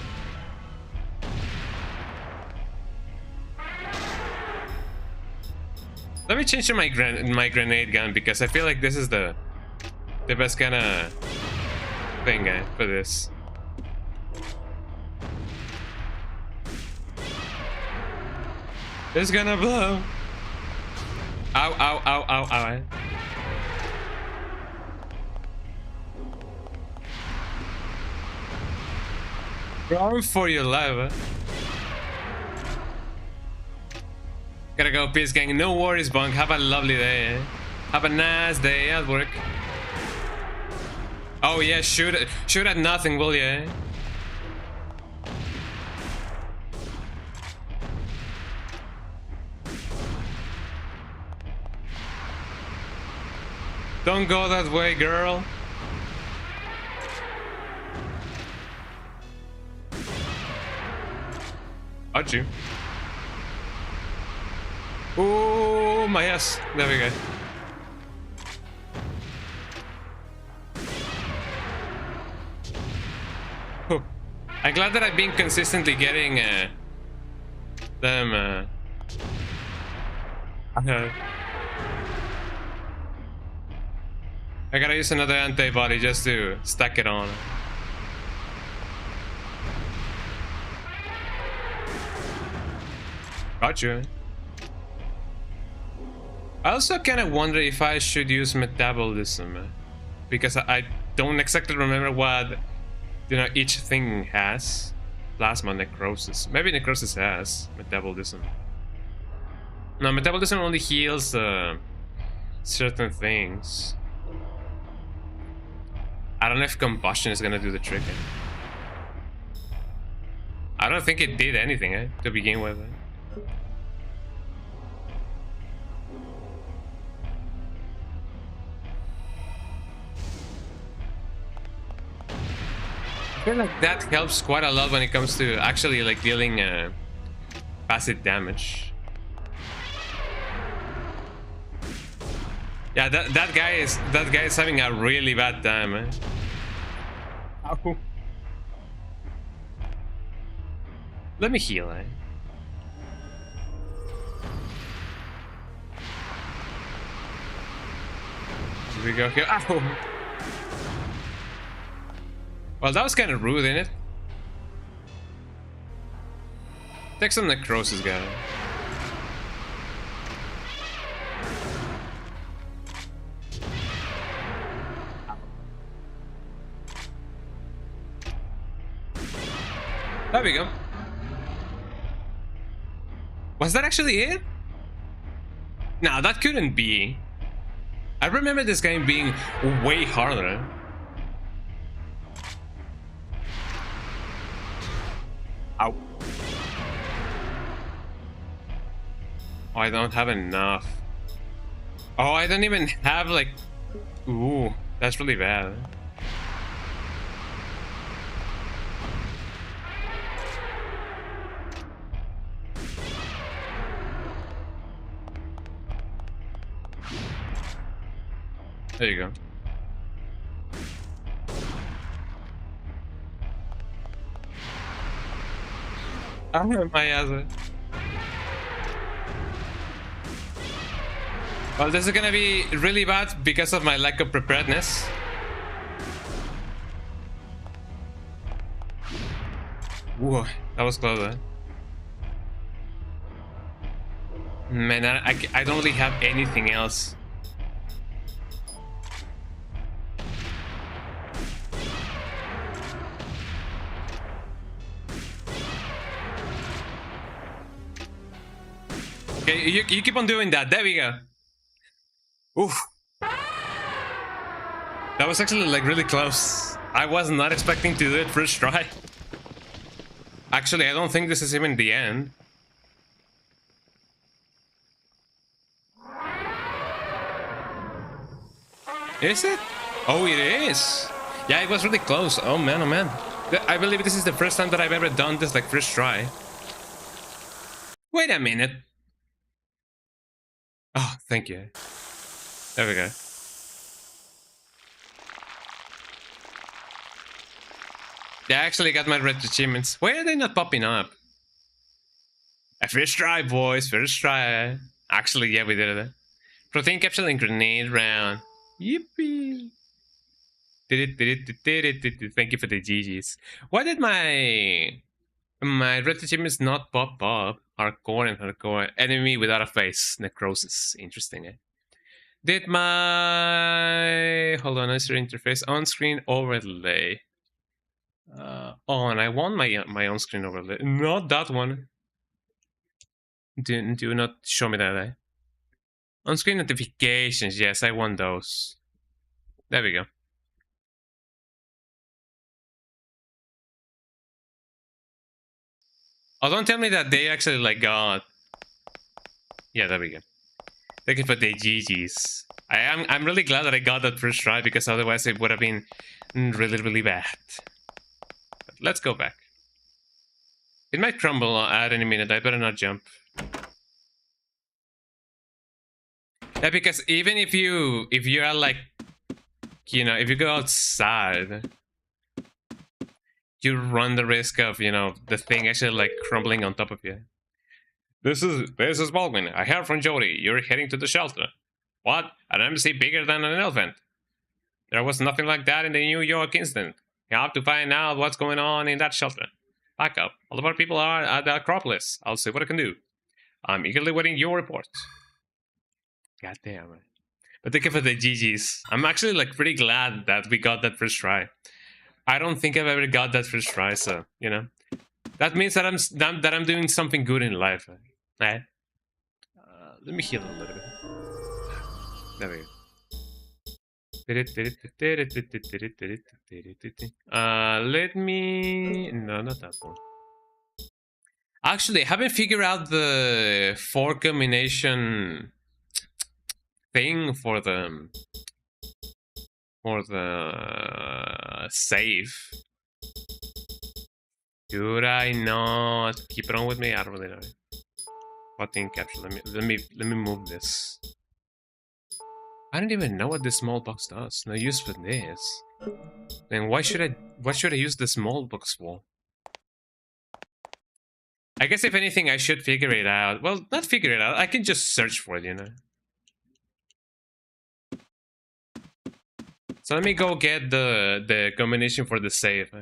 Let me change to my grenade gun because I feel like this is the best kind of thing for this. It's gonna blow. Ow, ow, ow, ow, ow. Run for your life. Gotta go, peace gang. No worries, Bunk. Have a lovely day. Have a nice day at work. Oh yeah, shoot at nothing, will ya? Don't go that way, girl. Got you. Oh my ass. There we go. Oh. I'm glad that I've been consistently getting them I gotta use another antibody just to stack it on. Gotcha. I also kind of wonder if I should use metabolism, because I don't exactly remember what, you know, each thing has. Plasma, necrosis. Maybe necrosis has metabolism. No, metabolism only heals certain things. I don't know if combustion is gonna do the trick. I don't think it did anything to begin with. I feel like that helps quite a lot when it comes to actually like dealing passive damage. Yeah, that guy is having a really bad time. Ow. Let me heal. Here we go. Here. Ow. Well, that was kind of rude, innit? Take some necrosis, guy. There we go. Was that actually it? No, that couldn't be. I remember this game being way harder. Ow. Oh, I don't have enough. Oh, I don't even have like... Ooh, that's really bad. There you go. My ass. Well, this is gonna be really bad because of my lack of preparedness. Whoa, that was close, eh? Man, I don't really have anything else. Okay, you keep on doing that. There we go. Oof. That was actually like really close. I was not expecting to do it first try. Actually, I don't think this is even the end. Is it? Oh, it is. Yeah, it was really close. Oh man, oh man. I believe this is the first time that I've ever done this like first try. Wait a minute. Oh, thank you. There we go. Yeah, I actually got my red achievements. Why are they not popping up? A first try, boys. First try. Actually, yeah, we did it. Protein capsule and grenade round. Yippee. Thank you for the GGs. Why did my red achievements not pop up? Hardcore and hardcore. Enemy without a face. Necrosis. Interesting, eh? Did my... Hold on, user interface on-screen overlay. On. I want my on-screen overlay. Not that one. Do not show me that, eh? On-screen notifications. Yes, I want those. There we go. Oh, don't tell me that they actually like got... Yeah, there we go. Thank you for the GGs. I'm really glad that I got that first try, because otherwise it would have been really bad. But let's go back. It might crumble at any minute. I better not jump. Yeah, because even if you are like, you know, if you go outside, you run the risk of, you know, the thing actually like crumbling on top of you. This is Baldwin. I heard from Jody. You're heading to the shelter. What? An embassy bigger than an elephant? There was nothing like that in the New York incident. You have to find out what's going on in that shelter. Back up. All of our people are at the Acropolis. I'll see what I can do. I'm eagerly waiting your report. God damn it. But thank you for the GGs. I'm actually like pretty glad that we got that first try. I don't think I've ever got that first try, so, you know. That means that I'm doing something good in life. Right? Let me heal a little bit. There we go. Let me... No, not that one. Actually, I haven't figured out the 4 combination thing for the save. Should I not keep it on with me? I don't really know. What thing capture? Let me move this. I don't even know what this small box does. No use for this. Then what should I use the small box for? I guess if anything I should figure it out. Well, not figure it out. I can just search for it, you know. So let me go get the combination for the save.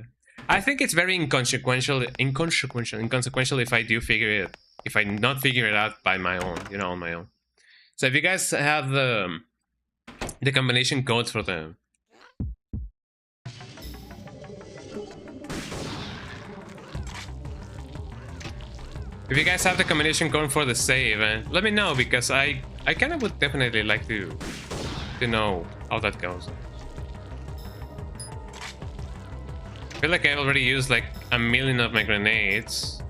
I think it's very inconsequential if I do figure it, if I not figure it out by my own, you know, on my own. So if you guys have the combination code for them. If you guys have the combination going for the save, let me know, because I kind of would definitely like to know how that goes. I feel like I already used like a million of my grenades,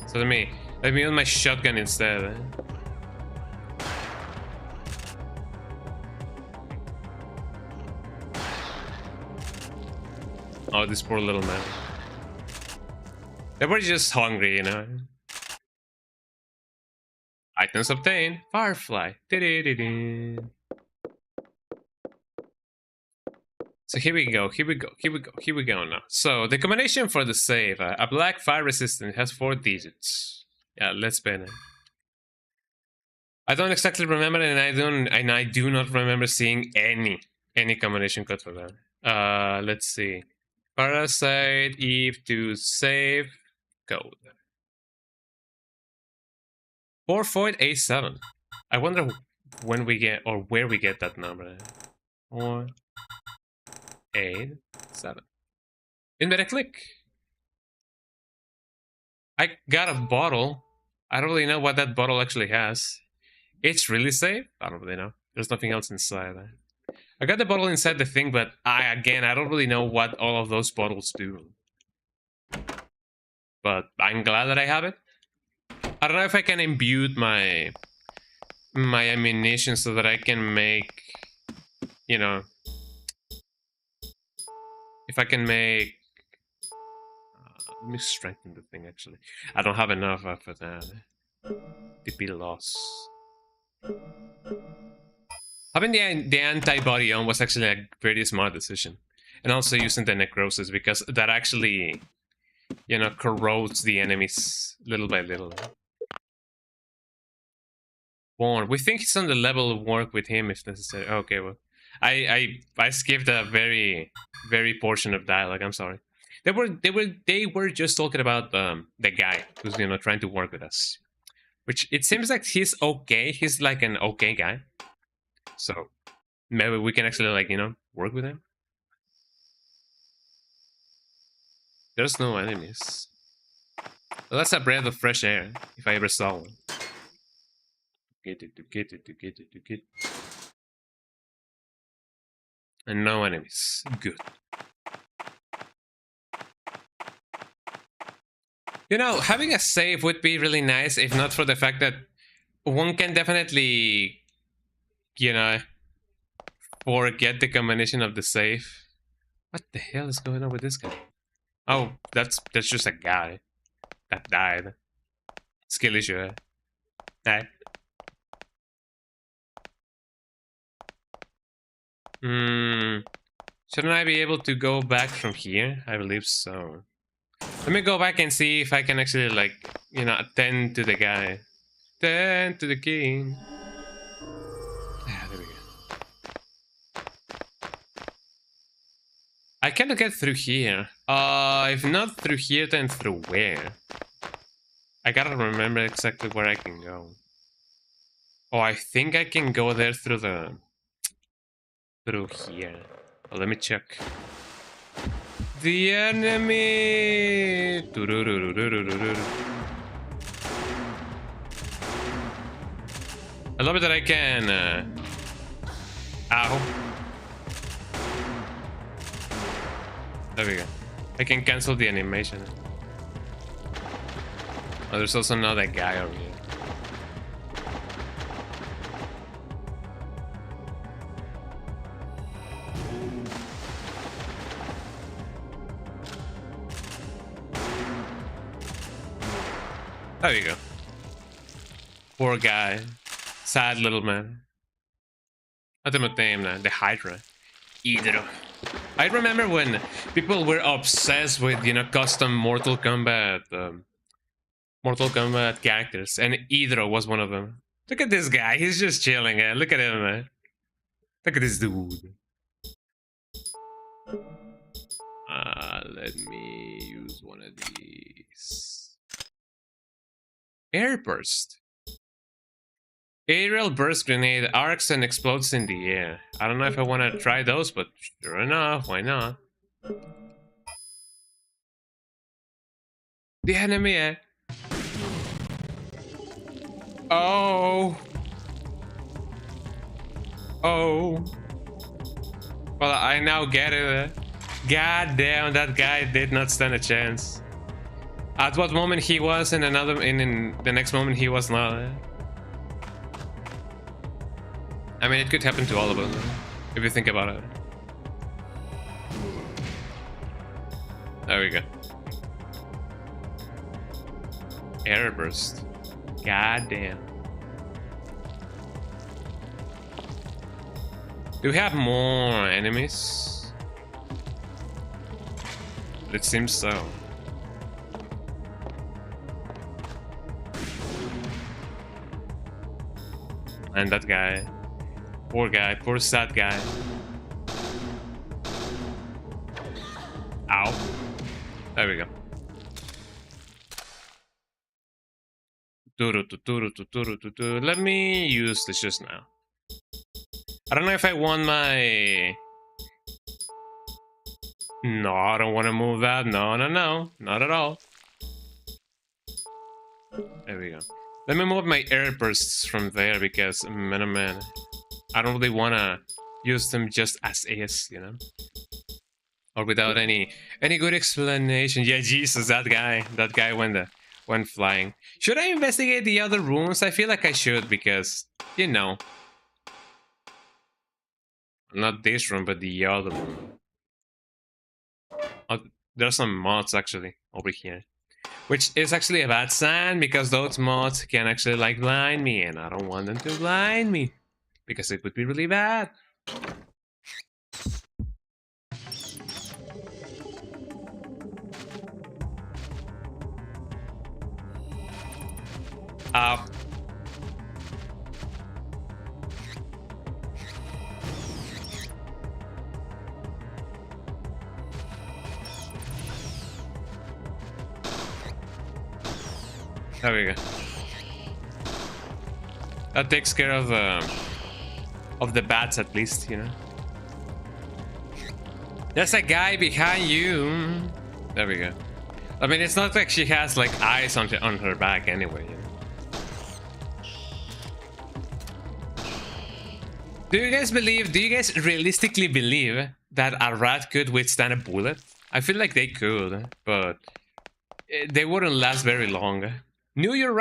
so let me use my shotgun instead. Oh, this poor little man. They were just hungry, you know. Items obtained. Firefly. So here we go now. So the combination for the save, a black fire resistant has 4 digits. Yeah, let's spin it. I don't exactly remember, and I do not remember seeing any combination code for that. Let's see. Parasite Eve to save code. 4487. I wonder when we get, or where we get that number. 487. Invalid click. I got a bottle. I don't really know what that bottle actually has. It's really safe? I don't really know. There's nothing else inside. I got the bottle inside the thing, but I don't really know what all of those bottles do. But I'm glad that I have it. I don't know if I can imbue my ammunition so that I can make, you know, if I can make. Let me strengthen the thing. Actually, I don't have enough for that. DP loss. Having the antibody on was actually a pretty smart decision, and also using the necrosis, because that actually, you know, corrodes the enemies little by little. Born. We think he's on the level of work with him if necessary. Okay, well, I skipped a very portion of dialogue. I'm sorry. They were just talking about the guy who's, you know, trying to work with us, which it seems like he's okay. He's like an okay guy, so maybe we can actually, like, you know, work with him. There's no enemies. Well, that's a breath of fresh air if I ever saw one. Get it. And no enemies. Good. You know, having a save would be really nice, if not for the fact that one can definitely, you know, forget the combination of the save. What the hell is going on with this guy? Oh, that's just a guy that died. Skill issue. Hey. Shouldn't I be able to go back from here? I believe so. Let me go back and see if I can actually, like, you know, attend to the guy. Attend to the king. Ah, there we go. I cannot get through here. If not through here, then through where? I gotta remember exactly where I can go. Oh, I think I can go there through the... through here. Oh, let me check. The enemy! I love it that I can... Ow. There we go. I can cancel the animation. Oh, there's also another guy over here. There you go. Poor guy. Sad little man. Ultimate name, the Hydra. Hydra. I remember when people were obsessed with, you know, custom Mortal Kombat characters, and Hydra was one of them. Look at this guy, he's just chilling, look at him, man. Look at this dude. Let me use one of these. Air burst. Aerial burst grenade arcs and explodes in the air. I don't know if I want to try those, but sure enough, why not? The enemy, Oh. Oh. Well, I now get it. God damn, that guy did not stand a chance. At what moment he was, in another, in the next moment he was not. I mean, it could happen to all of us, if you think about it. There we go. Air burst. God damn. Do we have more enemies? It seems so. And that guy. Poor sad guy. Ow. There we go. Let me use this just now. I don't know if I want my... No, I don't want to move that. No, not at all. There we go. Let me move my air bursts from there because, man, I don't really want to use them just as is, you know? Or without any good explanation. Yeah, Jesus, that guy went flying. Should I investigate the other rooms? I feel like I should because, you know, not this room, but the other room. Oh, there's some mods actually over here, which is actually a bad sign because those mods can actually like blind me, and I don't want them to blind me because it would be really bad. There we go. That takes care of the bats at least, you know. There's a guy behind you. There we go. I mean, it's not like she has like eyes on her back anyway. You know? Do you guys realistically believe that a rat could withstand a bullet? I feel like they could, but they wouldn't last very long. New York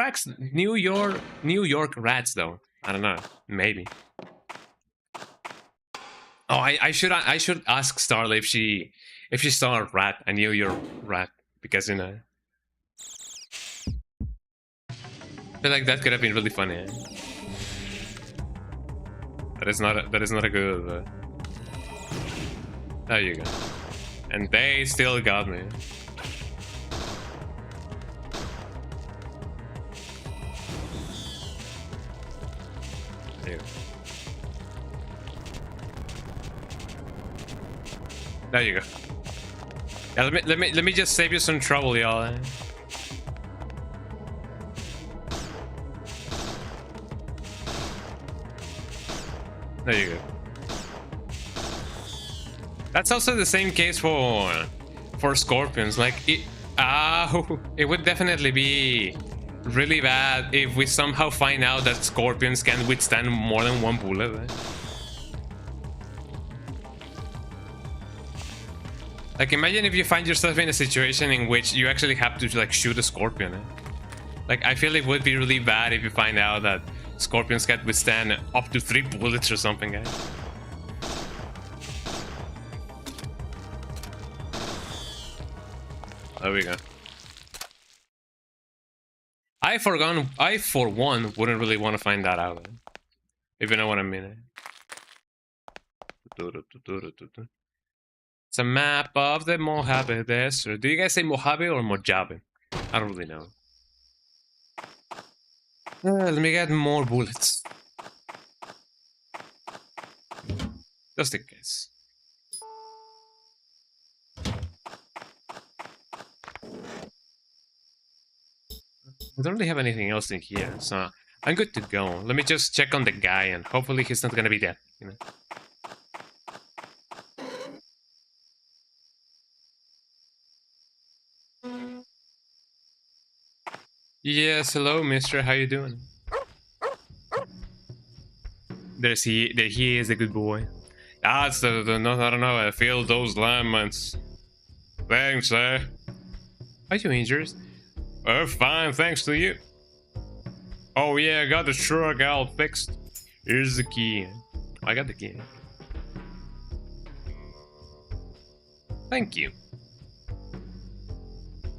rats, though. I don't know. Maybe. Oh, I should ask Starla if she saw a rat, a New York rat, because you know. I feel like that could have been really funny. That is not a good. There you go. And they still got me. There you go. Yeah, let me just save you some trouble, y'all. There you go. That's also the same case for scorpions. Like it would definitely be really bad if we somehow find out that scorpions can withstand more than one bullet. Like, imagine if you find yourself in a situation in which you actually have to like shoot a scorpion. Like, I feel it would be really bad if you find out that scorpions can withstand up to 3 bullets or something, guys. There we go. I for one wouldn't really want to find that out. If you know what I mean. It's a map of the Mojave Desert. Do you guys say Mojave or Mojave? I don't really know. Let me get more bullets. Just in case. I don't really have anything else in here, so I'm good to go. Let me just check on the guy and hopefully he's not gonna be dead, you know? Yes, hello, mister. How you doing? There he is, a good boy. Ah, it's no, I don't know. I feel those lemons. Thanks, Are you injured? Oh, fine, thanks to you. Oh yeah, I got the truck all fixed. Here's the key. I got the key. Thank you.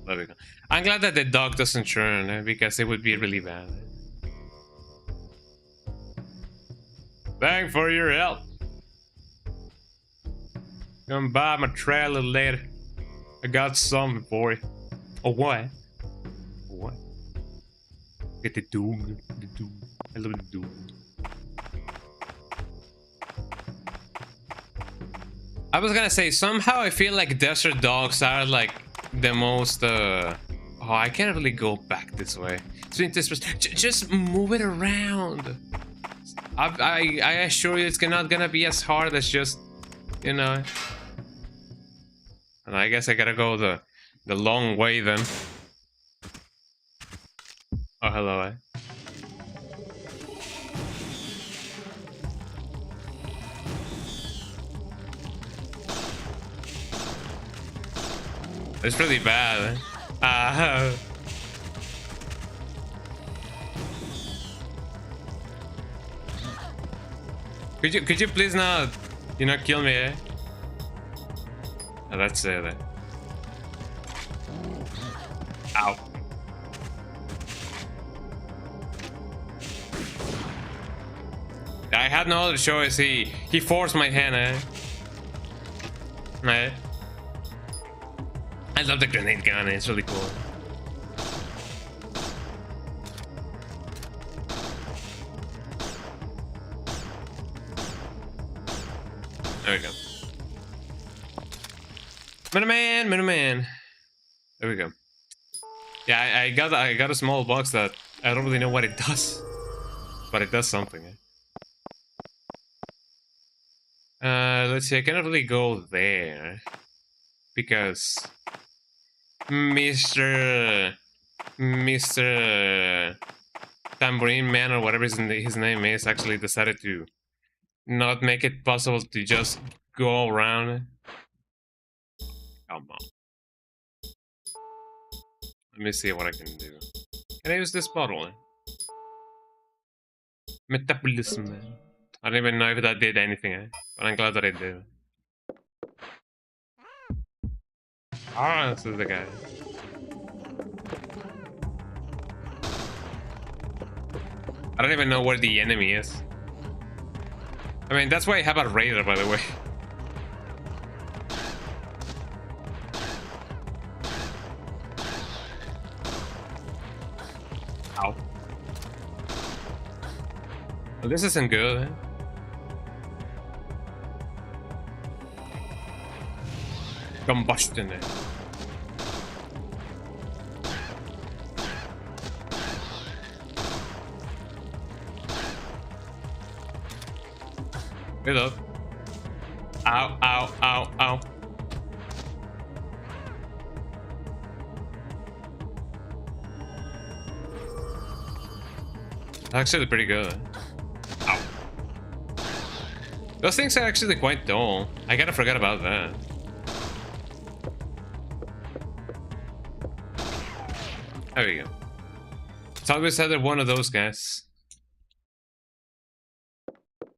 There we go. I'm glad that the dog doesn't churn, because it would be really bad. Thanks for your help. Come by my trailer later. I got something for you. Oh, what? What? Get the doom. The doom. I love the doom. I was gonna say, somehow I feel like desert dogs are like the most oh, I can't really go back this way. Just move it around. I assure you it's not gonna be as hard as just, you know. And I guess I gotta go the long way then. Oh, hello, It's really bad. Could you please not, you know, kill me, eh? Oh, that's it. Ow. I had no other choice. He forced my hand, eh? Eh? I love the grenade gun. It's really cool. There we go. Middleman. There we go. Yeah, I got a small box that I don't really know what it does, but it does something. Let's see. I cannot really go there because Mr. Tambourine Man or whatever his name is actually decided to not make it possible to just go around. Come on. Let me see what I can do. Can I use this bottle? Metabolism. I don't even know if that did anything, but I'm glad that it did. Ah, this is the guy. I don't even know where the enemy is. I mean, that's why I have a radar, by the way. Ow. Well, this isn't good. Combustion. Get up. Ow, ow, ow, ow. Actually pretty good. Ow. Those things are actually quite dull. I kinda forgot about that. There we go. It's always either one of those guys.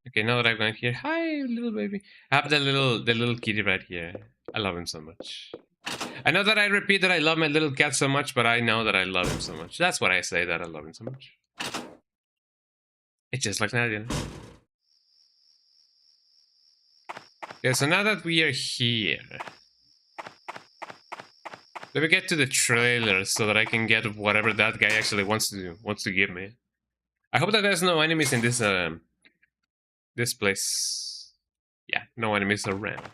Okay, now that I've gone here, hi, little baby. I have the little kitty right here. I love him so much. I know that I repeat that I love my little cat so much, but I know that I love him so much. That's what I say, that I love him so much. It's just like that, you know. Okay, so now that we are here, let me get to the trailer so that I can get whatever that guy actually wants to give me. I hope that there's no enemies in this place. Yeah, no enemies around.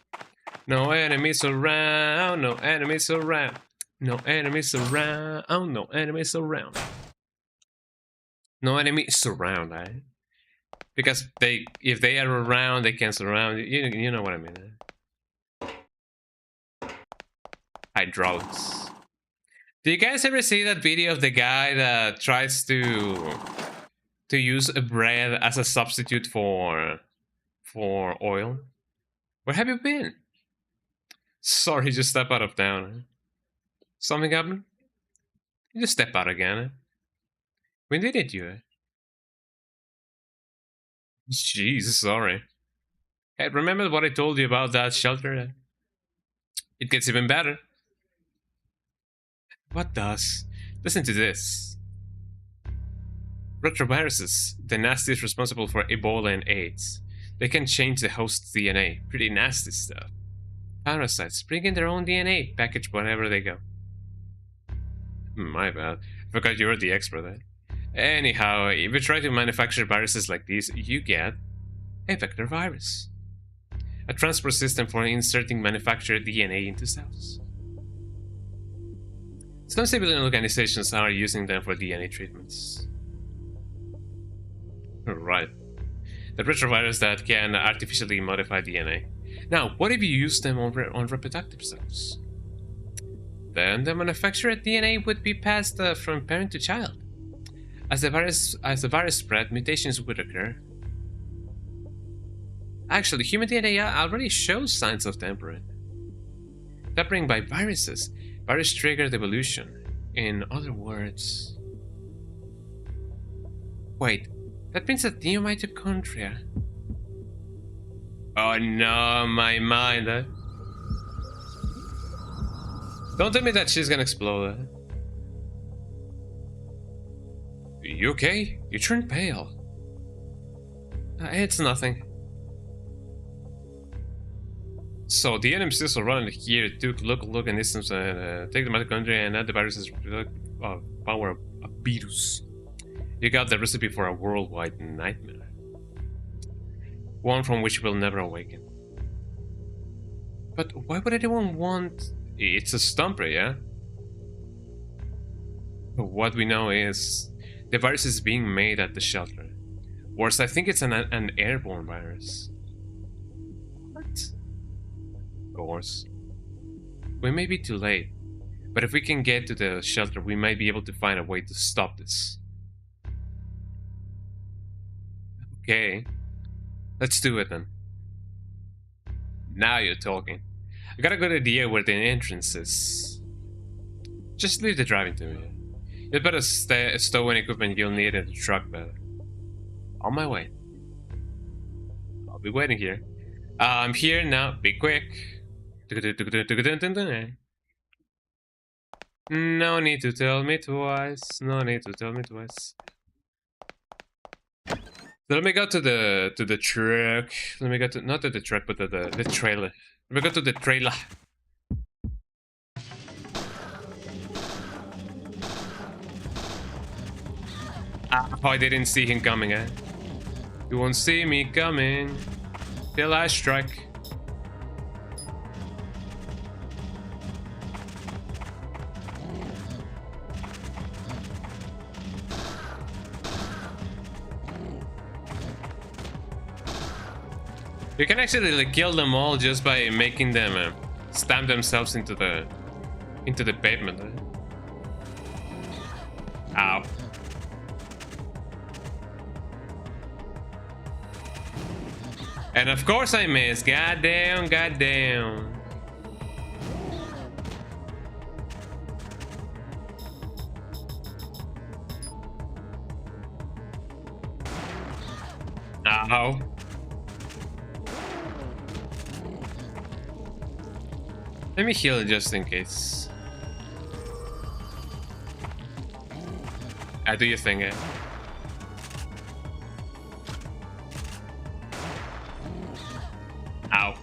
No enemies around. No enemies around. No enemies around. Oh, no enemies around. No enemies around, eh? Because if they are around, they can surround. You know what I mean. Hydraulics. Do you guys ever see that video of the guy that tries to to use a bread as a substitute for oil. Where have you been? Sorry, just step out of town. Something happened? You just step out again. When did it you? Jeez, sorry. Hey, remember what I told you about that shelter? It gets even better. What does? Listen to this. Retroviruses, the nastiest responsible for Ebola and AIDS. They can change the host's DNA. Pretty nasty stuff. Parasites, bring in their own DNA, package wherever they go. My bad. Forgot you were the expert there. Anyhow, if you try to manufacture viruses like these, you get a vector virus. A transport system for inserting manufactured DNA into cells. Some civilian organizations are using them for DNA treatments. Right. The retrovirus that can artificially modify DNA. Now, what if you use them on reproductive cells? Then the manufactured DNA would be passed from parent to child. As the virus spread, mutations would occur. Actually, human DNA already shows signs of tampering. Tampering by viruses. Virus triggered evolution. In other words... Wait, that means that Neo-Mitrochondrial... Oh no, my mind. Don't tell me that she's gonna explode. You okay? You turned pale. It's nothing. So the NMCs around here took look and distance and take the mitochondria and add the virus's power of a virus. You got the recipe for a worldwide nightmare. One from which we'll never awaken. But why would anyone want... It's a stumper, yeah? But what we know is the virus is being made at the shelter. Worse, I think it's an airborne virus. What? Of course. We may be too late, but if we can get to the shelter, we might be able to find a way to stop this. Okay. Let's do it then. Now you're talking. I got a good idea where the entrance is. Just leave the driving to me. You'd better stow any equipment you'll need in the truck better. On my way. I'll be waiting here. I'm here now. Be quick. No need to tell me twice. No need to tell me twice. So let me go to the truck. Let me go to not to the truck, but to the trailer. Let me go to the trailer. Oh, I didn't see him coming, eh? You won't see me coming till I strike. You can actually like kill them all just by making them stamp themselves into the pavement. Ow. And of course I missed. Goddamn, goddamn. Ow. Let me heal just in case. Do you think it? Ow.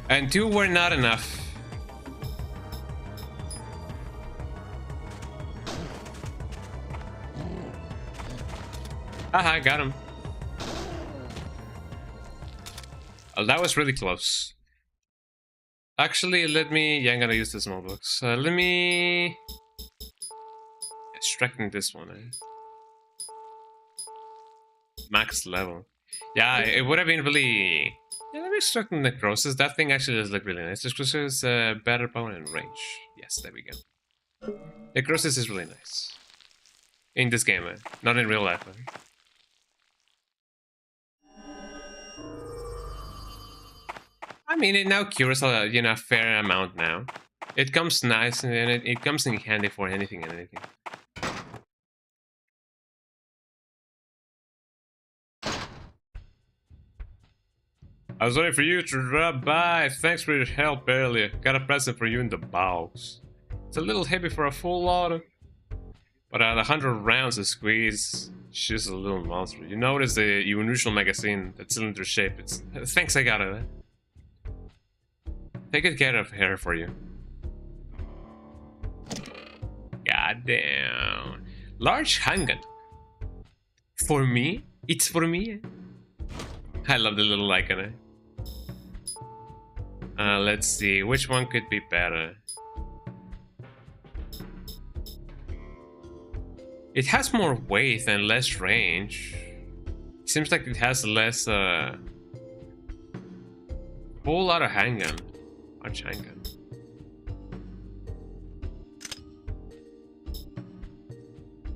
And 2 were not enough. Haha, got him. Oh, that was really close. Actually, let me... Yeah, I'm gonna use the small box. Let me... Extracting this one, eh? Max level. Yeah, it would have been really... Yeah, let me extract necrosis. That thing actually does look really nice. This is better power and range. Yes, there we go. The crosses is really nice. In this game, not in real life. I mean, it now cures a a fair amount now. It comes nice and it comes in handy for anything and anything. I was waiting for you to drop by. Thanks for your help earlier. Got a present for you in the box. It's a little heavy for a full load, but at 100 rounds of squeeze, she's a little monster. You notice the unusual magazine, that cylinder shape. It's thanks, I got it. Take good care of her for you. Goddamn. Large handgun. For me? It's for me? I love the little icon. Let's see, which one could be better? It has more weight and less range. Seems like it has less, whole lot of handgun. Large handgun.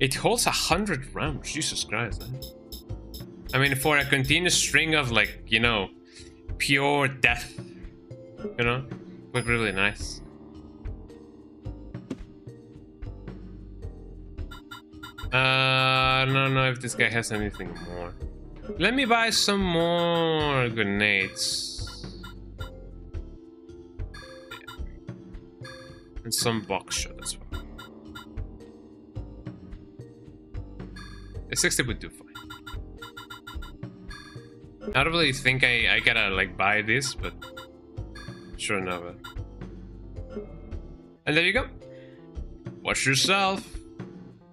It holds 100 rounds, Jesus Christ. I mean, for a continuous string of, like, pure death, look really nice. I don't know if this guy has anything more. Let me buy some more grenades. And some box shot as well. The 60 would do fine. I don't really think I gotta like buy this, but sure enough. And there you go. Watch yourself.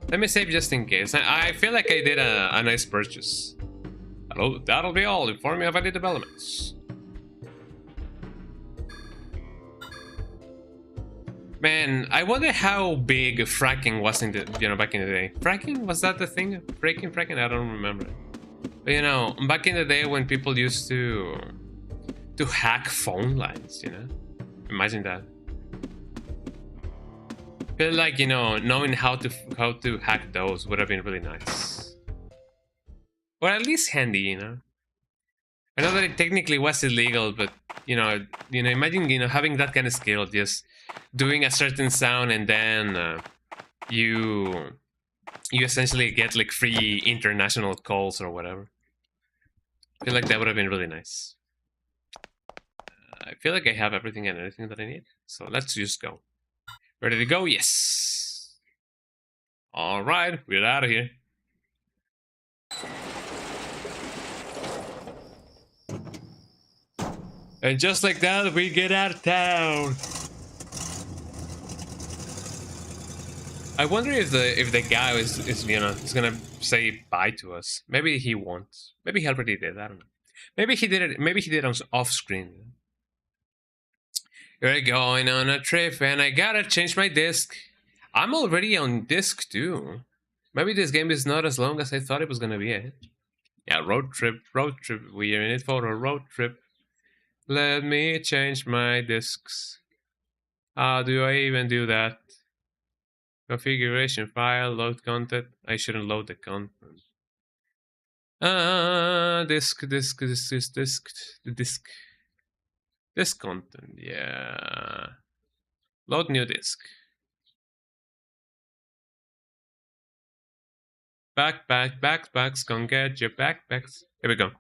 Let me save just in case. I feel like I did a nice purchase. That'll be all. Inform me of any developments. Man, I wonder how big fracking was in the back in the day. Fracking, was that the thing? Fracking? I don't remember. But back in the day when people used to hack phone lines, imagine that. I feel like knowing how to hack those would have been really nice, or at least handy. I know that it technically was illegal, but imagine having that kind of skill, just doing a certain sound and then you essentially get like free international calls or whatever. I feel like that would have been really nice. I feel like I have everything and anything that I need, so let's just go. Ready to go? Yes. All right, we're out of here. And just like that, we get out of town. I wonder if the guy is gonna say bye to us. Maybe he won't. Maybe he already did. I don't know. Maybe he did it. Maybe he did it off screen. We're going on a trip, and I gotta change my disc. I'm already on disc too. Maybe this game is not as long as I thought it was gonna be. Yeah, road trip. We are in it for a road trip. Let me change my discs. How do I even do that? Configuration file, load content. I shouldn't load the content. Disk. Disk content, yeah. Load new disk. Backpacks, come get your backpacks. Here we go.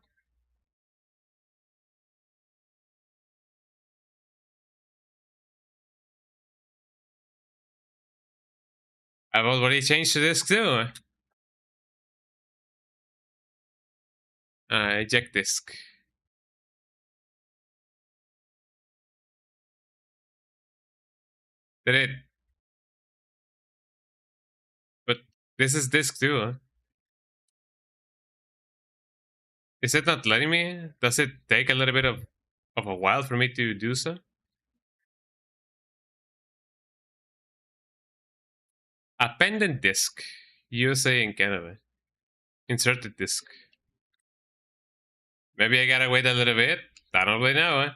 I've already changed the disk too. Eject disk. Did it? But this is disk too, huh? Is it not letting me? Does it take a little bit of a while for me to do so? Appended disk. USA and Canada. Inserted disk. Maybe I gotta wait a little bit. I don't really know, huh?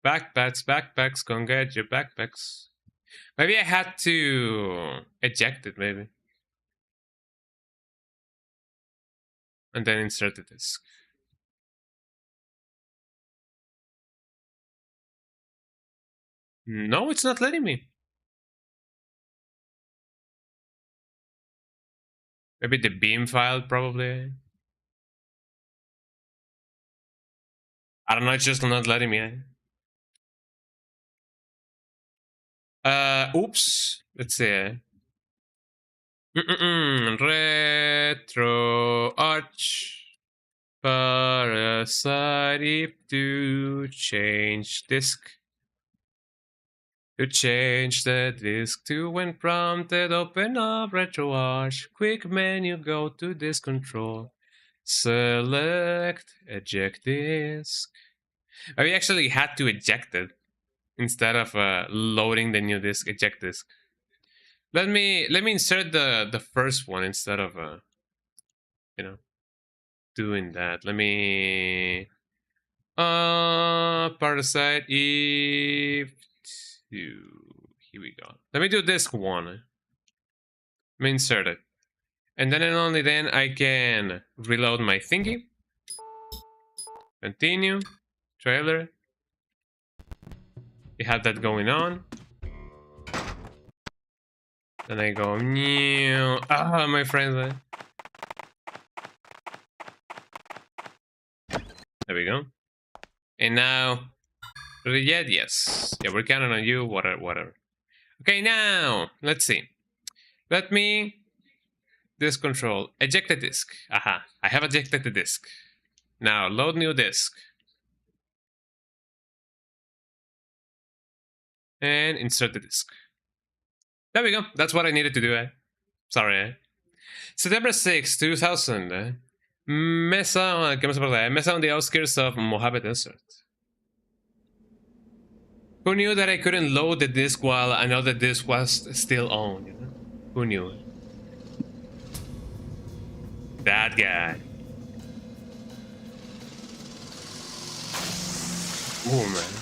Backpacks, go and get your backpacks. Maybe I had to eject it, maybe. And then insert the disk. No, it's not letting me. Maybe the beam file, probably. I don't know, it's just not letting me. Oops. Let's see. Retro arch. Parasite Eve to change disk. To change the disk to when prompted, open up RetroArch. Quick menu, go to disk control. Select eject disk. We actually had to eject it instead of loading the new disk. Eject disk. Let me insert the first one instead of you know, doing that. Let me Parasite Eve 2. Here we go. Let me do disk 1. Let me insert it. And then and only then I can reload my thingy. Continue. Trailer. You have that going on. Then I go, my friends. There we go. And now, ready yet? Yes. Yeah, we're counting on you. Whatever. Okay, now let's see. Let me disk control. Eject the disk. Aha. I have ejected the disk. Now load new disk. And insert the disk. There we go. That's what I needed to do. Sorry. September 6, 2000. Mesa, ¿qué me acordé? Mesa on the outskirts of Mojave Desert. Who knew that I couldn't load the disk while another disk was still on? You know? Who knew? That guy. Oh man.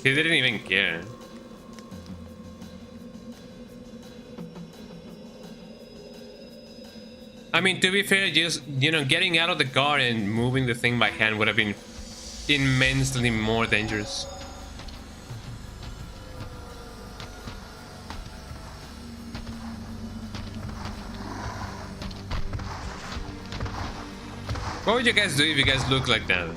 He didn't even care. I mean, to be fair, just, getting out of the car and moving the thing by hand would have been immensely more dangerous. What would you guys do if you guys look like that?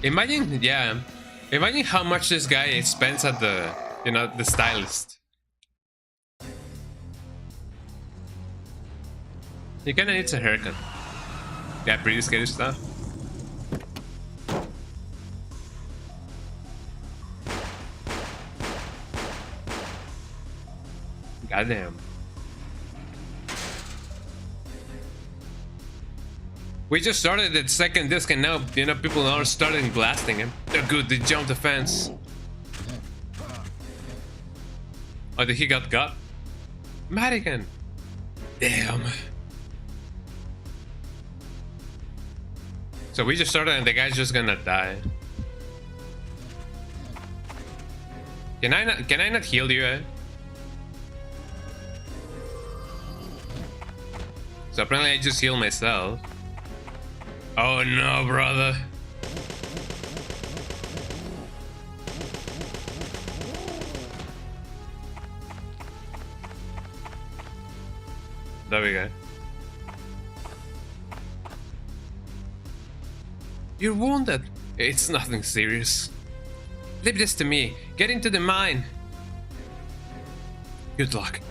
Imagine, yeah. Imagine how much this guy spends at the, the stylist. He kinda needs a haircut. Yeah, pretty scary stuff. Goddamn. We just started the second disc and now, people are starting blasting him. They're good, they jumped the fence. Oh, did he got? Madigan! Damn. So we just started and the guy's just gonna die. Can I not heal you, So apparently I just heal myself. Oh no, brother. There we go. You're wounded. It's nothing serious. Leave this to me. Get into the mine. Good luck.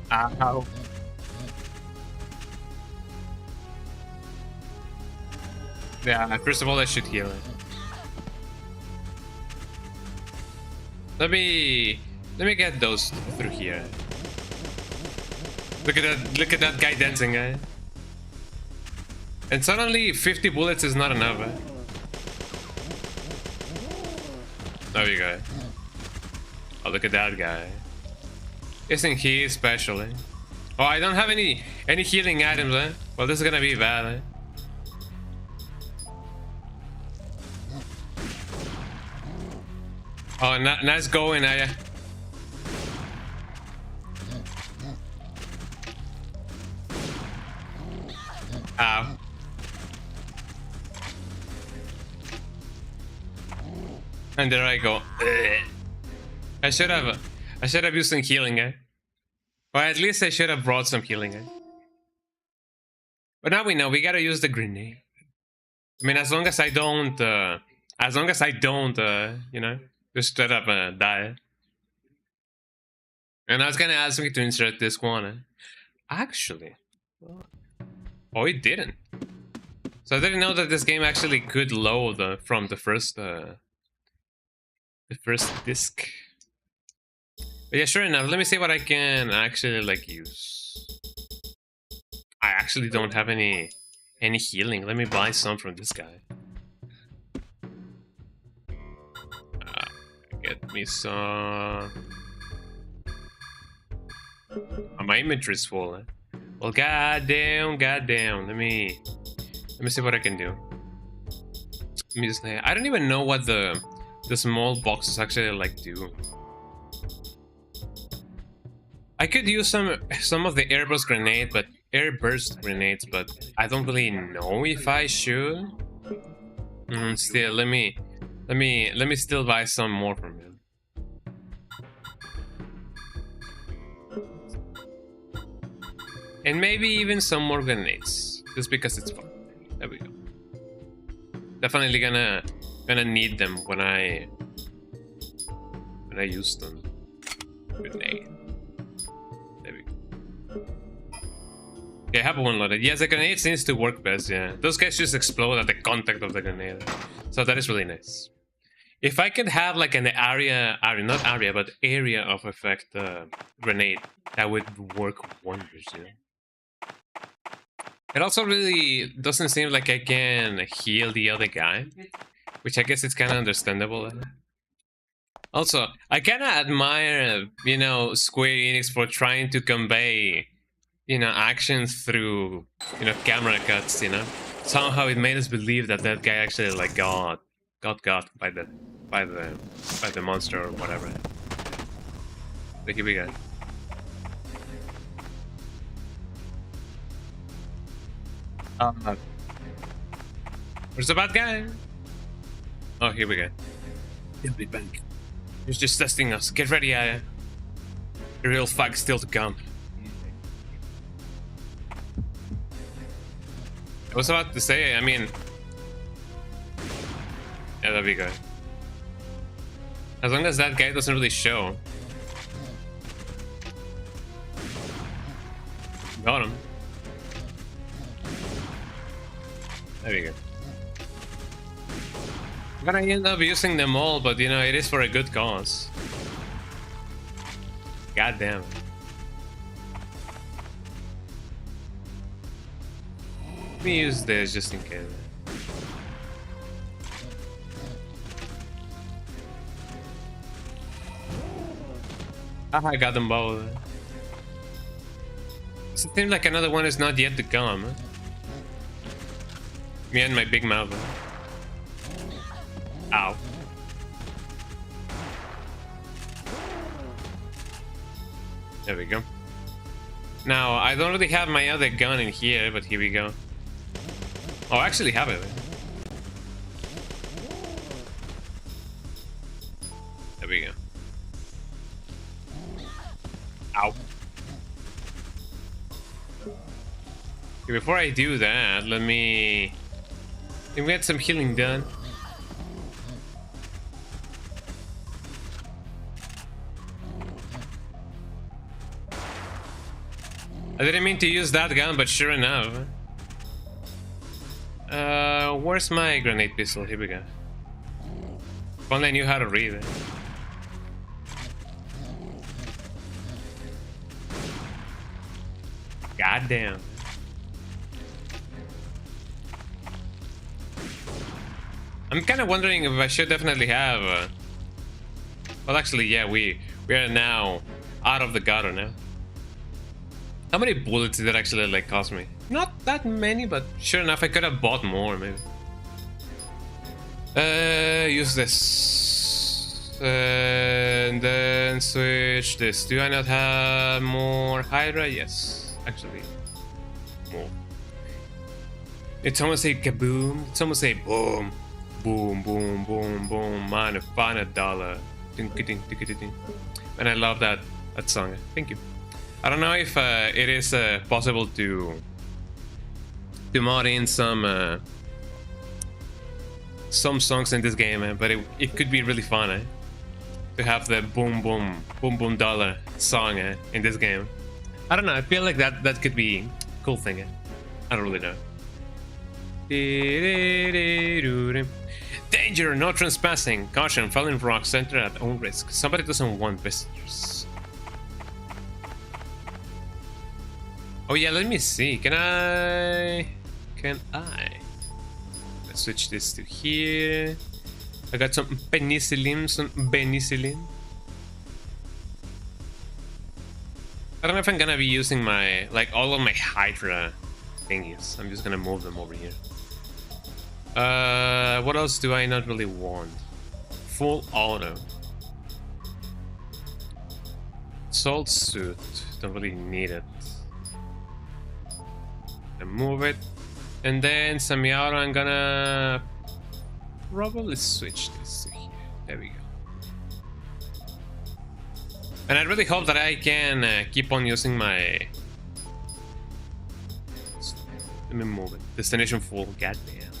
Ow. Yeah, first of all, I should heal it. Let me get those through here. Look at that guy dancing, And suddenly 50 bullets is not enough. There you go. Oh, look at that guy. Isn't he especially? Oh, I don't have any healing items, eh? Well, this is gonna be bad, eh? Oh, nice going, Aya. Ow. And there I go. I should have used some healing, eh? Or at least I should have brought some healing, eh? But now we know we gotta use the grenade. I mean, as long as I don't, you know, just straight up die. And I was gonna ask me to insert this one, eh? Actually, oh, it didn't. So I didn't know that this game actually could load from the first disc. But yeah, sure enough, let me see what I can actually like use. I actually don't have any healing. Let me buy some from this guy. Get me some. Oh, my inventory is full. Eh? Well, goddamn. Let me see what I can do. Let me just. I don't even know what the small boxes actually like do. I could use some of the airburst grenades, but I don't really know if I should. Still, let me still buy some more from him. And maybe even some more grenades, just because it's fun. There we go. Definitely gonna need them when I use them. Grenade. There we go. Okay, I have one loaded. Yes, the grenade seems to work best. Yeah, those guys just explode at the contact of the grenade, so that is really nice. If I could have like an area of effect grenade, that would work wonders. You know. It also really doesn't seem like I can heal the other guy, which I guess it's kind of understandable. Also, I kind of admire, you know, Square Enix for trying to convey, you know, actions through, you know, camera cuts. You know, somehow it made us believe that that guy actually like got by the monster or whatever. But here we go. Where's the bad guy? Oh, here we go. He'll be back. He's just testing us. Get ready, Aya. The real fight's still to come. I was about to say, I mean... Yeah, there we go. As long as that guy doesn't really show. Got him. There we go. I'm gonna end up using them all, but you know, it is for a good cause. God damn. Let me use this just in case. Ah, I got them both. It seems like another one is not yet to come. Huh? Me and my big mouth. Ow. There we go. Now, I don't really have my other gun in here, but here we go. Oh, I actually have it. There we go. Ow. Okay, before I do that, let me get some healing done. I didn't mean to use that gun, but sure enough. Where's my grenade pistol? Here we go. If only I knew how to read it. God damn. I'm kind of wondering if I should definitely have... well, actually, yeah, we are now out of the gutter now. How many bullets did it actually like cost me? Not that many, but sure enough, I could have bought more maybe. Use this. And then switch this. Do I not have more Hydra? Yes, actually, more. It's almost say kaboom. It's almost say boom. Boom, boom, boom, boom. Man, find $1. Ding, ding, ding, ding, ding. And I love that song. Thank you. I don't know if it is possible to mod in some songs in this game, but it could be really fun to have the boom boom boom boom dollar song in this game. I don't know. I feel like that could be a cool thing. I don't really know. Danger! No trespassing. Caution! Falling rocks. Enter at own risk. Somebody doesn't want visitors. Oh yeah, let me see. Can I? Let's switch this to here. I got some penicillin. I don't know if I'm gonna be using my all of my Hydra thingies. I'm just gonna move them over here. What else do I not really want? Full auto. Salt suit. Don't really need it. And move it. And then semi-auto, I'm gonna probably switch this to here. There we go. And I really hope that I can keep on using my... Let me move it. Destination full. Goddamn.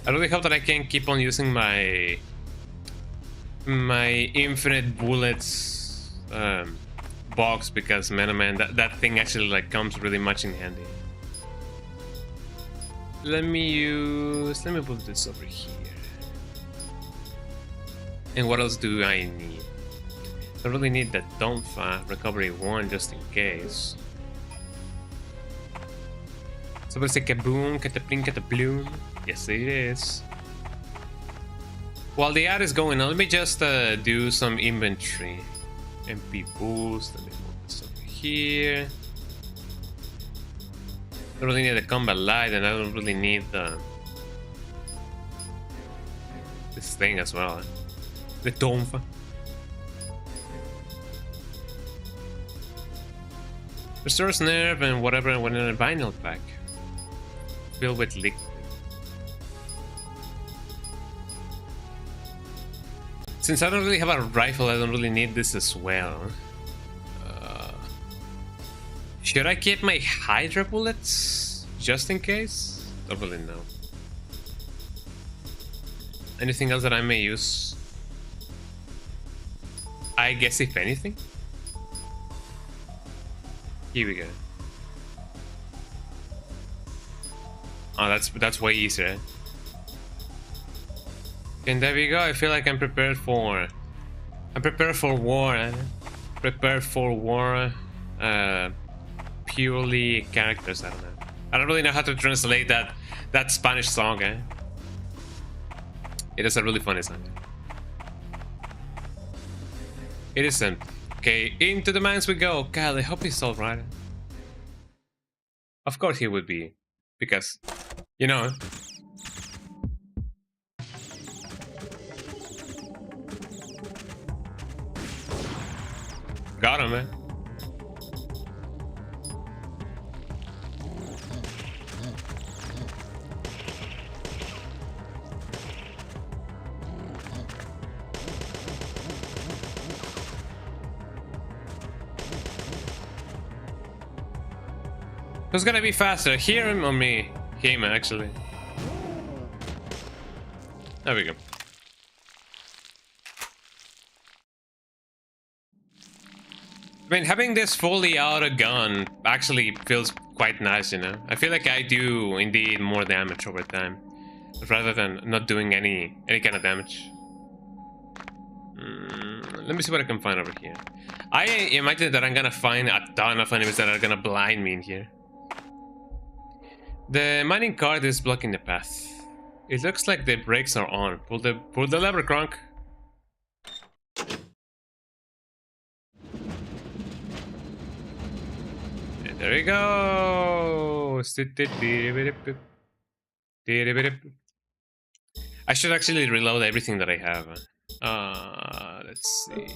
I really hope that I can keep on using my infinite bullets box, because man, that thing actually comes really much in handy. Let me put this over here. And what else do I need? I really need the Donpha recovery 1 just in case. So let's say kaboom, katapling, katabloom. Yes, it is. While the ad is going on, let me just do some inventory. MP boost. Let me move this over here. I don't really need the combat light, and I don't really need this thing as well. The Donpha. Restores nerve and whatever when in a vinyl pack. Filled with liquid. Since I don't really have a rifle, I don't really need this as well. Should I keep my Hydra bullets just in case? Don't really know. Anything else that I may use? I guess if anything. Here we go. Oh, that's way easier. And there we go. I feel like I'm prepared for war. Prepared for war. Purely characters. I don't know. I don't really know how to translate that Spanish song. It is a really funny song. It isn't. Okay, into the mines we go. God, I hope he's alright. Of course he would be, because, you know. Got him, man. Who's gonna be faster, him or me? Him, actually. There we go. I mean, having this fully auto gun actually feels quite nice, you know? I feel like I do indeed more damage over time, rather than not doing any kind of damage. Let me see what I can find over here. I imagine that I'm gonna find a ton of enemies that are gonna blind me in here. The mining cart is blocking the path. It looks like the brakes are on. Pull the lever, Kronk. There we go. I should actually reload everything that I have. Let's see.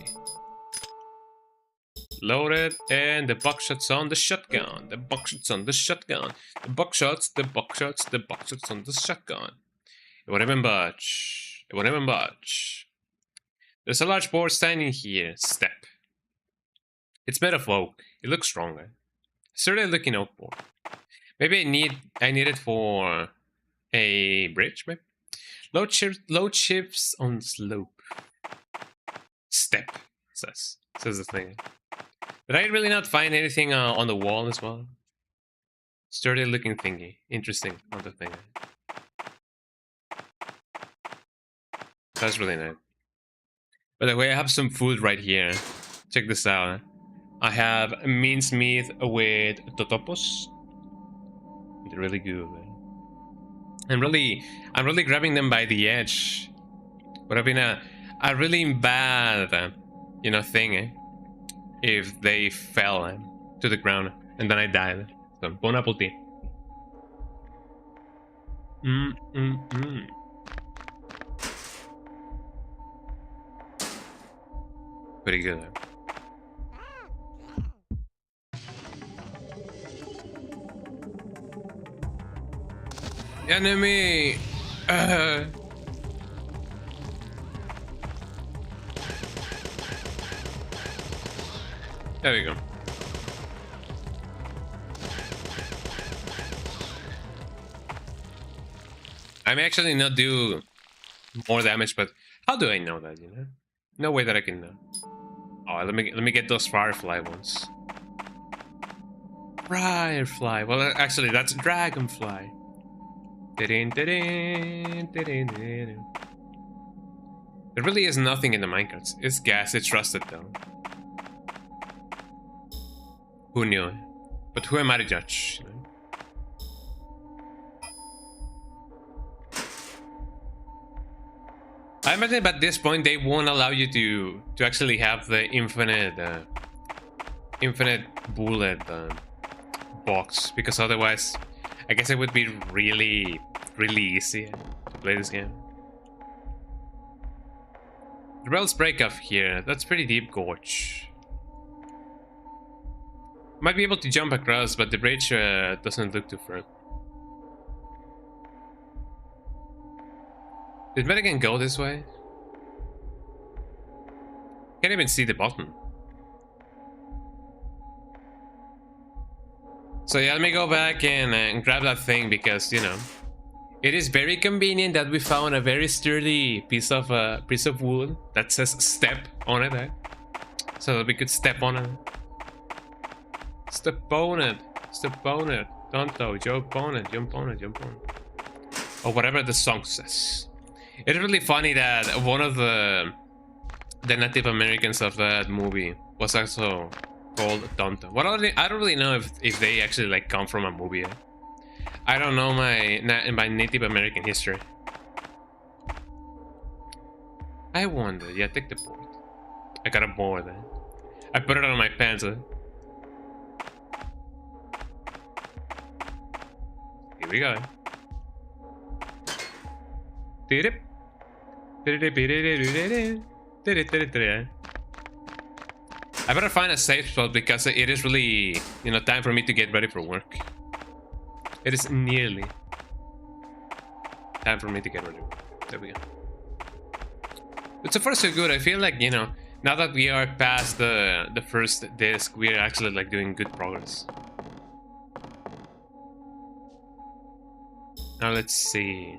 Loaded, and the buckshots on the shotgun. The buckshots on the shotgun. The buckshots on the shotgun. It won't even budge. It won't even budge. There's a large board standing here. Step. It's made of oak. It looks stronger. Certainly looking oak board. Maybe I need it for a bridge, maybe? Load chips on slope. Step, says the thing. Did I really not find anything on the wall as well? Sturdy looking thingy. Interesting on the thing. That's really nice. By the way, I have some food right here. Check this out. I have mincemeat with totopos. They're really good. I'm really grabbing them by the edge. Would have been a really bad, you know, thing if they fell to the ground and then I died. So bon appetit. Pretty good. Enemy! There we go. I may actually not do more damage, but how do I know that, you know? No way that I can know. Oh, let me get those firefly ones. Firefly. Well, actually, that's dragonfly. There really is nothing in the minecarts. It's gas. It's rusted though. Who knew? But who am I to judge? You know? I imagine at this point they won't allow you to actually have the infinite bullet box, because otherwise I guess it would be really easy to play this game. The rails break off here. That's pretty deep gorge. Might be able to jump across, but the bridge doesn't look too firm. Did Metagan go this way? Can't even see the bottom. So yeah, let me go back and grab that thing, because, you know, it is very convenient that we found a very sturdy piece of wood that says step on it, eh? So that we could step on it. Step on it. Step on it. Don't jump on it. Jump on it. Jump on it. Or whatever the song says. It's really funny that one of the Native Americans of that movie was also called Tonto. Well, I don't really know if they actually like come from a movie. I don't know my Native American history. I wonder. Yeah, take the board. I got a board there. I put it on my pants. Here we go. I better find a safe spot, because it is really, you know, time for me to get ready for work. It is nearly time for me to get ready. There we go. But so far so good. I feel like, you know, now that we are past the first disc, we're actually like doing good progress. Now let's see.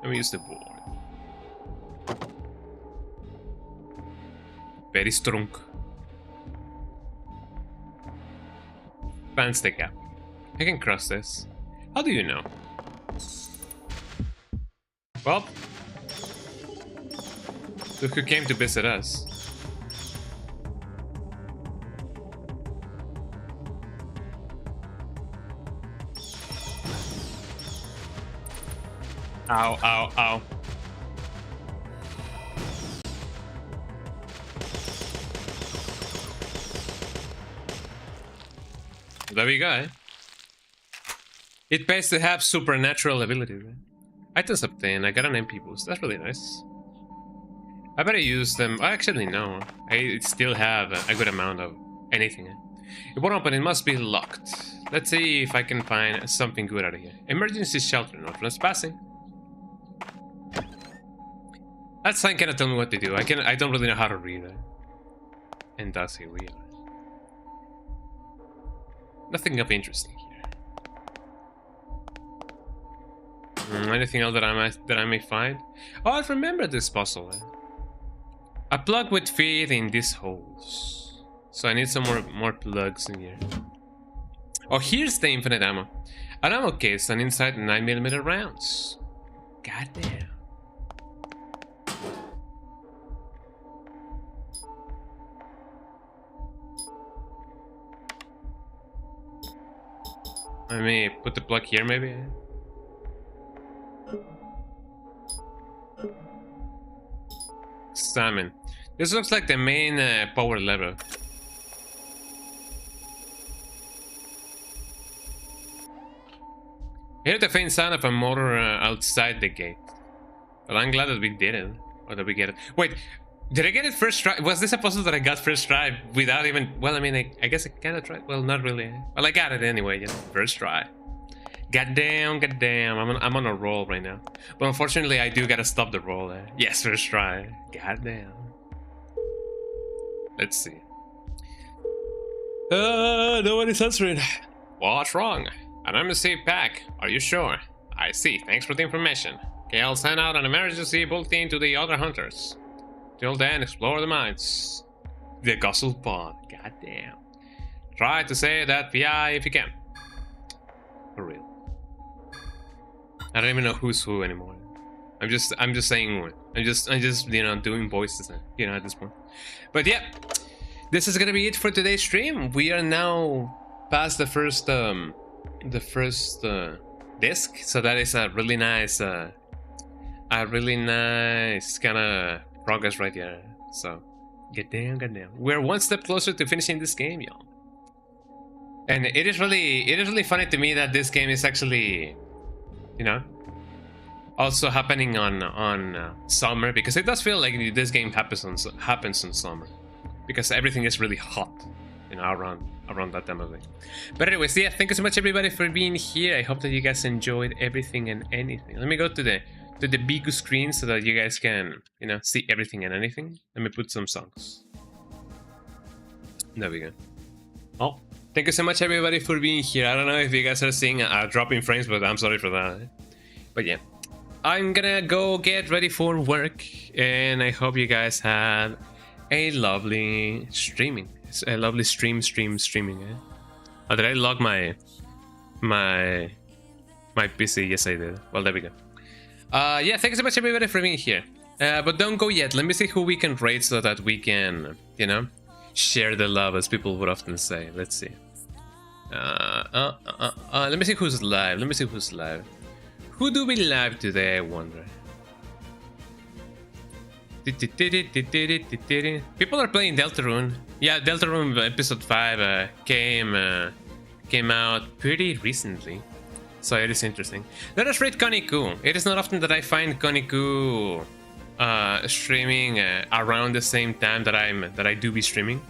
Let me use the board. Very strong. Fans the gap. I can cross this. How do you know? Well, look who came to visit us. Ow, ow, ow. There we go, eh? It pays to have supernatural abilities. Eh? Items obtained. I got an MP boost. That's really nice. I better use them. Actually, no. I still have a good amount of anything. It won't open. It must be locked. Let's see if I can find something good out of here. Emergency shelter. Not trespassing. That sign cannot tell me what to do. I don't really know how to read it. And thus here we are. Nothing of interesting here. Anything else that I may find? Oh, I remember this puzzle. Eh? A plug would fit in these holes, so I need some more plugs in here. Oh, here's the infinite ammo. An ammo case and inside 9mm rounds. Goddamn. I may put the plug here, maybe. Salmon. This looks like the main power level. I hear the faint sound of a motor outside the gate. Well, I'm glad that we did it. Or that we get it. Wait, did I get it first try? Was this a puzzle that I got first try without even... Well, I mean, I guess I kind of tried. Well, not really. Well, I got it anyway, you know, first try. Goddamn, goddamn. I'm on a roll right now. But unfortunately, I do gotta stop the roll. Yes, first try. Goddamn. Let's see. Nobody's answering. What's wrong? An emergency pack. Are you sure? I see. Thanks for the information. Okay, I'll send out an emergency bulletin to the other hunters. Till then, explore the mines. The Guzzle Pond. Goddamn. Try to say that VI if you can. For real. I don't even know who's who anymore. I'm just saying. I'm just you know doing voices. You know at this point. But yeah, this is gonna be it for today's stream. We are now past the first disc, so that is a really nice kind of progress right here. So, goddamn. We're one step closer to finishing this game, y'all. And it is really funny to me that this game is actually, you know, also happening on summer, because it does feel like this game happens in summer, because everything is really hot, you know, around that time of day. But anyways, yeah, thank you so much everybody for being here. I hope that you guys enjoyed everything and anything. Let me go to the big screen so that you guys can, you know, see everything and anything. Let me put some songs. There we go. Oh, thank you so much everybody for being here. I don't know if you guys are seeing a drop in frames, but I'm sorry for that. But yeah, I'm gonna go get ready for work, and I hope you guys have a lovely streaming. It's a lovely streaming. Eh? Oh, did I log my PC? Yes, I did. Well, there we go. Yeah, thank you so much everybody for being here. But don't go yet. Let me see who we can raid so that we can, you know, share the love, as people would often say. Let's see. Let me see who's live. Who do we live today, I wonder? People are playing Deltarune. Yeah, Deltarune episode 5 came out pretty recently, so it is interesting. Let us raid Koniku. It is not often that I find Koniku streaming around the same time that I do be streaming.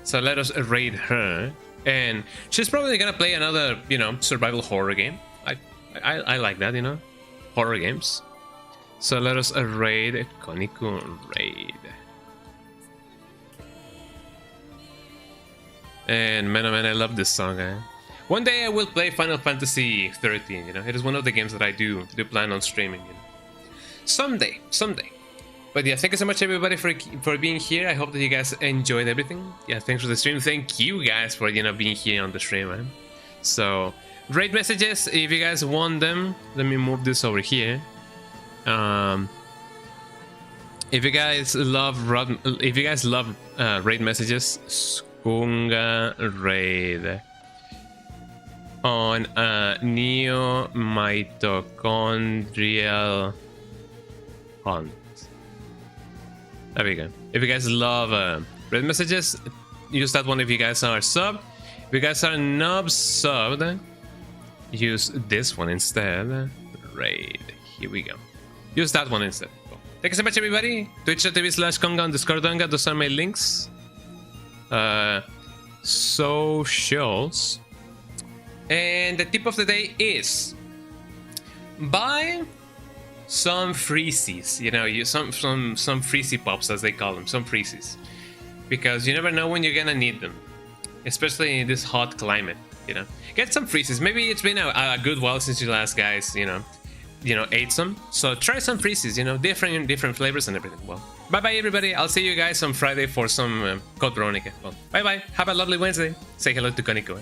So let us raid her, and she's probably gonna play another, you know, survival horror game. I like that, you know, horror games. So let us raid Koniku raid. And man, oh man, I love this song. One day I will play Final Fantasy 13. You know, it is one of the games that I do plan on streaming. You know, someday. But yeah, thank you so much everybody for being here. I hope that you guys enjoyed everything. Yeah, thanks for the stream. Thank you guys for, you know, being here on the stream, man. So, raid messages if you guys want them. Let me move this over here. If you guys love raid messages, Skunga raid. on Neo-Mitrochondrial hunt. There we go. If you guys love red messages, use that one if you guys are sub. If you guys are not subbed, use this one instead. Right, here we go. Use that one instead. Cool. Thank you so much, everybody. Twitch.tv/Conga, Discordonga, those are my links. Socials. And the tip of the day is buy some freezies, you know, some freezy pops, as they call them, some freezies, because you never know when you're gonna need them, especially in this hot climate. You know, get some freezies. Maybe it's been a good while since you last guys, you know, ate some. So try some freezies, you know, different flavors and everything. Well, bye bye everybody. I'll see you guys on Friday for some Code Veronica. Well, bye bye. Have a lovely Wednesday. Say hello to Koniko.